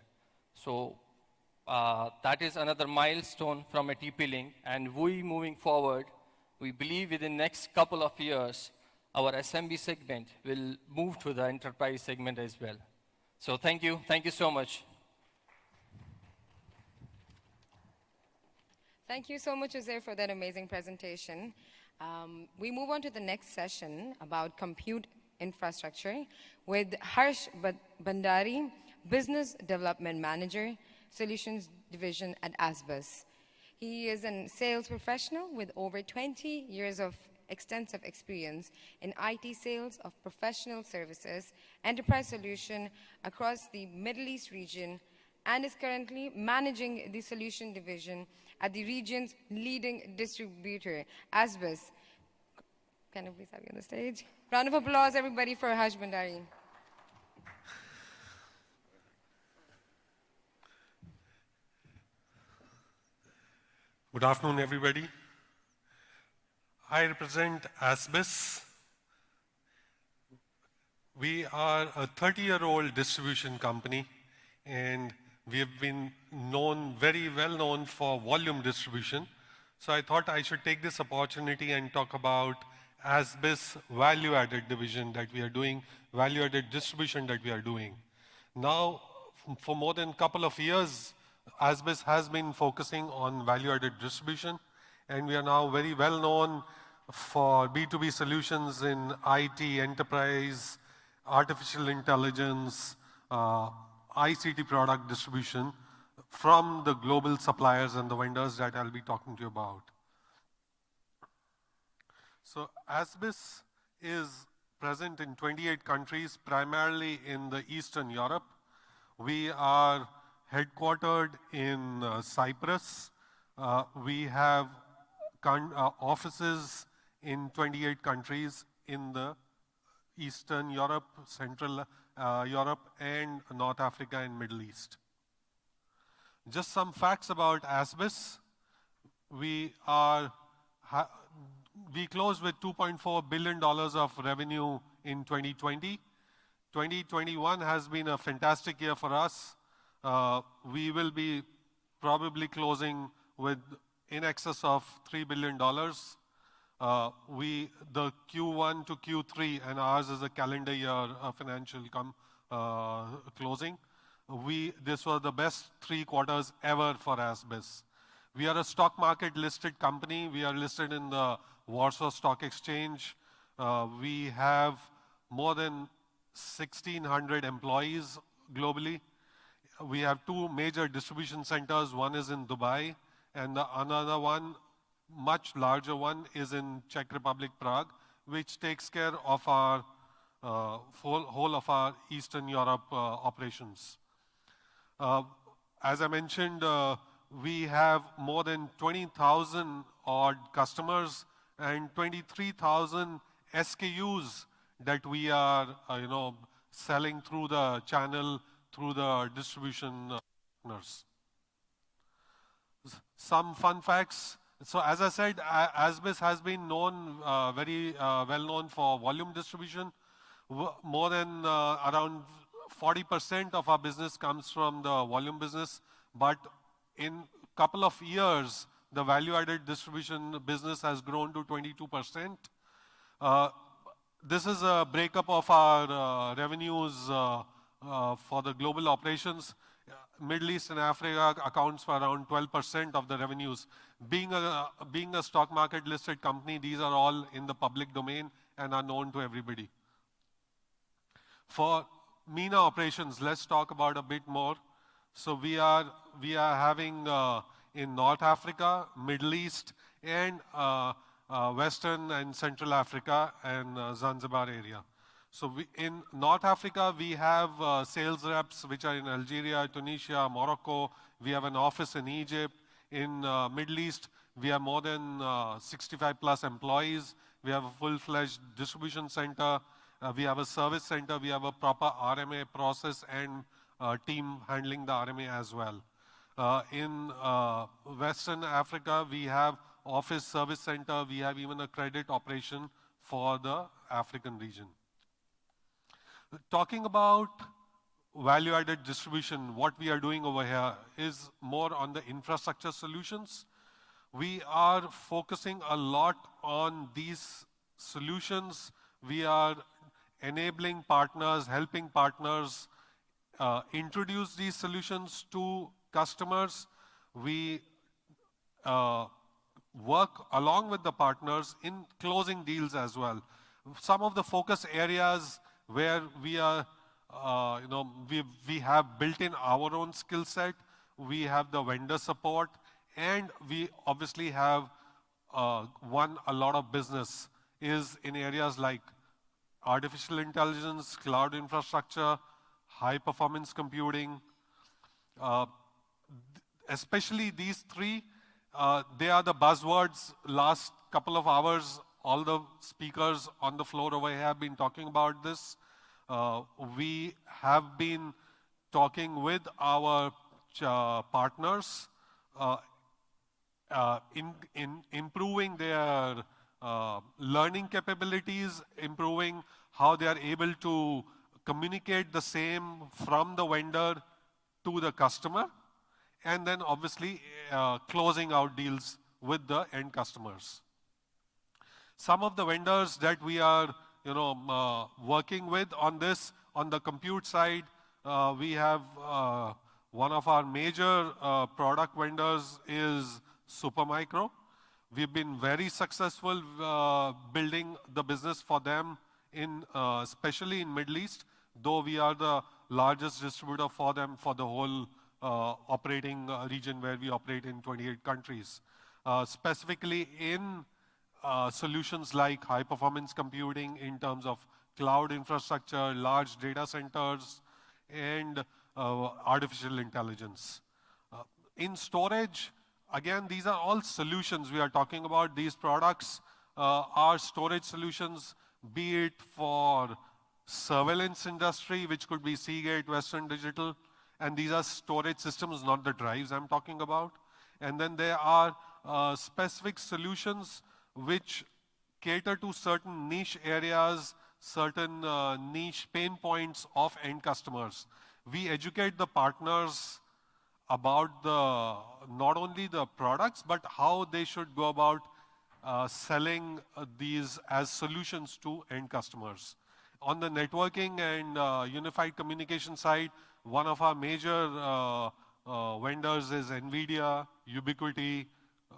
So that is another milestone from a TP-Link, and we moving forward, we believe within next couple of years, our SMB segment will move to the enterprise segment as well. So thank you so much. Thank you so much, Uzair, for that amazing presentation. We move on to the next session about compute infrastructure with Harsh Bandari, Business Development Manager, Solutions Division at Asbus. He is a sales professional with over 20 years of extensive experience in IT sales of professional services, enterprise solution across the Middle East region and is currently managing the solution division at the region's leading distributor, ASBIS. Can I please have you on the stage? Round of applause, everybody, for Haj Bhandari. Good afternoon, everybody. I represent ASBIS. We are a 30-year-old distribution company, and we have been very well known for volume distribution. So I thought I should take this opportunity and talk about ASBIS value-added division that we are doing, value-added distribution that we are doing. Now, for more than a couple of years, ASBIS has been focusing on value-added distribution, and we are now very well known for B2B solutions in IT, enterprise, artificial intelligence, ICT product distribution from the global suppliers and the vendors that I'll be talking to you about. So ASBIS is present in 28 countries, primarily in the Eastern Europe. We are headquartered in Cyprus. We have offices in 28 countries in the Eastern Europe, Central Europe, and North Africa and Middle East. Just some facts about ASBIS. We closed with $2.4 billion of revenue in 2020. 2021 has been a fantastic year for us. We will be probably closing with in excess of $3 billion. The Q1 to Q3, and ours is a calendar year financial closing. This was the best 3 quarters ever for ASBIS. We are a stock market listed company. We are listed in the Warsaw Stock Exchange. We have more than 1,600 employees globally. We have 2 major distribution centers. One is in Dubai, and another one, much larger one, is in Czech Republic, Prague, which takes care of our whole of our Eastern Europe operations. As I mentioned, we have more than 20,000 odd customers and 23,000 SKUs that we are, selling through the channel, through the distribution partners. Some fun facts. So as I said, ASBIS has been known, very well known for volume distribution. More than around 40% of our business comes from the volume business, but in a couple of years, the value-added distribution business has grown to 22%. This is a breakup of our revenues for the global operations. Middle East and Africa accounts for around 12% of the revenues. Being a stock market listed company, these are all in the public domain and are known to everybody. For MENA operations, let's talk about a bit more. So we are having in North Africa, Middle East, and Western and Central Africa and Zanzibar area. So in North Africa, we have sales reps which are in Algeria, Tunisia, Morocco. We have an office in Egypt. In Middle East, we have more than 65 plus employees. We have a full-fledged distribution center. We have a service center. We have a proper RMA process and team handling the RMA as well. In Western Africa, we have office service center. We have even a credit operation for the African region. Talking about value-added distribution, what we are doing over here is more on the infrastructure solutions. We are focusing a lot on these solutions. We are enabling partners, helping partners introduce these solutions to customers. We work along with the partners in closing deals as well. Some of the focus areas where we are, we have built in our own skill set. We have the vendor support, and we obviously have won a lot of business is in areas like artificial intelligence, cloud infrastructure, high performance computing, Especially these three, they are the buzzwords. Last couple of hours, all the speakers on the floor over here have been talking about this. We have been talking with our partners in improving their learning capabilities, improving how they are able to communicate the same from the vendor to the customer, and then obviously closing out deals with the end customers. Some of the vendors that we are working with on this, on the compute side, we have one of our major product vendors is Supermicro. We've been very successful building the business for them, especially in Middle East, though we are the largest distributor for them for the whole operating region where we operate in 28 countries. Specifically in solutions like high performance computing in terms of cloud infrastructure, large data centers, and artificial intelligence. In storage, again, these are all solutions we are talking about. These products are storage solutions, be it for surveillance industry, which could be Seagate, Western Digital, and these are storage systems, not the drives I'm talking about. And then there are specific solutions which cater to certain niche areas, certain niche pain points of end customers. We educate the partners about not only the products, but how they should go about selling these as solutions to end customers. On the networking and unified communication side, one of our major vendors is NVIDIA, Ubiquiti,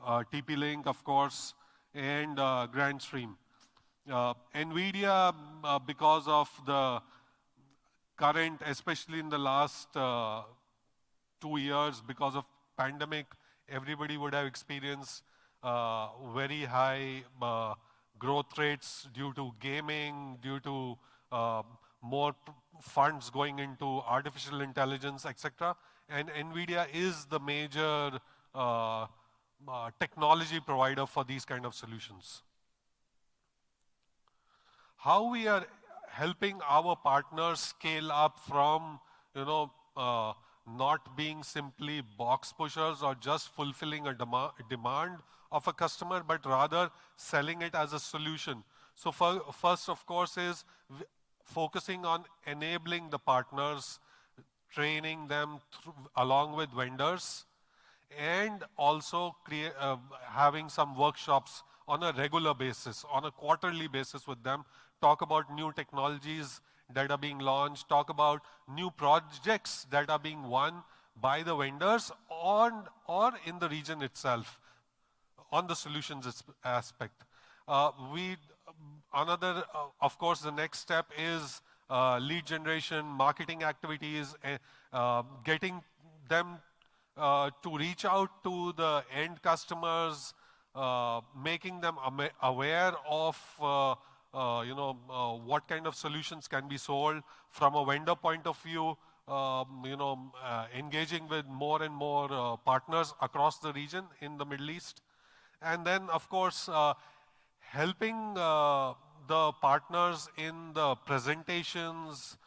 TP-Link, of course, and Grandstream. NVIDIA, because of the current, especially in the last 2 years, because of pandemic, everybody would have experienced very high growth rates due to gaming, due to more funds going into artificial intelligence, etc. And NVIDIA is the major technology provider for these kind of solutions. How we are helping our partners scale up from, not being simply box pushers or just fulfilling a demand of a customer, but rather selling it as a solution. So first, of course, is focusing on enabling the partners, training them along with vendors, and also having some workshops on a regular basis, on a quarterly basis with them, talk about new technologies that are being launched, talk about new projects that are being won by the vendors or in the region itself on the solutions aspect. Of course, the next step is lead generation, marketing activities, getting them to reach out to the end customers, making them aware of what kind of solutions can be sold from a vendor point of view, engaging with more and more partners across the region in the Middle East. And then, of course, helping the partners in the presentations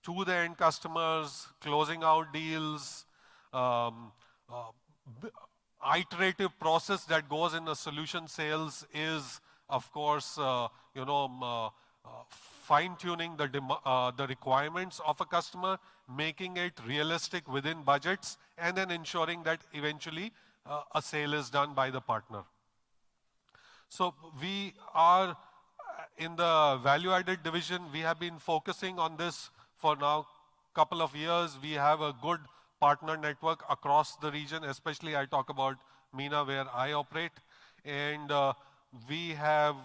to the end customers, closing out deals, iterative process that goes in the solution sales is, of course, fine-tuning the requirements of a customer, making it realistic within budgets, and then ensuring that eventually a sale is done by the partner. So we are in the value-added division. We have been focusing on this for now a couple of years. We have a good partner network across the region, especially I talk about MENA where I operate. And we have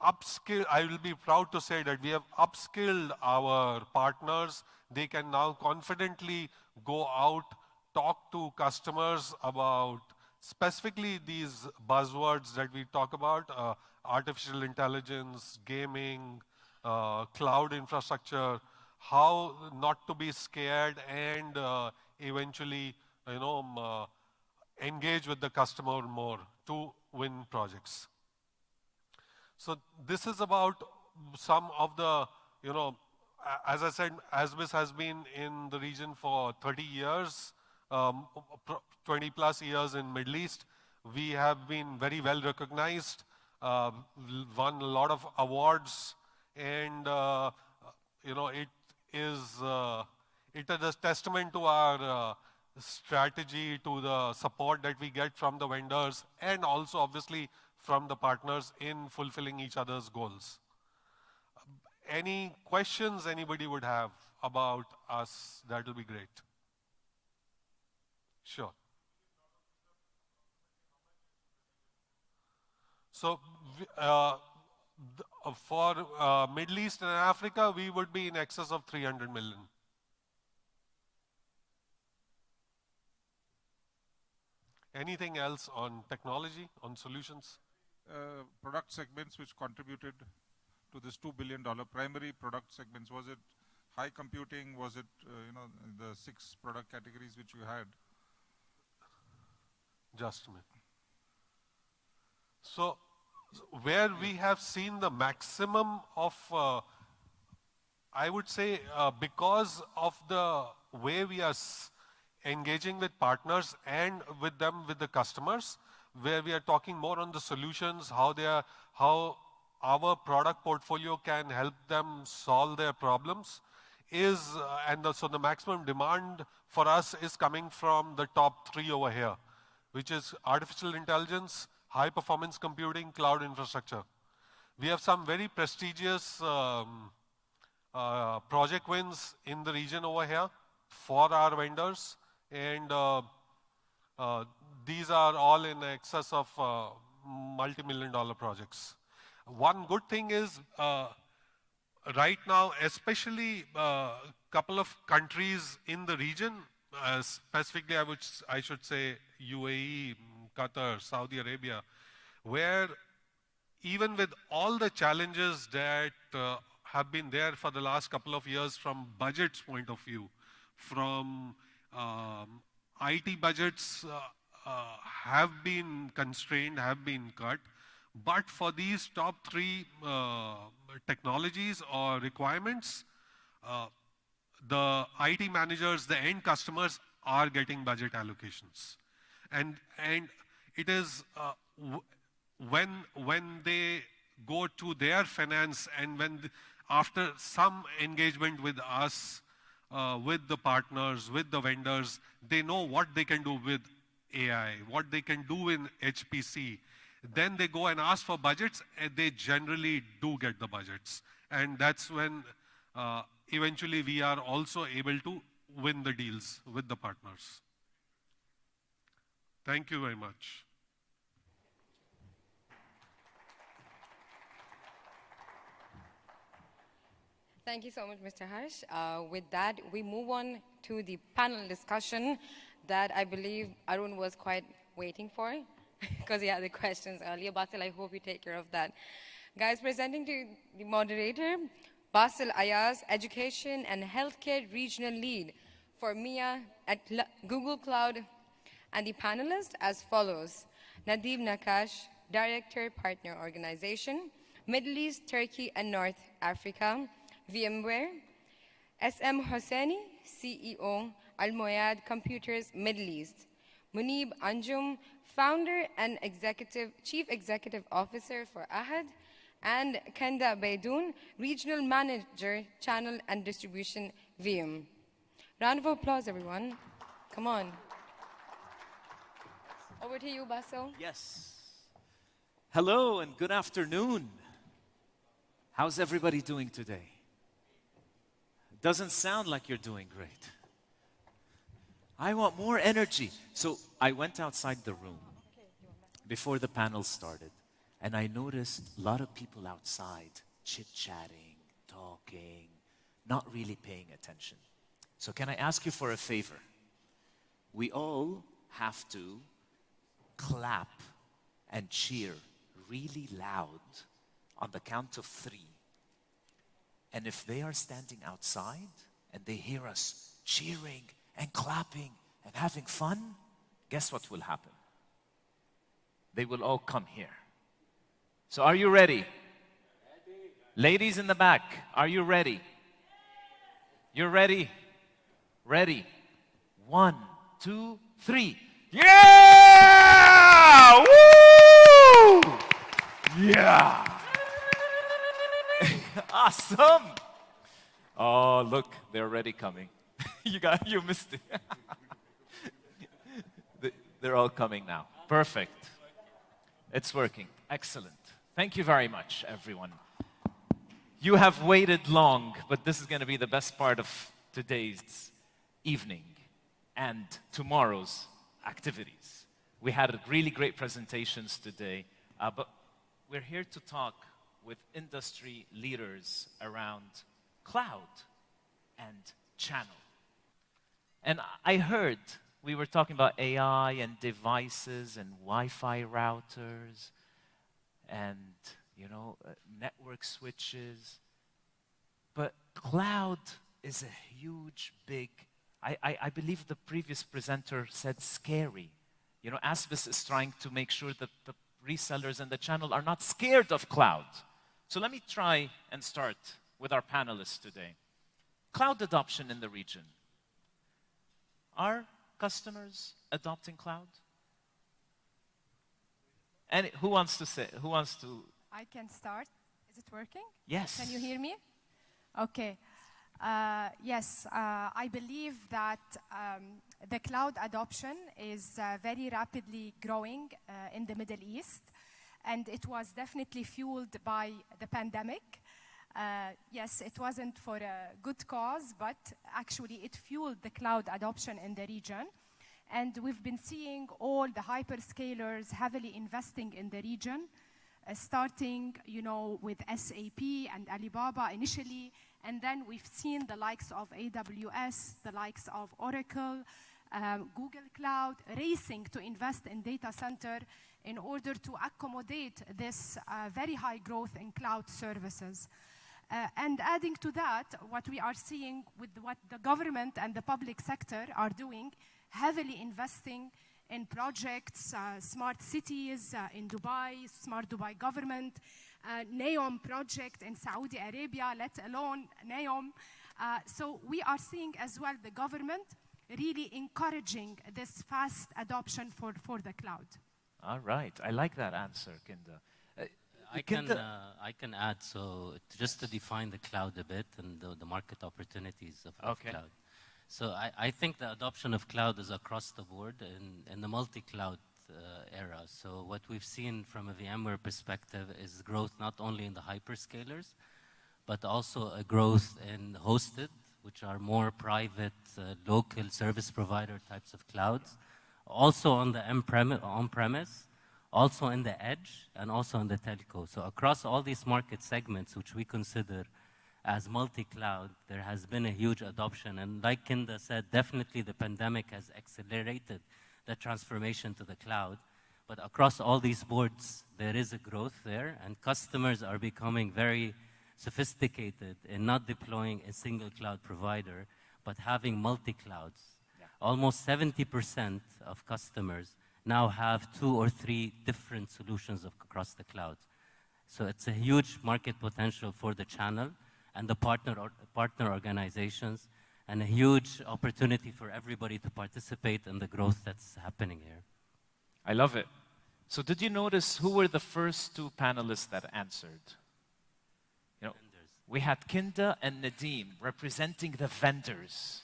upskilled, I will be proud to say that we have upskilled our partners. They can now confidently go out, talk to customers about specifically these buzzwords that we talk about, artificial intelligence, gaming, cloud infrastructure, how not to be scared and eventually, engage with the customer more to win projects. So this is about some of the, as I said, ASBIS has been in the region for 30 years, 20 plus years in Middle East. We have been very well recognized, won a lot of awards, and it is a testament to our strategy, to the support that we get from the vendors, and also obviously from the partners in fulfilling each other's goals. Any questions anybody would have about us, that will be great. Sure. So for Middle East and Africa, we would be in excess of 300 million. Anything else on technology, on solutions? Product segments which contributed to this $2 billion, primary product segments, was it high computing, was it, the 6 product categories which you had? Just a minute. So where we have seen the maximum of, I would say, because of the way we are engaging with partners and with them, with the customers, where we are talking more on the solutions, how our product portfolio can help them solve their problems, so the maximum demand for us is coming from the top 3 over here, which is artificial intelligence, high performance computing, cloud infrastructure. We have some very prestigious project wins in the region over here for our vendors, and these are all in excess of multi-million-dollar projects. One good thing is, right now, especially a couple of countries in the region, specifically I should say UAE, Qatar, Saudi Arabia, where even with all the challenges that have been there for the last couple of years from budget's point of view, from IT budgets have been constrained, have been cut, but for these top 3 technologies or requirements, the IT managers, the end customers are getting budget allocations. And it is when they go to their finance and after some engagement with us, with the partners, with the vendors, they know what they can do with AI, what they can do in HPC. Then they go and ask for budgets, and they generally do get the budgets. And that's when eventually we are also able to win the deals with the partners. Thank you very much. Thank you so much, Mr. Harsh. With that, we move on to the panel discussion that I believe Arun was quite waiting for because he had the questions earlier. Basil, I hope you take care of that. Guys, presenting to the moderator, Basil Ayaz, Education and Healthcare Regional Lead for MIA at Google Cloud, and the panelists as follows: Nadeem Nakash, Director, Partner Organization, Middle East, Turkey, and North Africa, VMware; SM Hosseini, CEO, Al-Moyad Computers, Middle East; Munib Anjum, Founder and Chief Executive Officer for Ahad; and Kenda Baidoun, Regional Manager, Channel and Distribution, VM. Round of applause, everyone. Come on. Over to you, Basil. Yes. Hello and good afternoon. How's everybody doing today? Doesn't sound like you're doing great. I want more energy. So I went outside the room before the panel started, and I noticed a lot of people outside chit-chatting, talking, not really paying attention. So can I ask you for a favor? We all have to clap and cheer really loud on the count of 3. And if they are standing outside and they hear us cheering and clapping and having fun, guess what will happen? They will all come here. So are you ready? Ladies in the back, are you ready? You're ready? Ready. 1, 2, 3. Yeah! Woo! Yeah! Awesome! Oh, look, they're already coming. You missed it. They're all coming now. Perfect. It's working. Excellent. Thank you very much, everyone. You have waited long, but this is going to be the best part of today's evening and tomorrow's activities. We had really great presentations today, but we're here to talk with industry leaders around cloud and channel. And I heard we were talking about AI and devices and Wi-Fi routers and, network switches. But cloud is a huge, big, I believe the previous presenter said scary. ASBIS is trying to make sure that the resellers and the channel are not scared of cloud. So let me try and start with our panelists today. Cloud adoption in the region. Are customers adopting cloud? And who wants to say? Who wants to? I can start. Is it working? Yes. Can you hear me? Okay. Yes, I believe that the cloud adoption is very rapidly growing in the Middle East, and it was definitely fueled by the pandemic. Yes, it wasn't for a good cause, but actually it fueled the cloud adoption in the region. And we've been seeing all the hyperscalers heavily investing in the region, starting, with SAP and Alibaba initially, and then we've seen the likes of AWS, the likes of Oracle, Google Cloud, racing to invest in data center in order to accommodate this very high growth in cloud services. And adding to that, what we are seeing with what the government and the public sector are doing, heavily investing in projects, smart cities in Dubai, smart Dubai government, NEOM project in Saudi Arabia, let alone NEOM. So we are seeing as well the government really encouraging this fast adoption for the cloud. All right, I like that answer, Kinda. I can add, so just to define the cloud a bit and the market opportunities of cloud. So I think the adoption of cloud is across the board in the multi-cloud era. So what we've seen from a VMware perspective is growth not only in the hyperscalers, but also a growth in hosted, which are more private, local service provider types of clouds. Also on the on-premise, also in the edge, and also in the telco. So across all these market segments, which we consider as multi-cloud, there has been a huge adoption. And like Kinda said, definitely the pandemic has accelerated the transformation to the cloud. But across all these boards, there is a growth there, and customers are becoming very sophisticated in not deploying a single cloud provider, but having multi-clouds. Yeah. Almost 70% of customers now have 2 or 3 different solutions across the cloud. So it's a huge market potential for the channel and the partner organizations, and a huge opportunity for everybody to participate in the growth that's happening here. I love it. So did you notice who were the first 2 panelists that answered? We had Kinda and Nadeem representing the vendors.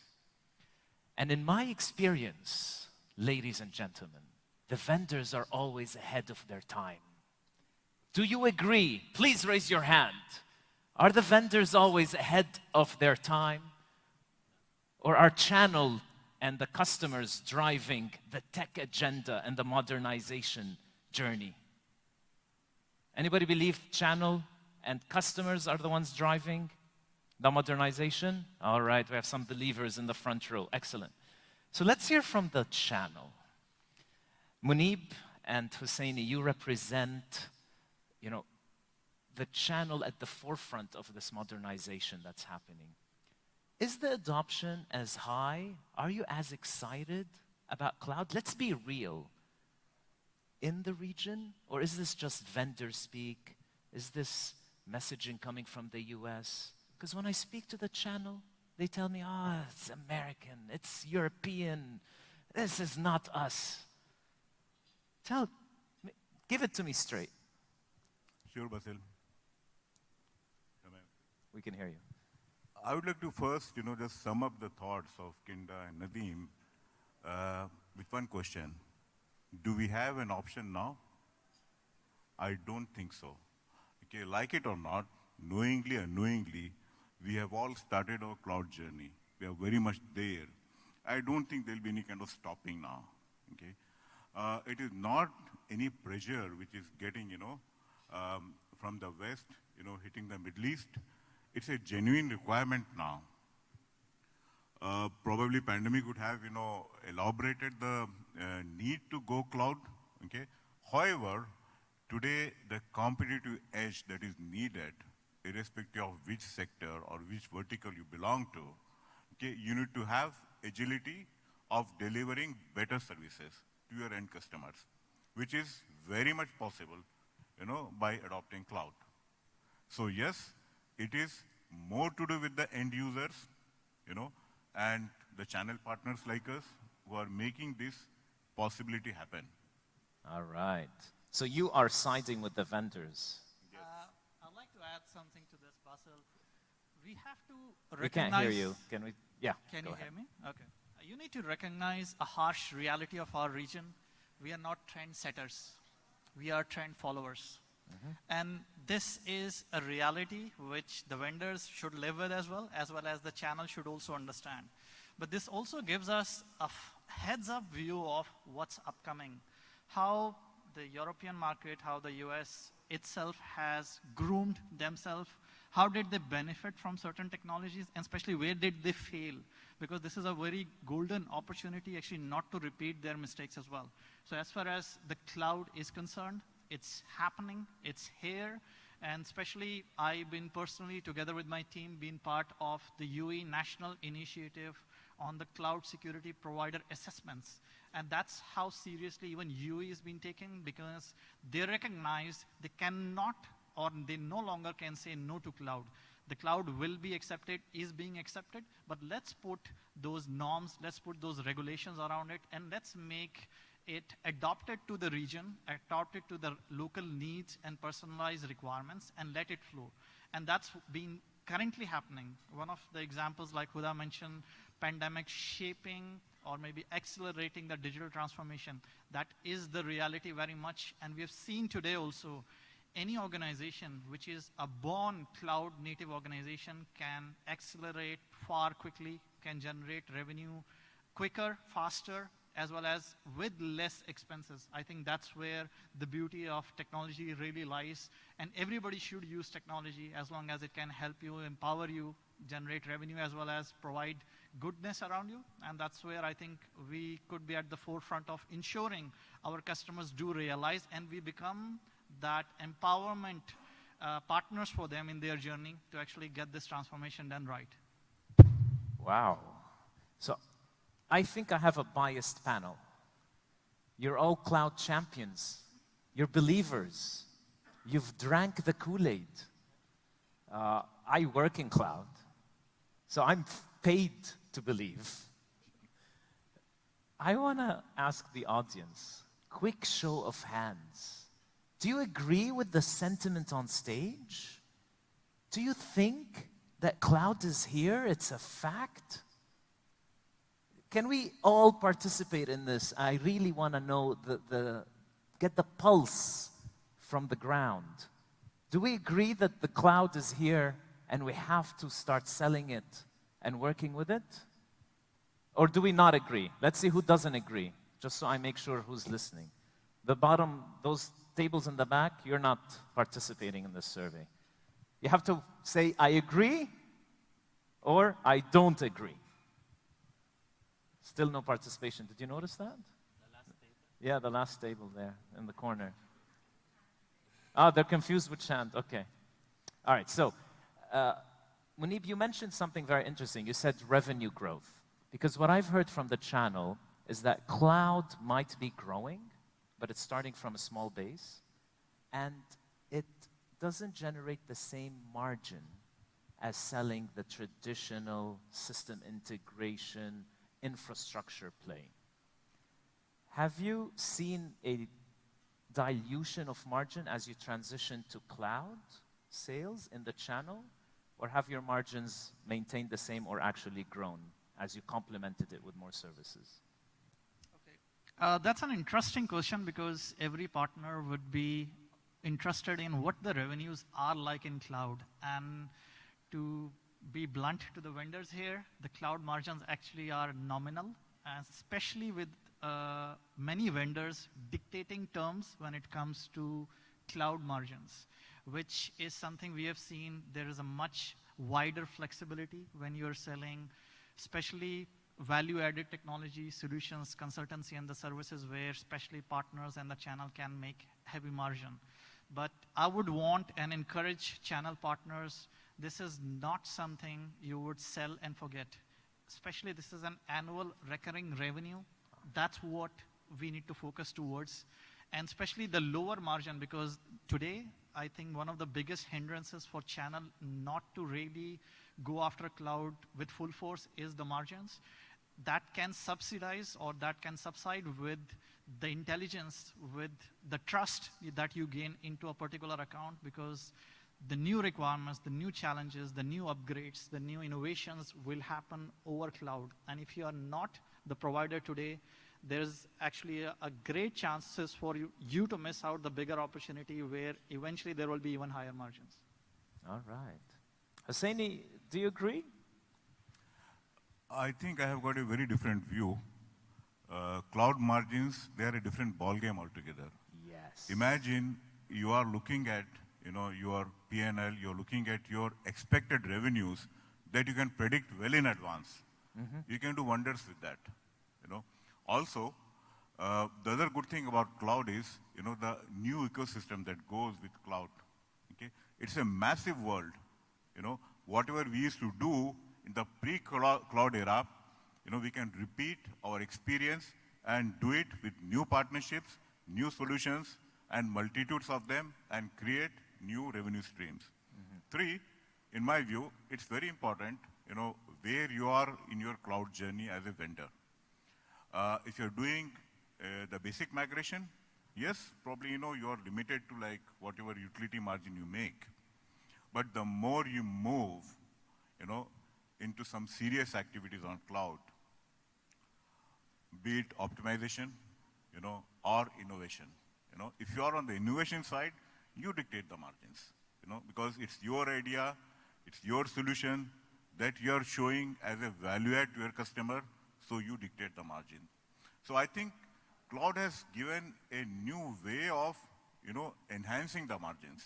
And in my experience, ladies and gentlemen, the vendors are always ahead of their time. Do you agree? Please raise your hand. Are the vendors always ahead of their time? Or are channel and the customers driving the tech agenda and the modernization journey? Anybody believe channel and customers are the ones driving the modernization? All right, we have some believers in the front row. Excellent. So let's hear from the channel. Munib and Husseini, you represent, the the channel at the forefront of this modernization that's happening. Is the adoption as high? Are you as excited about cloud? Let's be real. In the region? Or is this just vendor speak? Is this messaging coming from the US? Because when I speak to the channel, they tell me, oh, it's American, it's European, this is not us. Give it to me straight. Sure, Basil. We can hear you. I would like to first, just sum up the thoughts of Kinda and Nadeem with one question. Do we have an option now? I don't think so. Okay, like it or not, knowingly or unknowingly, we have all started our cloud journey. We are very much there. I don't think there'll be any kind of stopping now. Okay, it is not any pressure which is getting, from the West, hitting the Middle East. It's a genuine requirement now. Probably pandemic would have, elaborated the need to go cloud, okay? However, today the competitive edge that is needed, irrespective of which sector or which vertical you belong to, okay, you need to have agility of delivering better services to your end customers, which is very much possible, by adopting cloud. So yes, it is more to do with the end users, and the channel partners like us who are making this possibility happen. All right. So you are siding with the vendors. Yes. I'd like to add something to this, Basil. We have to recognize... We can't hear you. Can we? Yeah. Can you ahead. hear me? Okay. You need to recognize a harsh reality of our region. We are not trendsetters. We are trend followers. And this is a reality which the vendors should live with as well as the channel should also understand. But this also gives us a heads-up view of what's upcoming, how the European market, how the US itself has groomed themselves, how did they benefit from certain technologies, and especially where did they fail? Because this is a very golden opportunity actually not to repeat their mistakes as well. So as far as the cloud is concerned, it's happening, it's here, and especially I've been personally, together with my team, been part of the UE national initiative on the cloud security provider assessments. And that's how seriously even UE is being taken, because they recognize they cannot, or they no longer can say no to cloud. The cloud will be accepted, is being accepted, but let's put those norms, let's put those regulations around it, and let's make it adopted to the region, adopted to the local needs and personalized requirements, and let it flow. And that's been currently happening. One of the examples, like Huda mentioned, pandemic shaping or maybe accelerating the digital transformation. That is the reality very much. And we have seen today also, any organization which is a born cloud native organization can accelerate far quickly, can generate revenue quicker, faster, as well as with less expenses. I think that's where the beauty of technology really lies. And everybody should use technology as long as it can help you, empower you, generate revenue, as well as provide goodness around you. And that's where I think we could be at the forefront of ensuring our customers do realize, and we become that empowerment partners for them in their journey to actually get this transformation done right. Wow. So I think I have a biased panel. You're all cloud champions. You're believers. You've drank the Kool-Aid. I work in cloud, so I'm paid to believe. I want to ask the audience, quick show of hands. Do you agree with the sentiment on stage? Do you think that cloud is here? It's a fact? Can we all participate in this? I really want to know, get the pulse from the ground. Do we agree that the cloud is here and we have to start selling it and working with it? Or do we not agree? Let's see who doesn't agree, just so I make sure who's listening. The bottom, those tables in the back, you're not participating in this survey. You have to say, I agree, or I don't agree. Still no participation. Did you notice that? The last table? Yeah, the last table there in the corner. Ah, they're confused with chant. Okay. All right, so Munib, you mentioned something very interesting. You said revenue growth. Because what I've heard from the channel is that cloud might be growing, but it's starting from a small base, and it doesn't generate the same margin as selling the traditional system integration infrastructure play. Have you seen a dilution of margin as you transition to cloud sales in the channel? Or have your margins maintained the same or actually grown as you complemented it with more services? That's an interesting question because every partner would be interested in what the revenues are like in cloud. And to be blunt to the vendors here, the cloud margins actually are nominal, especially with many vendors dictating terms when it comes to cloud margins, which is something we have seen. There is a much wider flexibility when you're selling, especially value-added technology, solutions, consultancy, and the services where especially partners and the channel can make heavy margin. But I would want and encourage channel partners, this is not something you would sell and forget. Especially this is an annual recurring revenue. That's what we need to focus towards. And especially the lower margin, because today, I think one of the biggest hindrances for channel not to really go after cloud with full force is the margins. That can subsidize or that can subside with the intelligence, with the trust that you gain into a particular account, because the new requirements, the new challenges, the new upgrades, the new innovations will happen over cloud. And if you are not the provider today, there's actually a great chances for you to miss out the bigger opportunity where eventually there will be even higher margins. All right. Hussaini, do you agree? I think I have got a very different view. Cloud margins, they are a different ballgame altogether. Yes. Imagine you are looking at your P&L, you're looking at your expected revenues that you can predict well in advance. You can do wonders with that. Also, the other good thing about cloud is the new ecosystem that goes with cloud. Okay? It's a massive world. Whatever we used to do in the pre-cloud era, we can repeat our experience and do it with new partnerships, new solutions, and multitudes of them, and create new revenue streams. Three, in my view, it's very important, where you are in your cloud journey as a vendor. If you're doing the basic migration, yes, probably, you are limited to like whatever utility margin you make. But the more you move, into some serious activities on cloud, be it optimization, or innovation. If you are on the innovation side, you dictate the margins, because it's your idea, it's your solution that you're showing as a value add to your customer, so you dictate the margin. So I think cloud has given a new way of, enhancing the margins.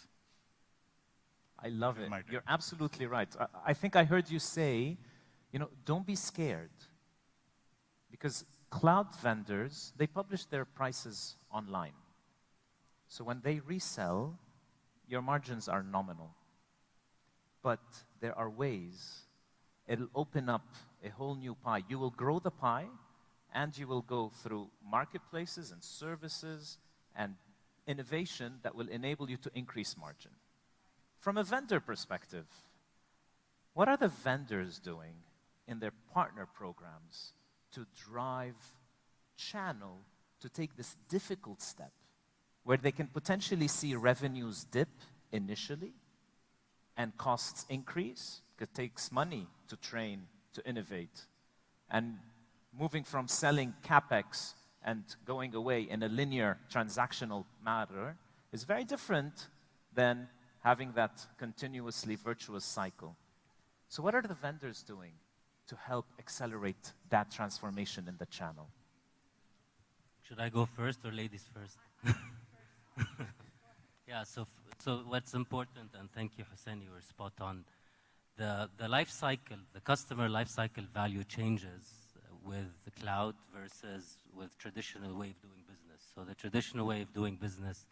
I love it. You're absolutely right. I think I heard you say, don't be scared. Because cloud vendors, they publish their prices online. So when they resell, your margins are nominal. But there are ways. It'll open up a whole new pie. You will grow the pie, and you will go through marketplaces and services and innovation that will enable you to increase margin. From a vendor perspective, what are the vendors doing in their partner programs to drive channel to take this difficult step where they can potentially see revenues dip initially and costs increase? Because it takes money to train, to innovate. And moving from selling CapEx and going away in a linear transactional matter is very different than having that continuously virtuous cycle. So what are the vendors doing to help accelerate that transformation in the channel? Should I go first or ladies first? Yeah, so what's important, and thank you, Hussein, you were spot on. The life cycle, the customer life cycle value changes with the cloud versus with traditional way of doing business. So the traditional way of doing business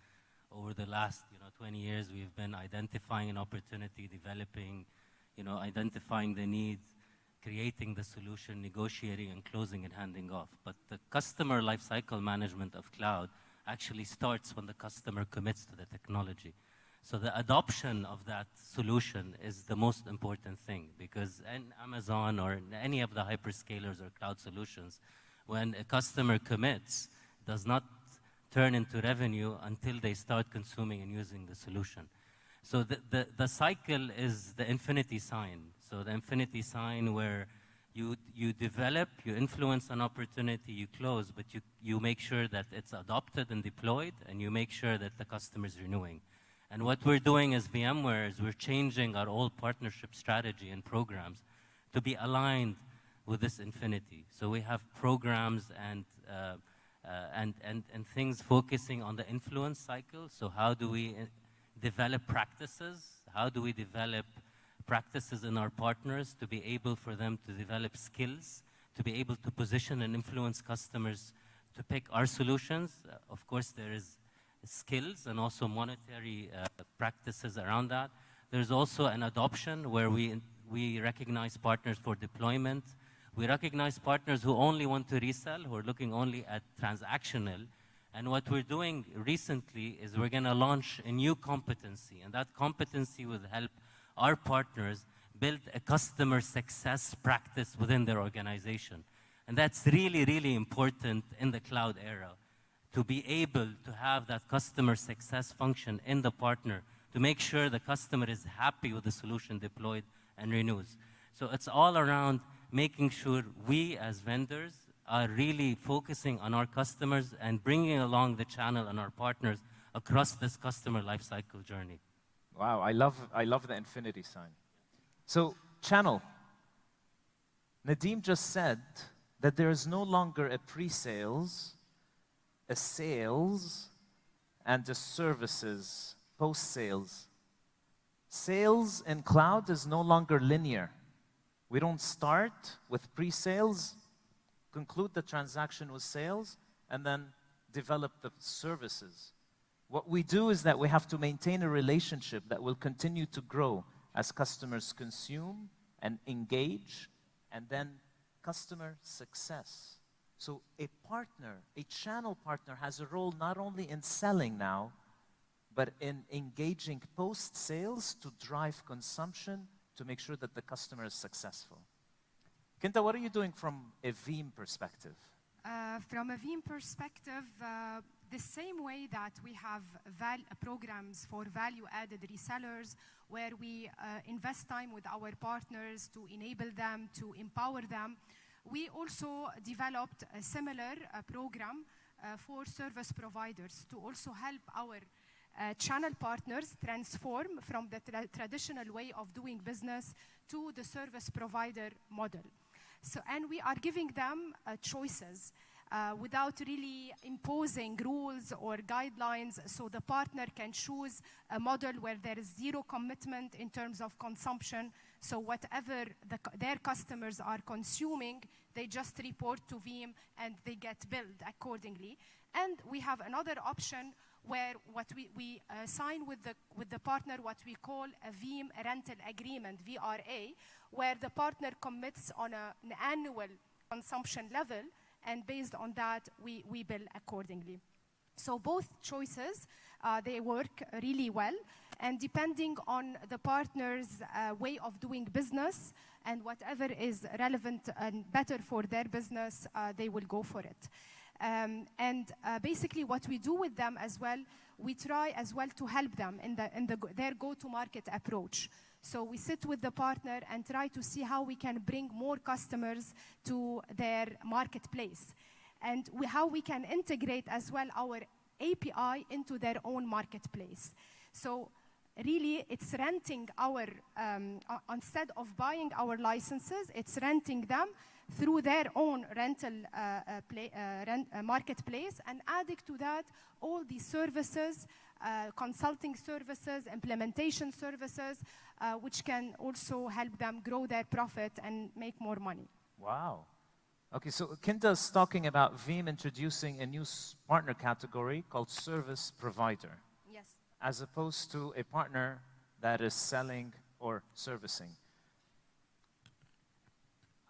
over the last 20 years, we've been identifying an opportunity, developing, identifying the needs, creating the solution, negotiating and closing and handing off. But the customer lifecycle management of cloud actually starts when the customer commits to the technology. So the adoption of that solution is the most important thing, because in Amazon or in any of the hyperscalers or cloud solutions, when a customer commits, does not turn into revenue until they start consuming and using the solution. So the cycle is the infinity sign. So the infinity sign where you develop, you influence an opportunity, you close, but you make sure that it's adopted and deployed, and you make sure that the customer is renewing. And what we're doing as VMware is we're changing our whole partnership strategy and programs to be aligned with this infinity. So we have programs and things focusing on the influence cycle. So how do we develop practices? How do we develop practices in our partners to be able for them to develop skills, to be able to position and influence customers to pick our solutions? Of course, there is skills and also monetary practices around that. There's also an adoption where we recognize partners for deployment. We recognize partners who only want to resell, who are looking only at transactional. And what we're doing recently is we're going to launch a new competency, and that competency will help our partners build a customer success practice within their organization. And that's really, really important in the cloud era, to be able to have that customer success function in the partner to make sure the customer is happy with the solution deployed and renews. So it's all around making sure we as vendors are really focusing on our customers and bringing along the channel and our partners across this customer lifecycle journey. Wow, I love the infinity sign. So, channel. Nadeem just said that there is no longer a pre-sales, a sales, and a services, post-sales. Sales in cloud is no longer linear. We don't start with pre-sales, conclude the transaction with sales, and then develop the services. What we do is that we have to maintain a relationship that will continue to grow as customers consume and engage, and then customer success. So a partner, a channel partner, has a role not only in selling now, but in engaging post-sales to drive consumption to make sure that the customer is successful. Kinta, what are you doing from a Veeam perspective? From a Veeam perspective, the same way that we have programs for value-added resellers, where we invest time with our partners to enable them, to empower them, we also developed a similar program for service providers to also help our channel partners transform from the traditional way of doing business to the service provider model. So, and we are giving them choices without really imposing rules or guidelines, so the partner can choose a model where there is zero commitment in terms of consumption. So whatever their customers are consuming, they just report to Veeam and they get billed accordingly. And we have another option where what we sign with the partner what we call a Veeam rental agreement, VRA, where the partner commits on an annual consumption level, and based on that, we bill accordingly. So both choices, they work really well, and depending on the partner's way of doing business and whatever is relevant and better for their business, they will go for it. Basically what we do with them as well, we try as well to help them in their go-to-market approach. So we sit with the partner and try to see how we can bring more customers to their marketplace, and how we can integrate as well our API into their own marketplace. So really, it's renting our, instead of buying our licenses, it's renting them through their own rental marketplace, and adding to that all the services, consulting services, implementation services, which can also help them grow their profit and make more money. Wow. Okay, so Kinta's talking about Veeam introducing a new partner category called service provider. Yes. as opposed to a partner that is selling or servicing.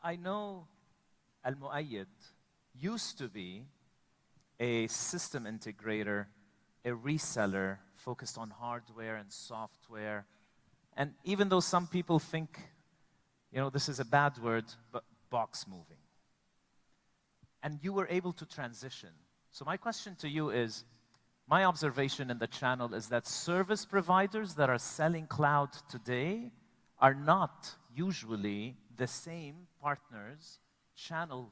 I know Al-Muayyad used to be a system integrator, a reseller focused on hardware and software. And even though some people think, this is a bad word, but box moving. And you were able to transition. So my question to you is, my observation in the channel is that service providers that are selling cloud today are not usually the same partners, channel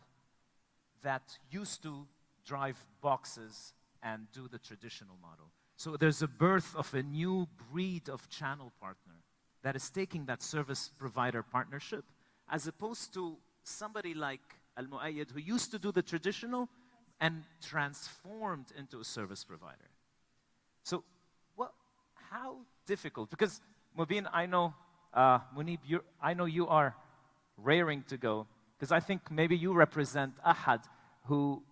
that used to drive boxes and do the traditional model. So there's a birth of a new breed of channel partner that is taking that service provider partnership, as opposed to somebody like Al-Muayyad, who used to do the traditional and transformed into a service provider. So how difficult? Because Mubin, I know, Munib, I know you are raring to go, because I think maybe you represent Ahad, who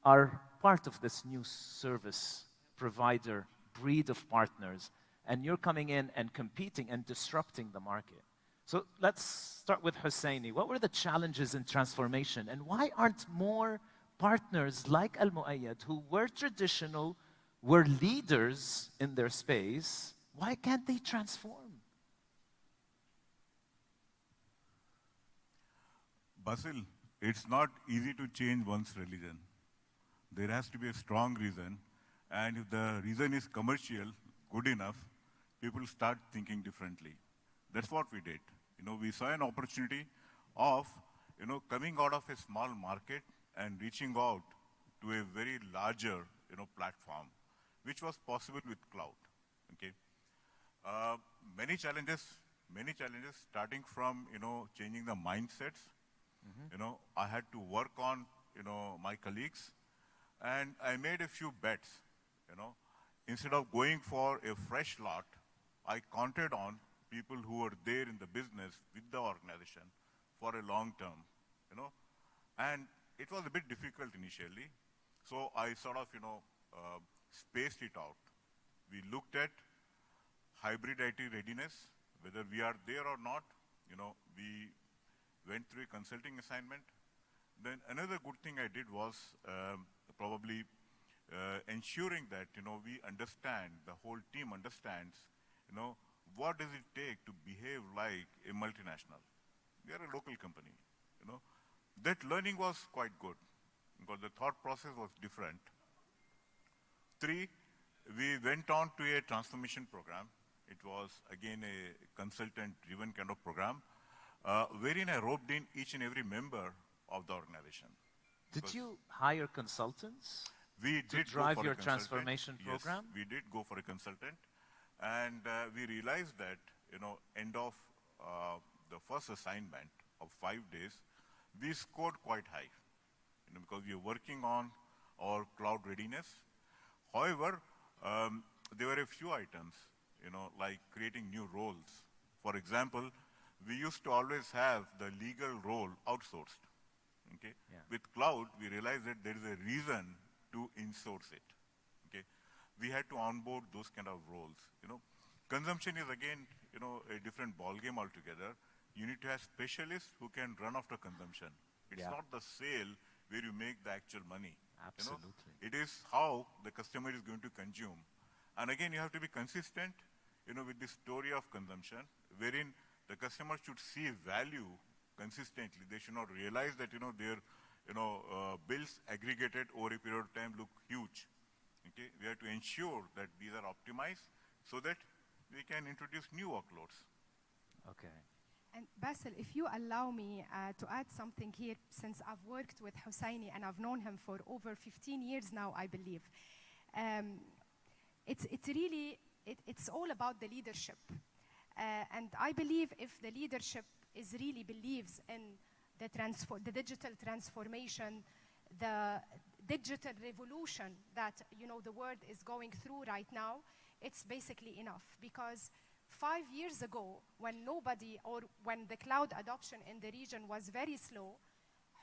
are part of this new service provider breed of partners, and you're coming in and competing and disrupting the market. So let's start with Husseini. What were the challenges in transformation, and why aren't more partners like Al-Muayyad, who were traditional, were leaders in their space, why can't they transform? Basil, it's not easy to change one's religion. There has to be a strong reason, and if the reason is commercial, good enough, people start thinking differently. That's what we did. We saw an opportunity of, coming out of a small market and reaching out to a very larger, platform, which was possible with cloud. Okay. Many challenges, starting from, changing the mindsets. I had to work on, my colleagues, and I made a few bets. Instead of going for a fresh lot, I counted on people who were there in the business with the organization for a long term, and it was a bit difficult initially. So I sort of, spaced it out. We looked at hybrid IT readiness, whether we are there or not. We went through a consulting assignment. Then another good thing I did was probably ensuring that, we understand, the whole team understands, what does it take to behave like a multinational? We are a local company, That learning was quite good because the thought process was different. 3, we went on to a transformation program. It was, again, a consultant-driven kind of program, wherein I roped in each and every member of the organization. Did you hire consultants we to did drive go for your a consultant. transformation program? Yes, we did go for a consultant. And we realized that, end of the first assignment of 5 days, we scored quite high, because we are working on our cloud readiness. However, there were a few items, like creating new roles. For example, we used to always have the legal role outsourced. Okay? Yeah. With cloud, we realized that there is a reason to insource it. Okay? We had to onboard those kind of roles. Consumption is again, a different ballgame altogether. You need to have specialists who can run after consumption. It's not the sale where you make the actual money. Absolutely. It is how the customer is going to consume. And again, you have to be consistent, with the story of consumption, wherein the customer should see value consistently. They should not realize that, their, bills aggregated over a period of time look huge. Okay? We have to ensure that these are optimized so that we can introduce new workloads. Okay. And Basil, if you allow me to add something here, since I've worked with Husseini and I've known him for over 15 years now, I believe. It's all about the leadership. And I believe if the leadership really believes in the digital transformation, the digital revolution that the world is going through right now, it's basically enough. Because 5 years ago, when the cloud adoption in the region was very slow,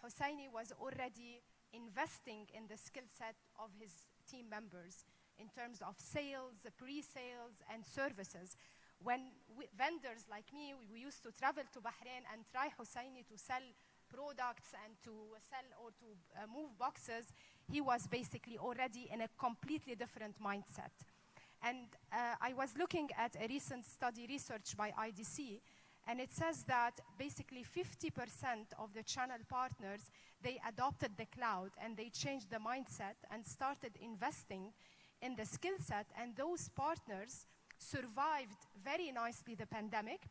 Husseini was already investing in the skill set of his team members, in terms of sales, pre-sales, and services. When vendors like me, we used to travel to Bahrain and try Husseini to sell products and to sell or to move boxes, he was basically already in a completely different mindset. And I was looking at a recent study research by IDC, and it says that basically 50% of the channel partners, they adopted the cloud and they changed the mindset and started investing in the skill set, and those partners survived very nicely the pandemic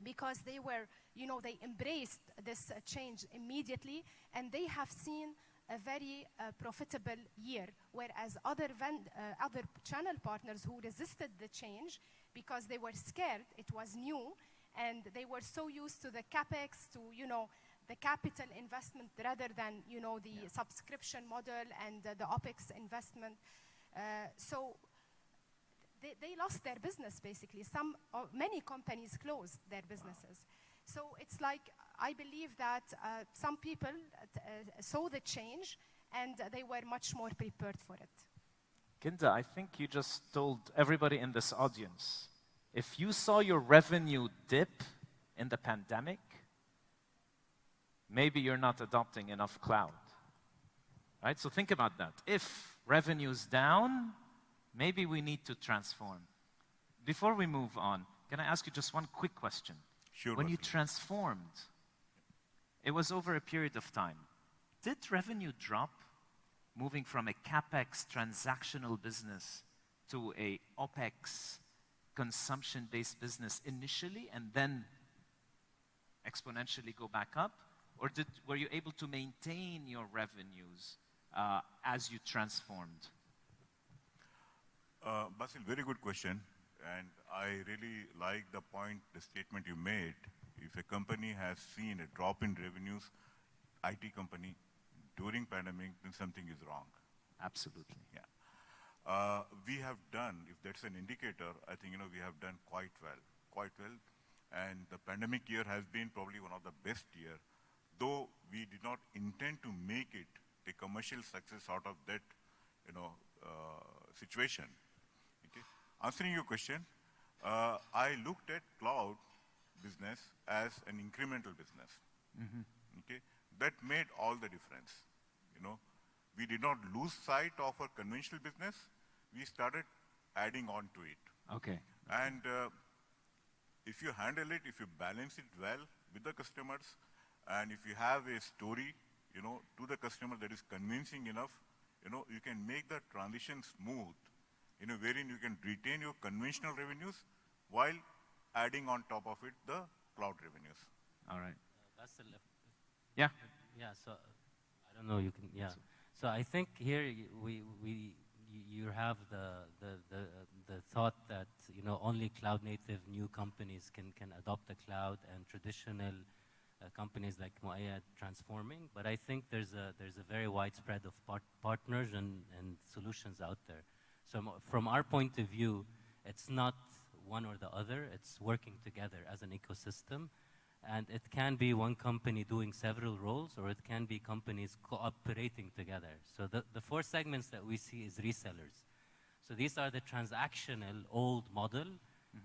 because they were, they embraced this change immediately, and they have seen a very profitable year, whereas other channel partners who resisted the change because they were scared, it was new, and they were so used to the capex, to the capital investment rather than the subscription model and the opex investment. So they lost their business basically. Many companies closed their businesses. So it's like, I believe that some people saw the change and they were much more prepared for it. Ginda, I think you just told everybody in this audience, if you saw your revenue dip in the pandemic, maybe you're not adopting enough cloud, right? So think about that. If revenue's down, maybe we need to transform. Before we move on, can I ask you just one quick question? Sure. When you transformed, it was over a period of time. Did revenue drop, moving from a CapEx transactional business to a OpEx consumption-based business initially and then exponentially go back up? Or were you able to maintain your revenues as you transformed? Basil, very good question. And I really like the point, the statement you made. If a company has seen a drop in revenues, IT company, during pandemic, then something is wrong. Absolutely. Yeah. We have done, if that's an indicator, I think, we have done quite well. And the pandemic year has been probably one of the best year, though we did not intend to make it a commercial success out of that, situation. Okay. Answering your question, I looked at cloud business as an incremental business. Okay. That made all the difference. We did not lose sight of our conventional business. We started adding on to it. Okay. And if you handle it, if you balance it well with the customers, and if you have a story, to the customer that is convincing enough, you can make the transition smooth, wherein you can retain your conventional revenues while adding on top of it the cloud revenues. All right. That's the left. Yeah. Yeah. So I don't know. You can. Yeah. So I think here you have the thought that only cloud native new companies can adopt the cloud, and traditional companies like Mu'ayyad transforming. But I think there's a very widespread of partners and solutions out there. So from our point of view, it's not one or the other. It's working together as an ecosystem. And it can be one company doing several roles, or it can be companies cooperating together. So the four segments that we see is resellers. So these are the transactional old model,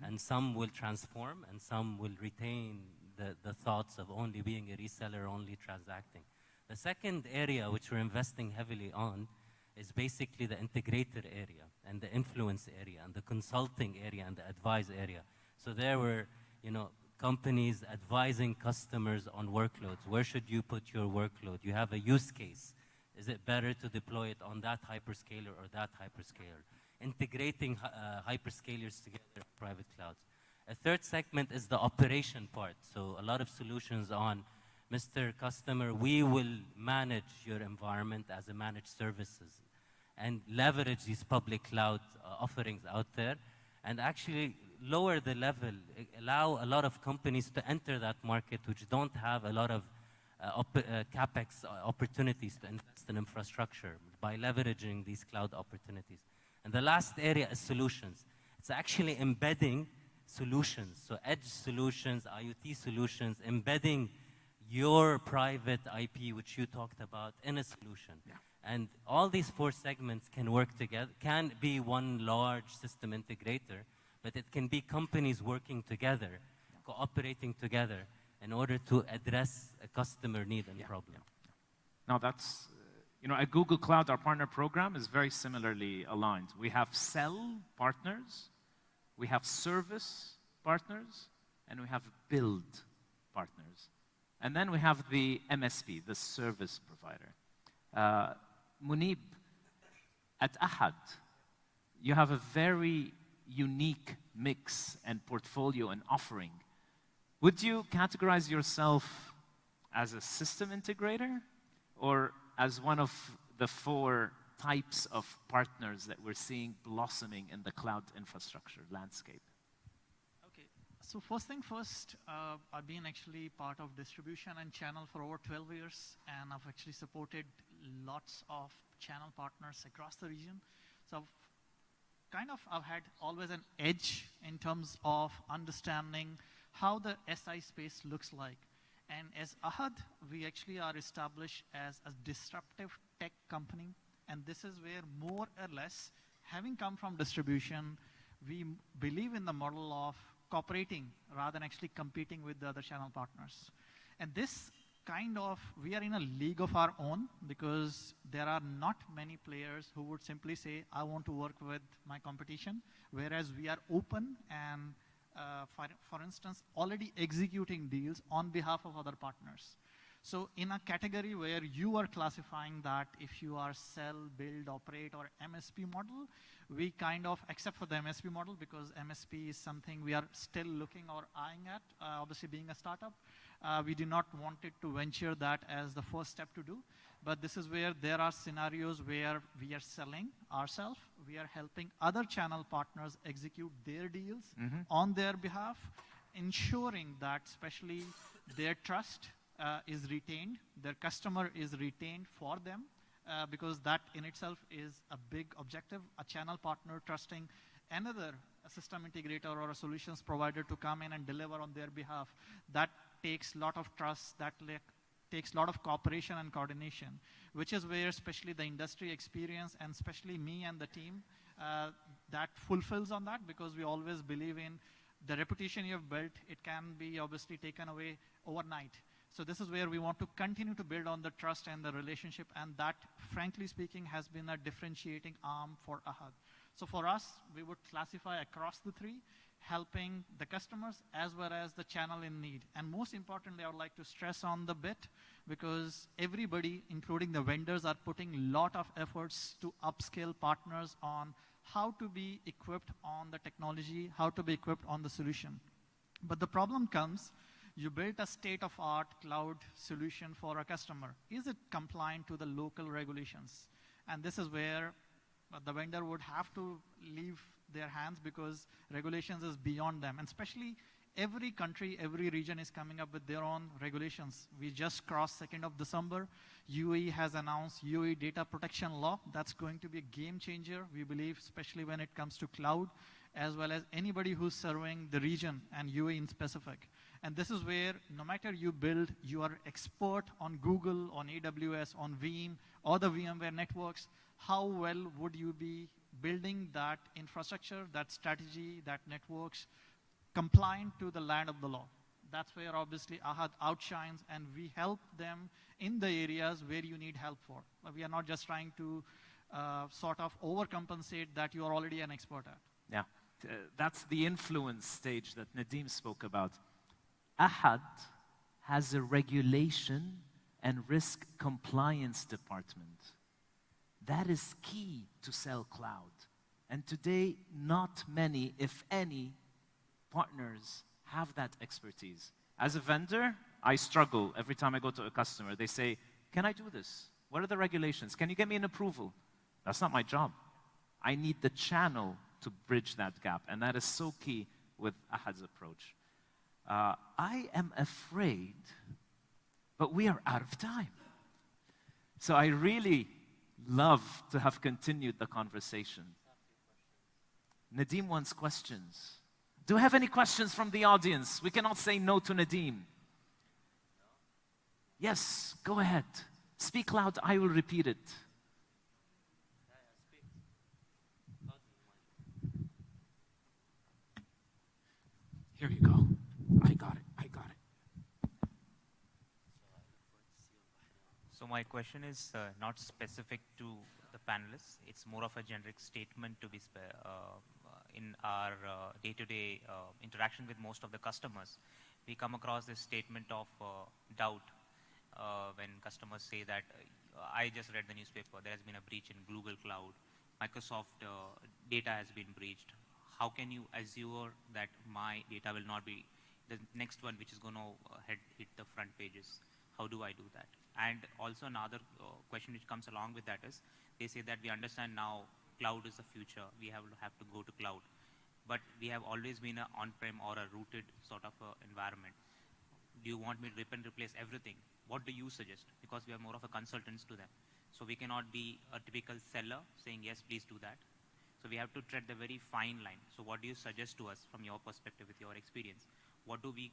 and some will transform, and some will retain the thoughts of only being a reseller, only transacting. The second area which we're investing heavily on is basically the integrator area, and the influence area, and the consulting area, and the advise area. So there were, companies advising customers on workloads. Where should you put your workload? You have a use case. Is it better to deploy it on that hyperscaler or that hyperscaler? Integrating hyperscalers together in private clouds. A third segment is the operation part. So a lot of solutions on, Mr. Customer, we will manage your environment as a managed services, and leverage these public cloud offerings out there, and actually lower the level, allow a lot of companies to enter that market which don't have a lot of CapEx opportunities to invest in infrastructure by leveraging these cloud opportunities. And the last area is solutions. It's actually embedding solutions, so edge solutions, IoT solutions, embedding your private IP, which you talked about, in a solution. Yeah. And all these 4 segments can work together, can be one large system integrator, but it can be companies working together, cooperating together in order to address a customer need and problem. Now that's, at Google Cloud, our partner program is very similarly aligned. We have sell partners, we have service partners, and we have build partners. And then we have the MSP, the service provider. Munib, at Ahad, you have a very unique mix and portfolio and offering. Would you categorize yourself as a system integrator or as one of the 4 types of partners that we're seeing blossoming in the cloud infrastructure landscape? Okay, so first thing first, I've been actually part of distribution and channel for over 12 years, and I've actually supported lots of channel partners across the region. So I've had always an edge in terms of understanding how the SI space looks like. And as Ahad, we actually are established as a disruptive tech company. And this is where more or less, having come from distribution, we believe in the model of cooperating rather than actually competing with the other channel partners. And this we are in a league of our own because there are not many players who would simply say, I want to work with my competition, whereas we are open and, for instance, already executing deals on behalf of other partners. So in a category where you are classifying that if you are sell, build, operate, or MSP model, we except for the MSP model, because MSP is something we are still looking or eyeing at, obviously being a startup. We do not want it to venture that as the first step to do. But this is where there are scenarios where we are selling ourselves. We are helping other channel partners execute their deals on their behalf, ensuring that especially their trust is retained, their customer is retained for them, because that in itself is a big objective. A channel partner trusting another system integrator or a solutions provider to come in and deliver on their behalf, that takes a lot of trust, that takes a lot of cooperation and coordination, which is where especially the industry experience and especially me and the team, that fulfills on that, because we always believe in the reputation you have built, it can be obviously taken away overnight. So this is where we want to continue to build on the trust and the relationship, and that, frankly speaking, has been a differentiating arm for Ahad. So for us, we would classify across the 3, helping the customers as well as the channel in need. And most importantly, I would like to stress on the bit, because everybody, including the vendors, are putting a lot of efforts to upskill partners on how to be equipped on the technology, how to be equipped on the solution. But the problem comes, you built a state-of-art cloud solution for a customer. Is it compliant to the local regulations? And this is where the vendor would have to leave their hands, because regulations is beyond them. And especially every country, every region is coming up with their own regulations. We just crossed 2nd of December. UAE has announced UAE data protection law. That's going to be a game changer, we believe, especially when it comes to cloud, as well as anybody who's serving the region and UAE in specific. And this is where no matter you build, you are expert on Google, on AWS, on Veeam, or the VMware networks, how well would you be building that infrastructure, that strategy, that networks, compliant to the land of the law? That's where obviously Ahad outshines, and we help them in the areas where you need help for. We are not just trying to sort of overcompensate that you are already an expert at. Yeah, that's the influence stage that Nadeem spoke about. Ahad has a regulation and risk compliance department. That is key to sell cloud. And today, not many, if any, partners have that expertise. As a vendor, I struggle every time I go to a customer. They say, can I do this? What are the regulations? Can you get me an approval? That's not my job. I need the channel to bridge that gap. And that is so key with Ahad's approach. I am afraid, but we are out of time. So I really love to have continued the conversation. Nadeem wants questions. Do we have any questions from the audience? We cannot say no to Nadeem. Yes, go ahead. Speak loud, I will repeat it. There you go. I got it. I got it. So my question is not specific to the panelists. It's more of a generic statement to be in our day-to-day interaction with most of the customers. We come across this statement of doubt when customers say that, I just read the newspaper, there has been a breach in Google Cloud, Microsoft data has been breached. How can you assure that my data will not be the next one which is going to hit the front pages? How do I do that? And also another question which comes along with that is, they say that we understand now cloud is the future, we have to go to cloud. But we have always been an on-prem or a rooted sort of environment. Do you want me to rip and replace everything? What do you suggest? Because we are more of a consultants to them. So we cannot be a typical seller saying, yes, please do that. So we have to tread the very fine line. So what do you suggest to us from your perspective with your experience? What do we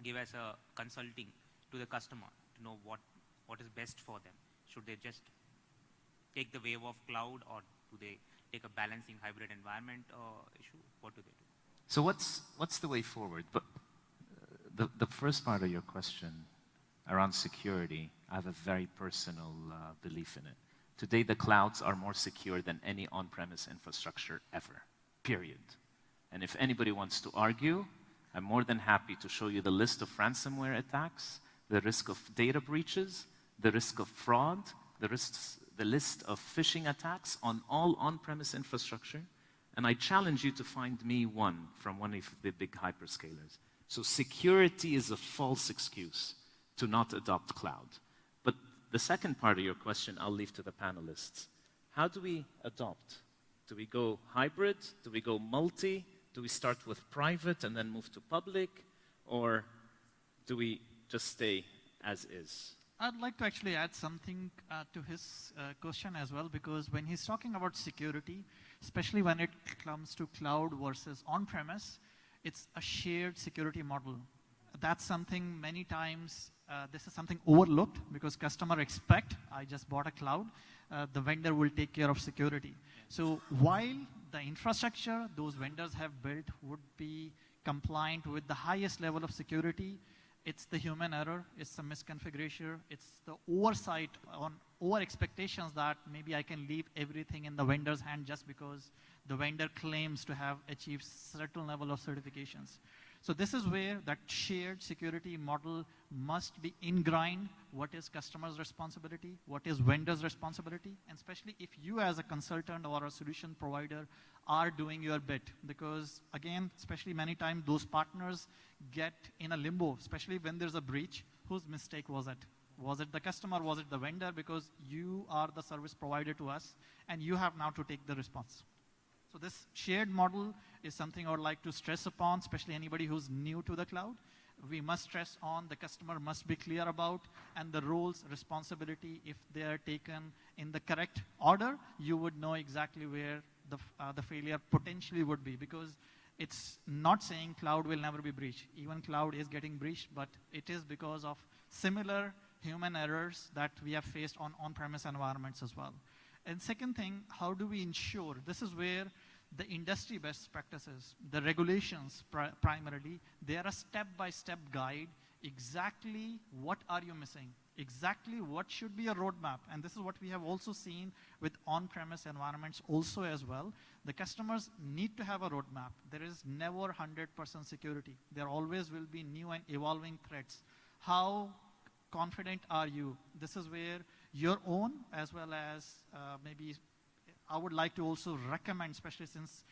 give as a consulting to the customer to know what is best for them? Should they just take the wave of cloud, or do they take a balancing hybrid environment issue? What do they do? So what's the way forward? But the first part of your question around security, I have a very personal belief in it. Today, the clouds are more secure than any on-premise infrastructure ever, period. And if anybody wants to argue, I'm more than happy to show you the list of ransomware attacks, the risk of data breaches, the risk of fraud, the list of phishing attacks on all on-premise infrastructure. And I challenge you to find me one from one of the big hyperscalers. So security is a false excuse to not adopt cloud. But the second part of your question, I'll leave to the panelists. How do we adopt? Do we go hybrid? Do we go multi? Do we start with private and then move to public? Or do we just stay as is? I'd like to actually add something to his question as well, because when he's talking about security, especially when it comes to cloud versus on-premise, it's a shared security model. That's something many times, this is something overlooked, because customer expect, I just bought a cloud, the vendor will take care of security. So while the infrastructure those vendors have built would be compliant with the highest level of security, it's the human error, it's the misconfiguration, it's the oversight on over expectations that maybe I can leave everything in the vendor's hand just because the vendor claims to have achieved certain level of certifications. So this is where that shared security model must be ingrained. What is customer's responsibility? What is vendor's responsibility? And especially if you as a consultant or a solution provider are doing your bit. Because again, especially many times those partners get in a limbo, especially when there's a breach. Whose mistake was it? Was it the customer? Was it the vendor? Because you are the service provider to us and you have now to take the response. So this shared model is something I would like to stress upon, especially anybody who's new to the cloud. We must stress on the customer must be clear about, and the roles, responsibility, if they are taken in the correct order, you would know exactly where the failure potentially would be, because it's not saying cloud will never be breached. Even cloud is getting breached, but it is because of similar human errors that we have faced on on-premise environments as well. And second thing, how do we ensure? This is where the industry best practices, the regulations primarily, they are a step-by-step guide. Exactly what are you missing? Exactly what should be a roadmap? And this is what we have also seen with on-premise environments also as well. The customers need to have a roadmap. There is never 100% security. There always will be new and evolving threats. How confident are you? This is where your own, as well as maybe I would like to also recommend, especially since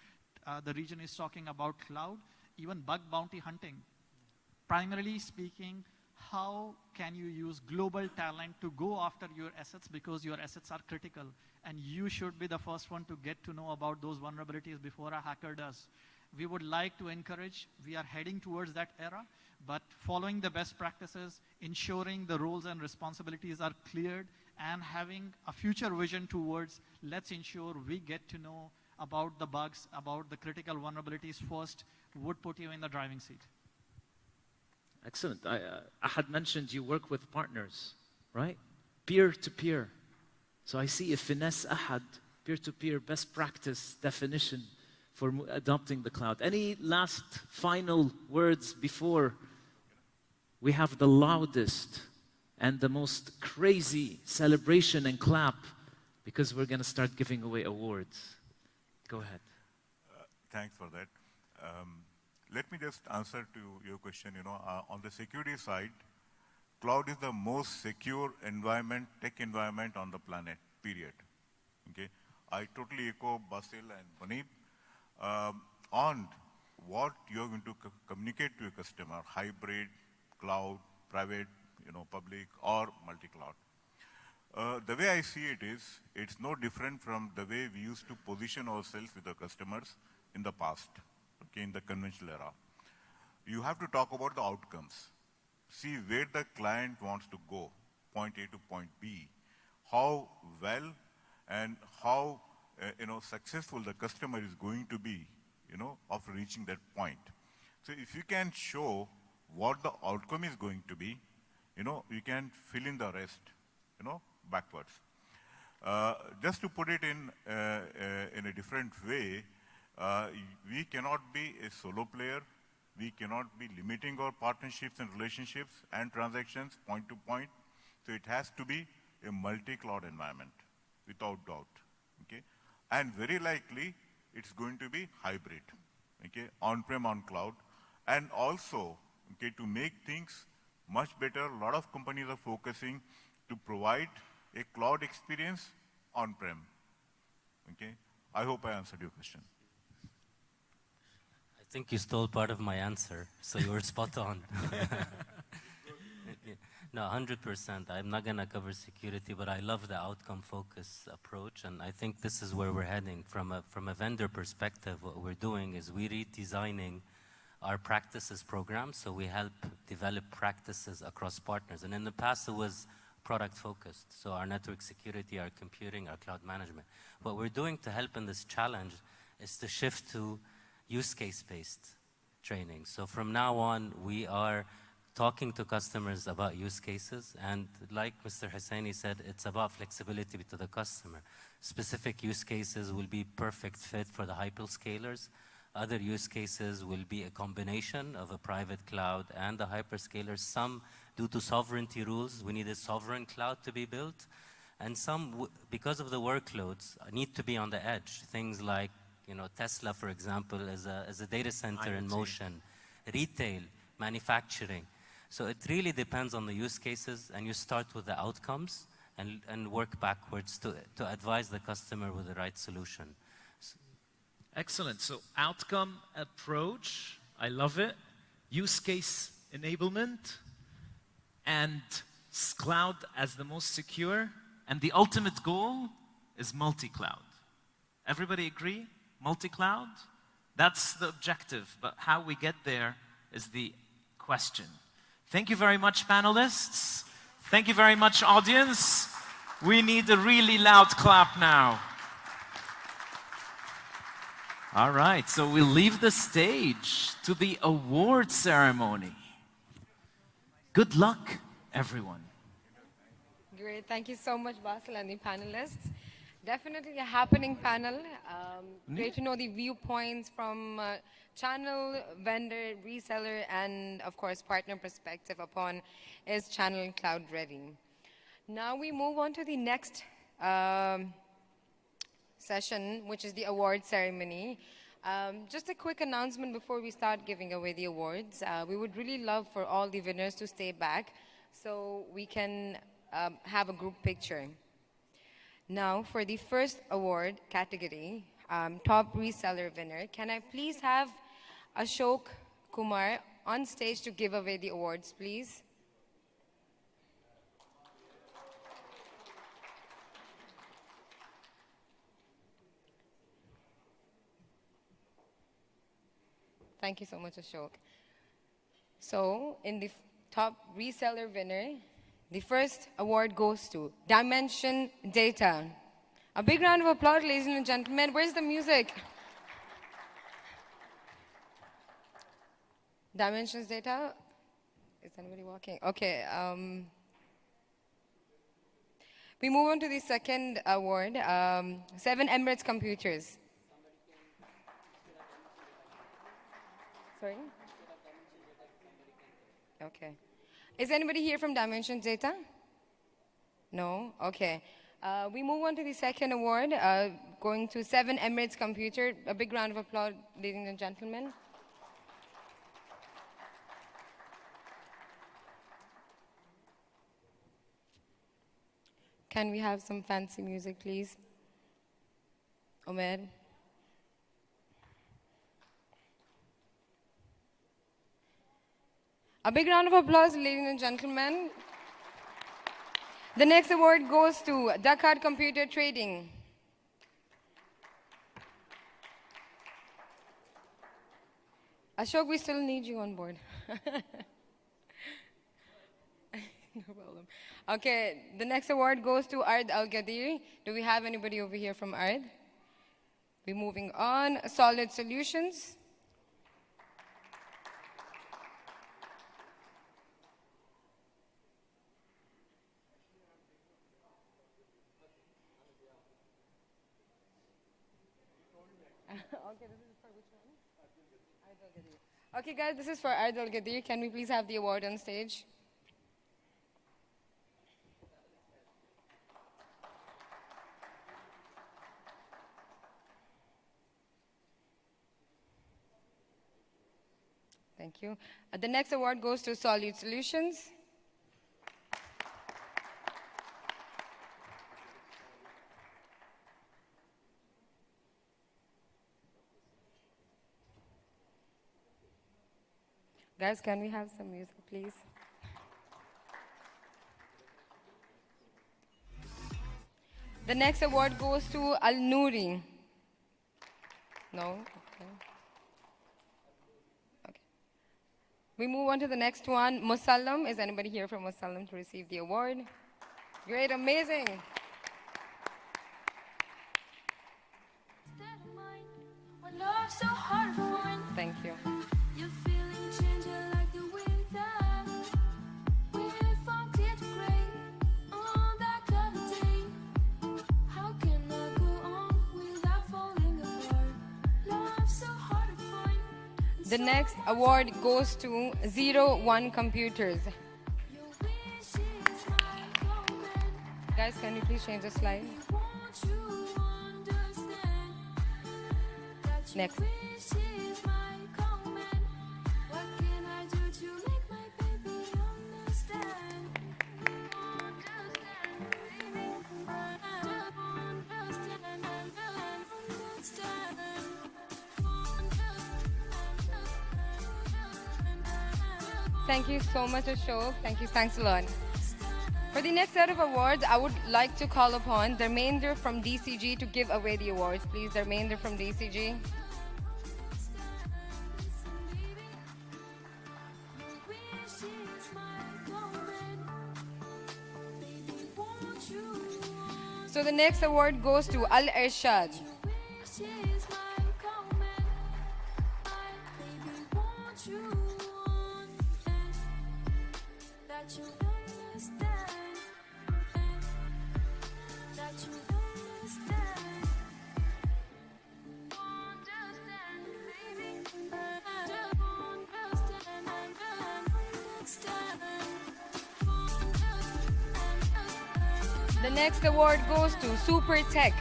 the region is talking about cloud, even bug bounty hunting. Primarily speaking, how can you use global talent to go after your assets, because your assets are critical and you should be the first one to get to know about those vulnerabilities before a hacker does. We would like to encourage, we are heading towards that era, but following the best practices, ensuring the roles and responsibilities are cleared, and having a future vision towards, let's ensure we get to know about the bugs, about the critical vulnerabilities first, would put you in the driving seat. Excellent. I had mentioned you work with partners, right? Peer-to-peer. So I see a finesse ahad, peer-to-peer best practice definition for adopting the cloud. Any last final words before we have the loudest and the most crazy celebration and clap, because we're going to start giving away awards? Go ahead. Thanks for that. Let me just answer to your question. On the security side, cloud is the most secure environment, tech environment on the planet, period. Okay? I totally echo Basil and Manip on what you're going to communicate to your customer: hybrid, cloud, private, public, or multi-cloud. The way I see it is, it's no different from the way we used to position ourselves with our customers in the past, okay, in the conventional era. You have to talk about the outcomes. See where the client wants to go, point A to point B, how well and how successful the customer is going to be, of reaching that point. So if you can show what the outcome is going to be, you can fill in the rest, backwards. Just to put it in a different way, we cannot be a solo player. We cannot be limiting our partnerships and relationships and transactions point to point. So it has to be a multi-cloud environment, without doubt. Okay? And very likely, it's going to be hybrid, okay? On-prem, on cloud. And also, okay, to make things much better, a lot of companies are focusing to provide a cloud experience on-prem. Okay? I hope I answered your question. I think you stole part of my answer, so you were spot on. No, 100%. I'm not going to cover security, but I love the outcome-focused approach, and I think this is where we're heading. From a vendor perspective, what we're doing is we're redesigning our practices program, so we help develop practices across partners. And in the past, it was product-focused, so our network security, our computing, our cloud management. What we're doing to help in this challenge is to shift to use case-based training. So from now on, we are talking to customers about use cases, and like Mr. Hussaini said, it's about flexibility to the customer. Specific use cases will be perfect fit for the hyperscalers. Other use cases will be a combination of a private cloud and the hyperscalers. Some, due to sovereignty rules, we need a sovereign cloud to be built. And some, because of the workloads, need to be on the edge. Things like, Tesla, for example, is a data center in motion. Retail, manufacturing. So it really depends on the use cases, and you start with the outcomes and work backwards to advise the customer with the right solution. Excellent. So outcome approach, I love it. Use case enablement, and cloud as the most secure. And the ultimate goal is multi-cloud. Everybody agree? Multi-cloud? That's the objective, but how we get there is the question. Thank you very much, panelists. Thank you very much, audience. We need a really loud clap now. All right, so we'll leave the stage to the award ceremony. Good luck, everyone. Great, thank you so much, Basil and the panelists. Definitely a happening panel. Great to know the viewpoints from channel, vendor, reseller, and of course, partner perspective upon is channel cloud ready. Now we move on to the next session, which is the award ceremony. Just a quick announcement before we start giving away the awards. We would really love for all the winners to stay back so we can have a group picture. Now, for the first award category, top reseller winner, can I please have Ashok Kumar on stage to give away the awards, please? Thank you so much, Ashok. So, in the top reseller winner, the first award goes to Dimension Data. A big round of applause, ladies and gentlemen. Where's the music? Dimensions Data? Is anybody walking? Okay. We move on to the second award, 7 Emirates Computers. Sorry? Okay. Is anybody here from Dimensions Data? No? Okay. We move on to the second award, going to 7 Emirates Computer. A big round of applause, ladies and gentlemen. Can we have some fancy music, please? Omer. A big round of applause, ladies and gentlemen. The next award goes to Dakar Computer Trading. Ashok, we still need you on board. No problem. Okay, the next award goes to Ard Al-Gadir. Do we have anybody over here from Ard? We're moving on. Solid Solutions. Okay, this is for which one? Ard Al-Gadir. Okay, guys, this is for Ard Al-Gadir. Can we please have the award on stage? Thank you. The next award goes to Solid Solutions. Guys, can we have some music, please? The next award goes to Al Nouri. No? Okay. We move on to the next one, Musallam. Is anybody here from Musallam to receive the award? Great, amazing. Thank you. The next award goes to 01 Computers. Guys, can you please change the slide? Next. Thank you so much, Ashok. Thank you. Thanks a lot. For the next set of awards, I would like to call upon the remainder from DCG to give away the awards. Please, the remainder from DCG. So the next award goes to Al Irshad. The next award goes to Super Tech.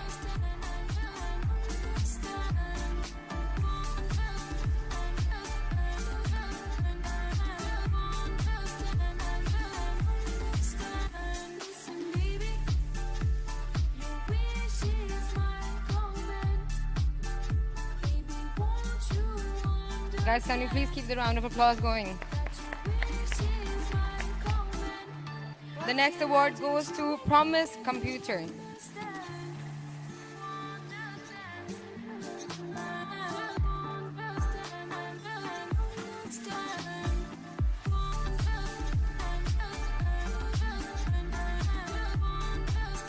Guys, can you please keep the round of applause going? The next award goes to Promise Computer.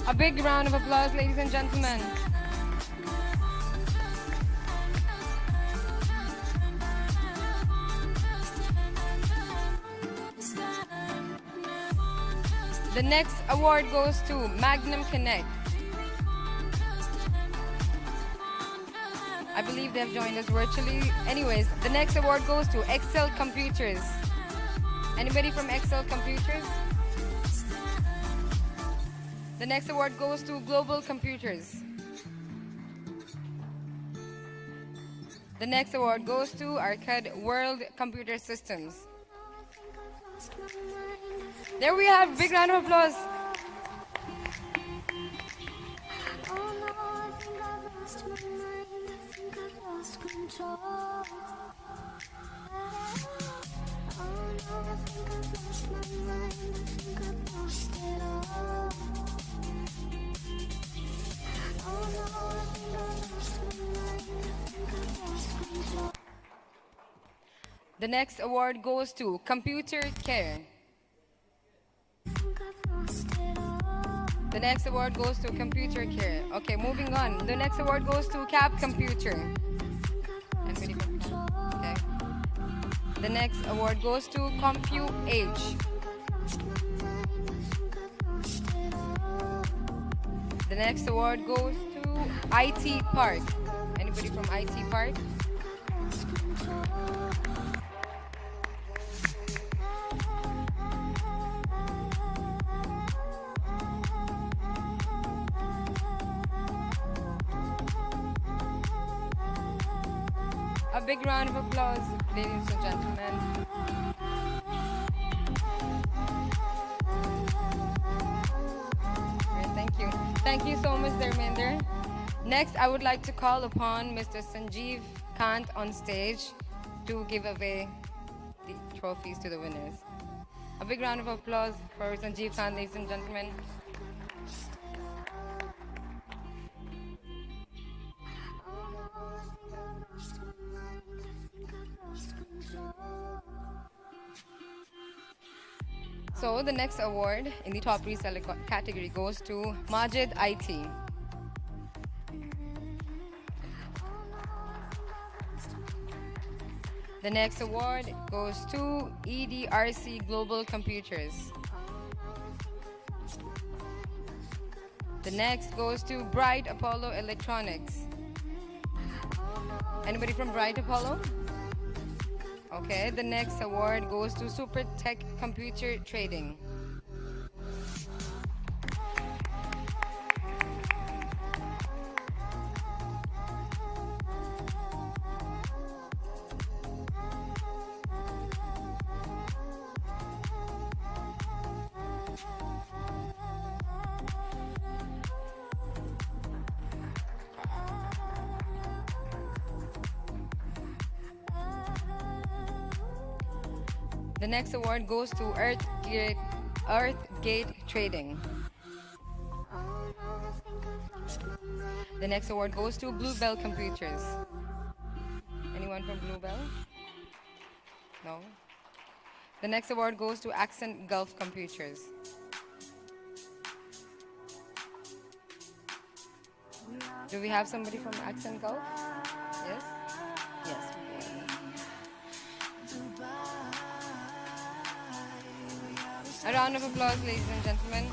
A big round of applause, ladies and gentlemen. The next award goes to Magnum Connect. I believe they have joined us virtually. Anyways, the next award goes to Excel Computers. Anybody from Excel Computers? The next award goes to Global Computers. The next award goes to Arcade World Computer Systems. There we have, big round of applause. The next award goes to Computer Care. The next award goes to Computer Care. Okay, moving on. The next award goes to Cap Computer. Anybody from Cap? Okay. The next award goes to CompuAge. The next award goes to IT Park. Anybody from IT Park? A big round of applause, ladies and gentlemen. Great, thank you. Thank you so much, Dharmender. Next, I would like to call upon Mr. Sanjeev Kant on stage to give away the trophies to the winners. A big round of applause for Sanjeev Kant, ladies and gentlemen. So the next award in the top reseller category goes to Majid IT. The next award goes to EDRC Global Computers. The next goes to Bright Apollo Electronics. Anybody from Bright Apollo? Okay, the next award goes to Super Tech Computer Trading. The next award goes to Earthgate Trading. The next award goes to Bluebell Computers. Anyone from Bluebell? No? The next award goes to Accent Gulf Computers. Do we have somebody from Accent Gulf? Yes? Yes. A round of applause, ladies and gentlemen.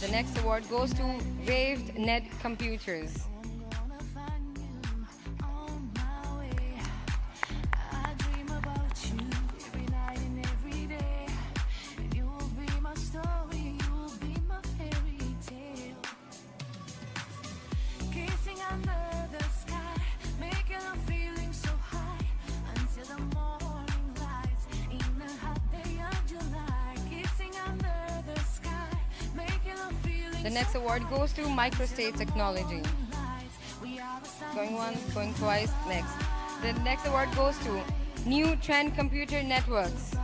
The next award goes to Raved Net Computers. The next award goes to Microstate Technology. Going once, going twice, next. The next award goes to New Trend Computer Networks.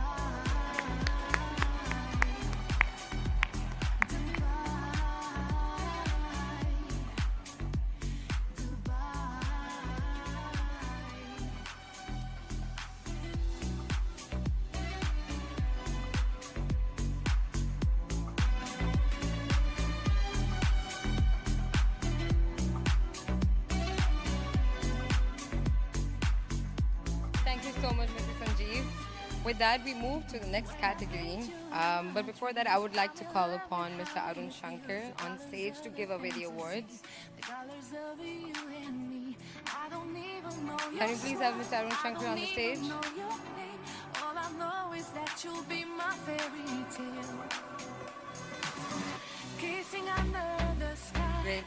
so much, Mr. Sanjeev. With that, we move to the next category. But before that, I would like to call upon Mr. Arun Shankar on stage to give away the awards. Can you please have Mr. Arun Shankar on the stage? All I know is that you'll be my fairy tale. Kissing under the sky. Great.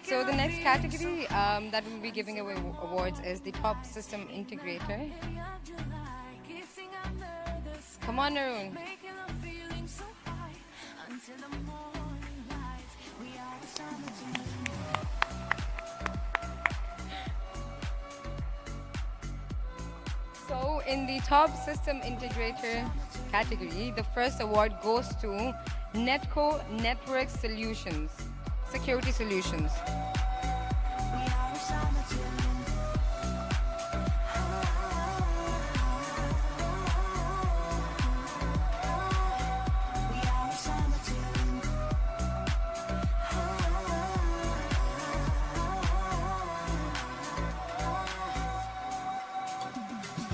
So the next category that we'll be giving away awards is the top system integrator. Come on, Arun. So in the top system integrator category, the first award goes to Netco Network Solutions, Security Solutions.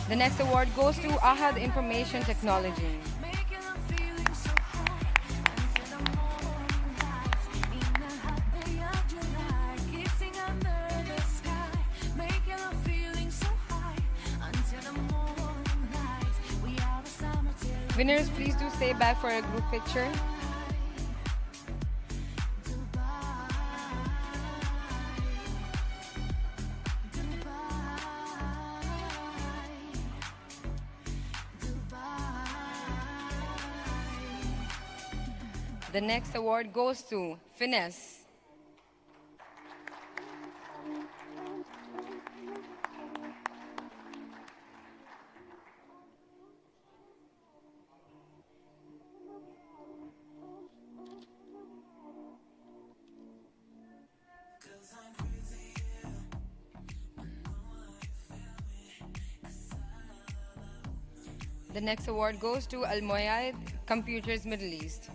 The next award goes to Ahad Information Technology. Winners, please do stay back for a group picture. The next award goes to Finesse. The next award goes to Al Moyad Computers Middle East.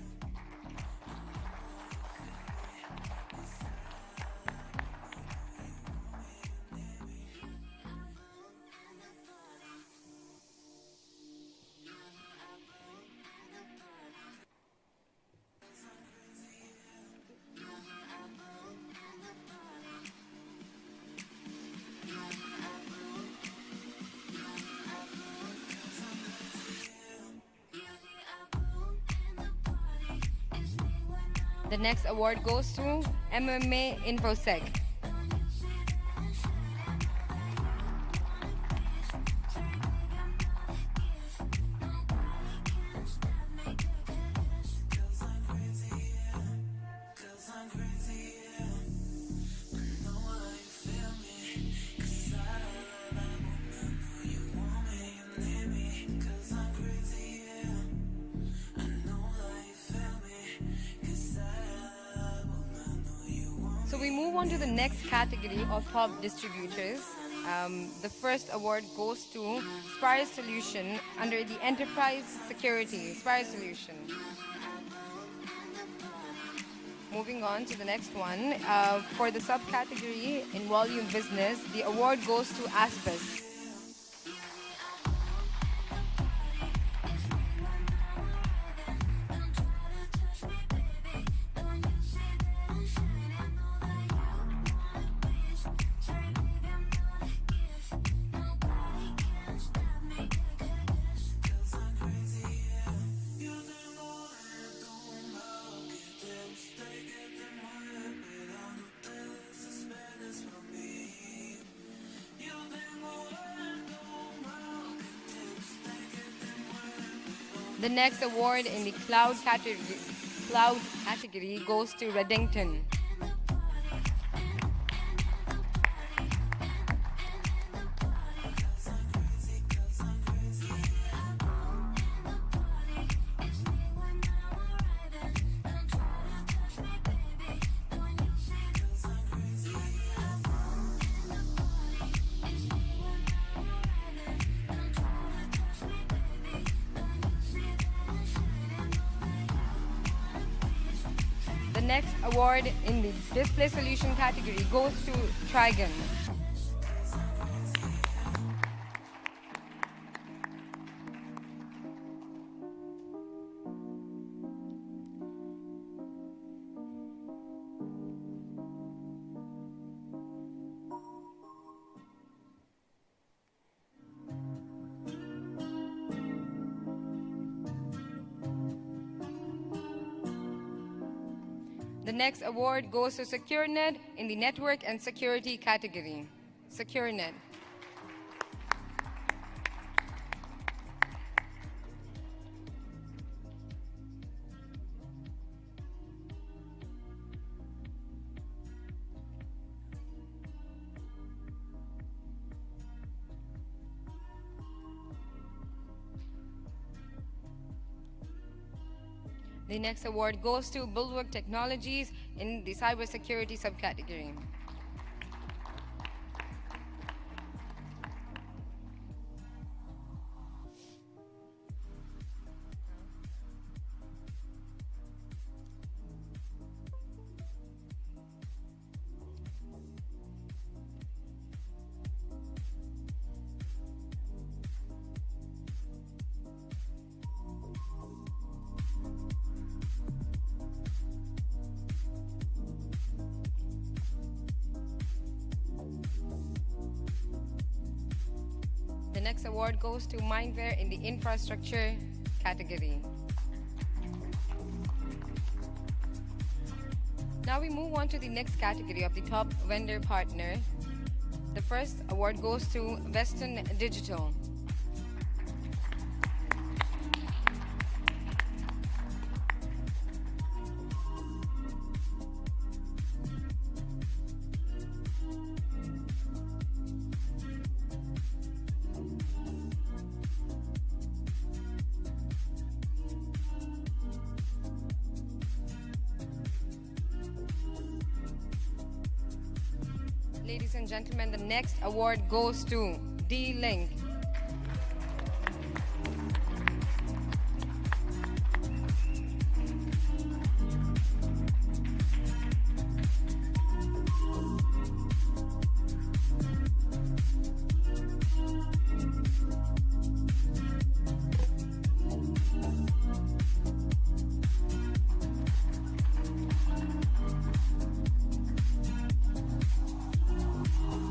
The next award goes to MMA InfoSec. So we move on to the next category of top distributors. The first award goes to Spire Solution under the Enterprise Security Spire Solution. Moving on to the next one, for the subcategory in volume business, the award goes to Aspis. The next award in the cloud category goes to Reddington. The next award in the display solution category goes to Trigon. next award goes to SecureNet in the Network and Security category. SecureNet. The next award goes to Bulwark Technologies in the cybersecurity subcategory. The next award goes to Mindware in the infrastructure category. Now we move on to the next category of the top vendor partner. The first award goes to Western Digital. Ladies and gentlemen, the next award goes to D-Link.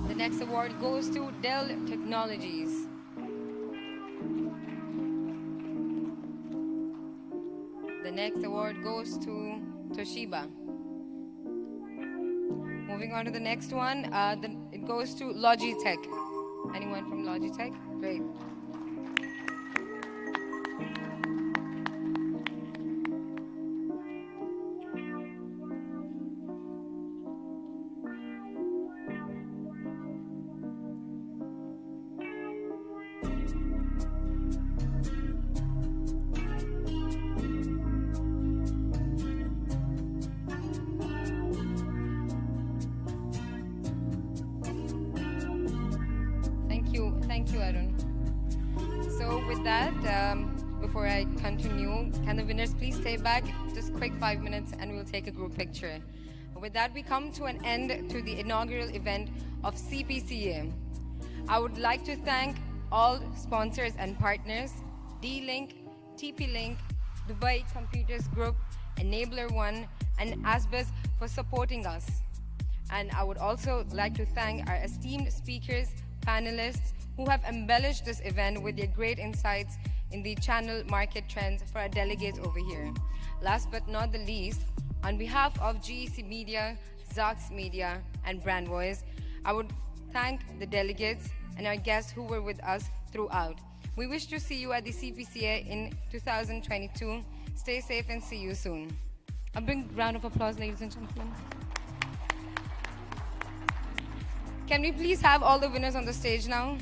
The next award goes to Dell Technologies. The next award goes to Toshiba. Moving on to the next one, it goes to Logitech. Anyone from Logitech? Great. Thank you, Arun. So with that, before I continue, can the winners please stay back just quick 5 minutes and we'll take a group picture. With that, we come to an end to the inaugural event of CPCA. I would like to thank all sponsors and partners, D-Link, TP-Link, Dubai Computers Group, Enabler One, and ASBIS for supporting us. And I would also like to thank our esteemed speakers, panelists, who have embellished this event with their great insights in the channel market trends for our delegates over here. Last but not the least, on behalf of GEC Media, Zox Media, and Brand Voice, I would thank the delegates and our guests who were with us throughout. We wish to see you at the CPCA in 2022. Stay safe and see you soon. A big round of applause, ladies and gentlemen. Can we please have all the winners on the stage now?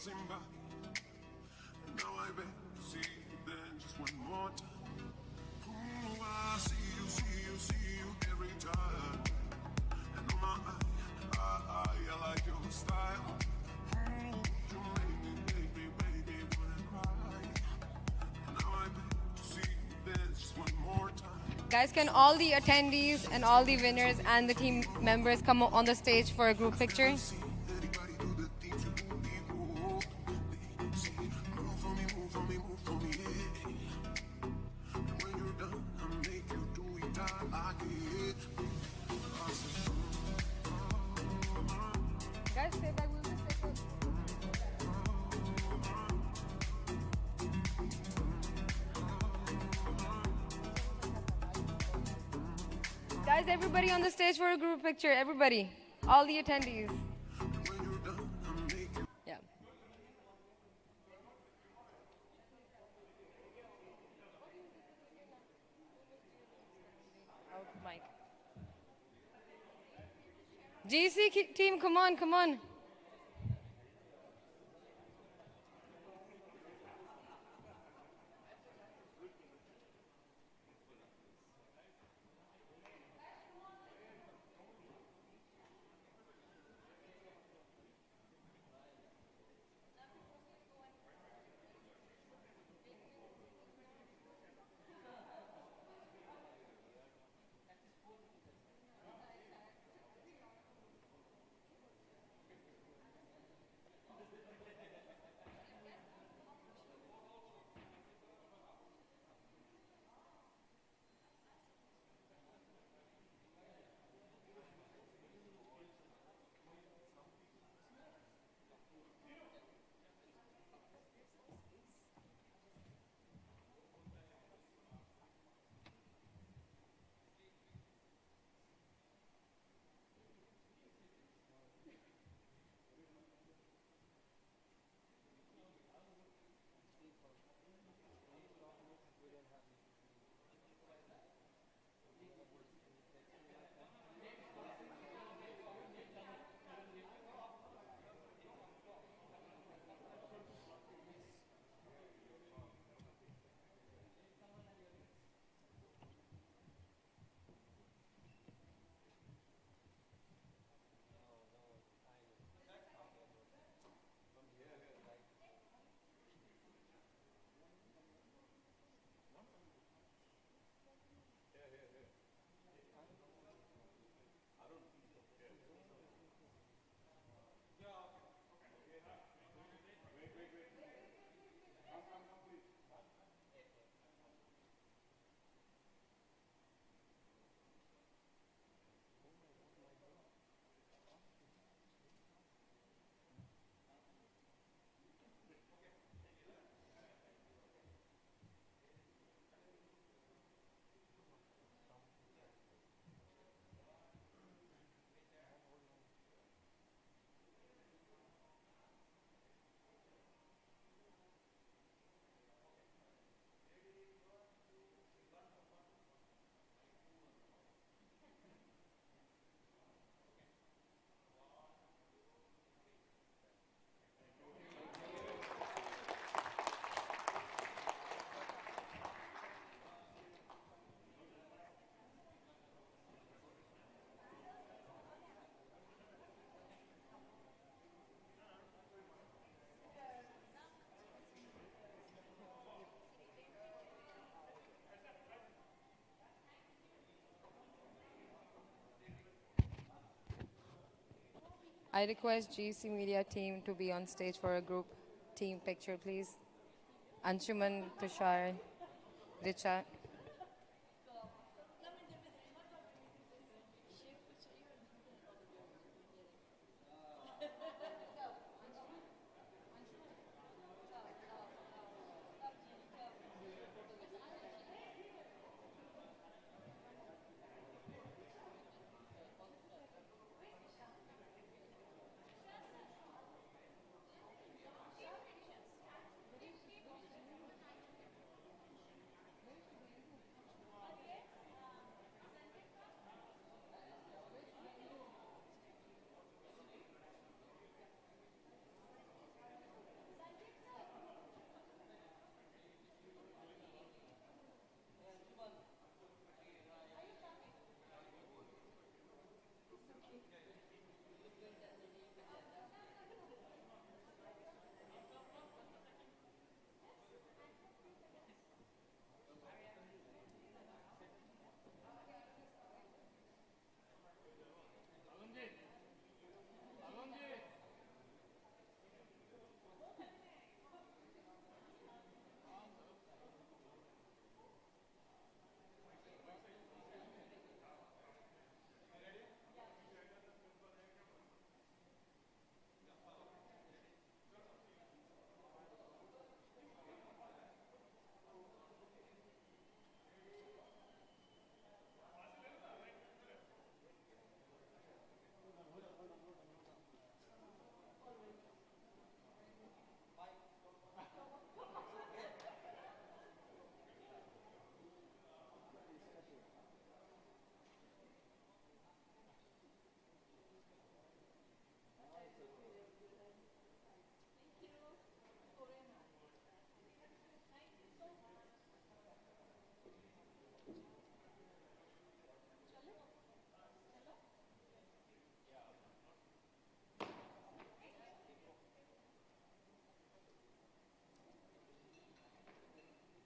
buzzing by. And now I beg to see you then just one more time. Ooh, I see you every time. And oh my, I like your style. Ooh, you make me, baby, wanna cry. And now I beg to see you then just one more time. Guys, can all the attendees and all the winners and the team members come on the stage for a group picture? Guys, stay back. We'll just take a... Guys, everybody on the stage for a group picture. Everybody. All the attendees. Yeah. Oh, Mike. GC team, come on, come on. I request GC Media team to be on stage for a group team picture, please. Anshuman, Tushar, Richa.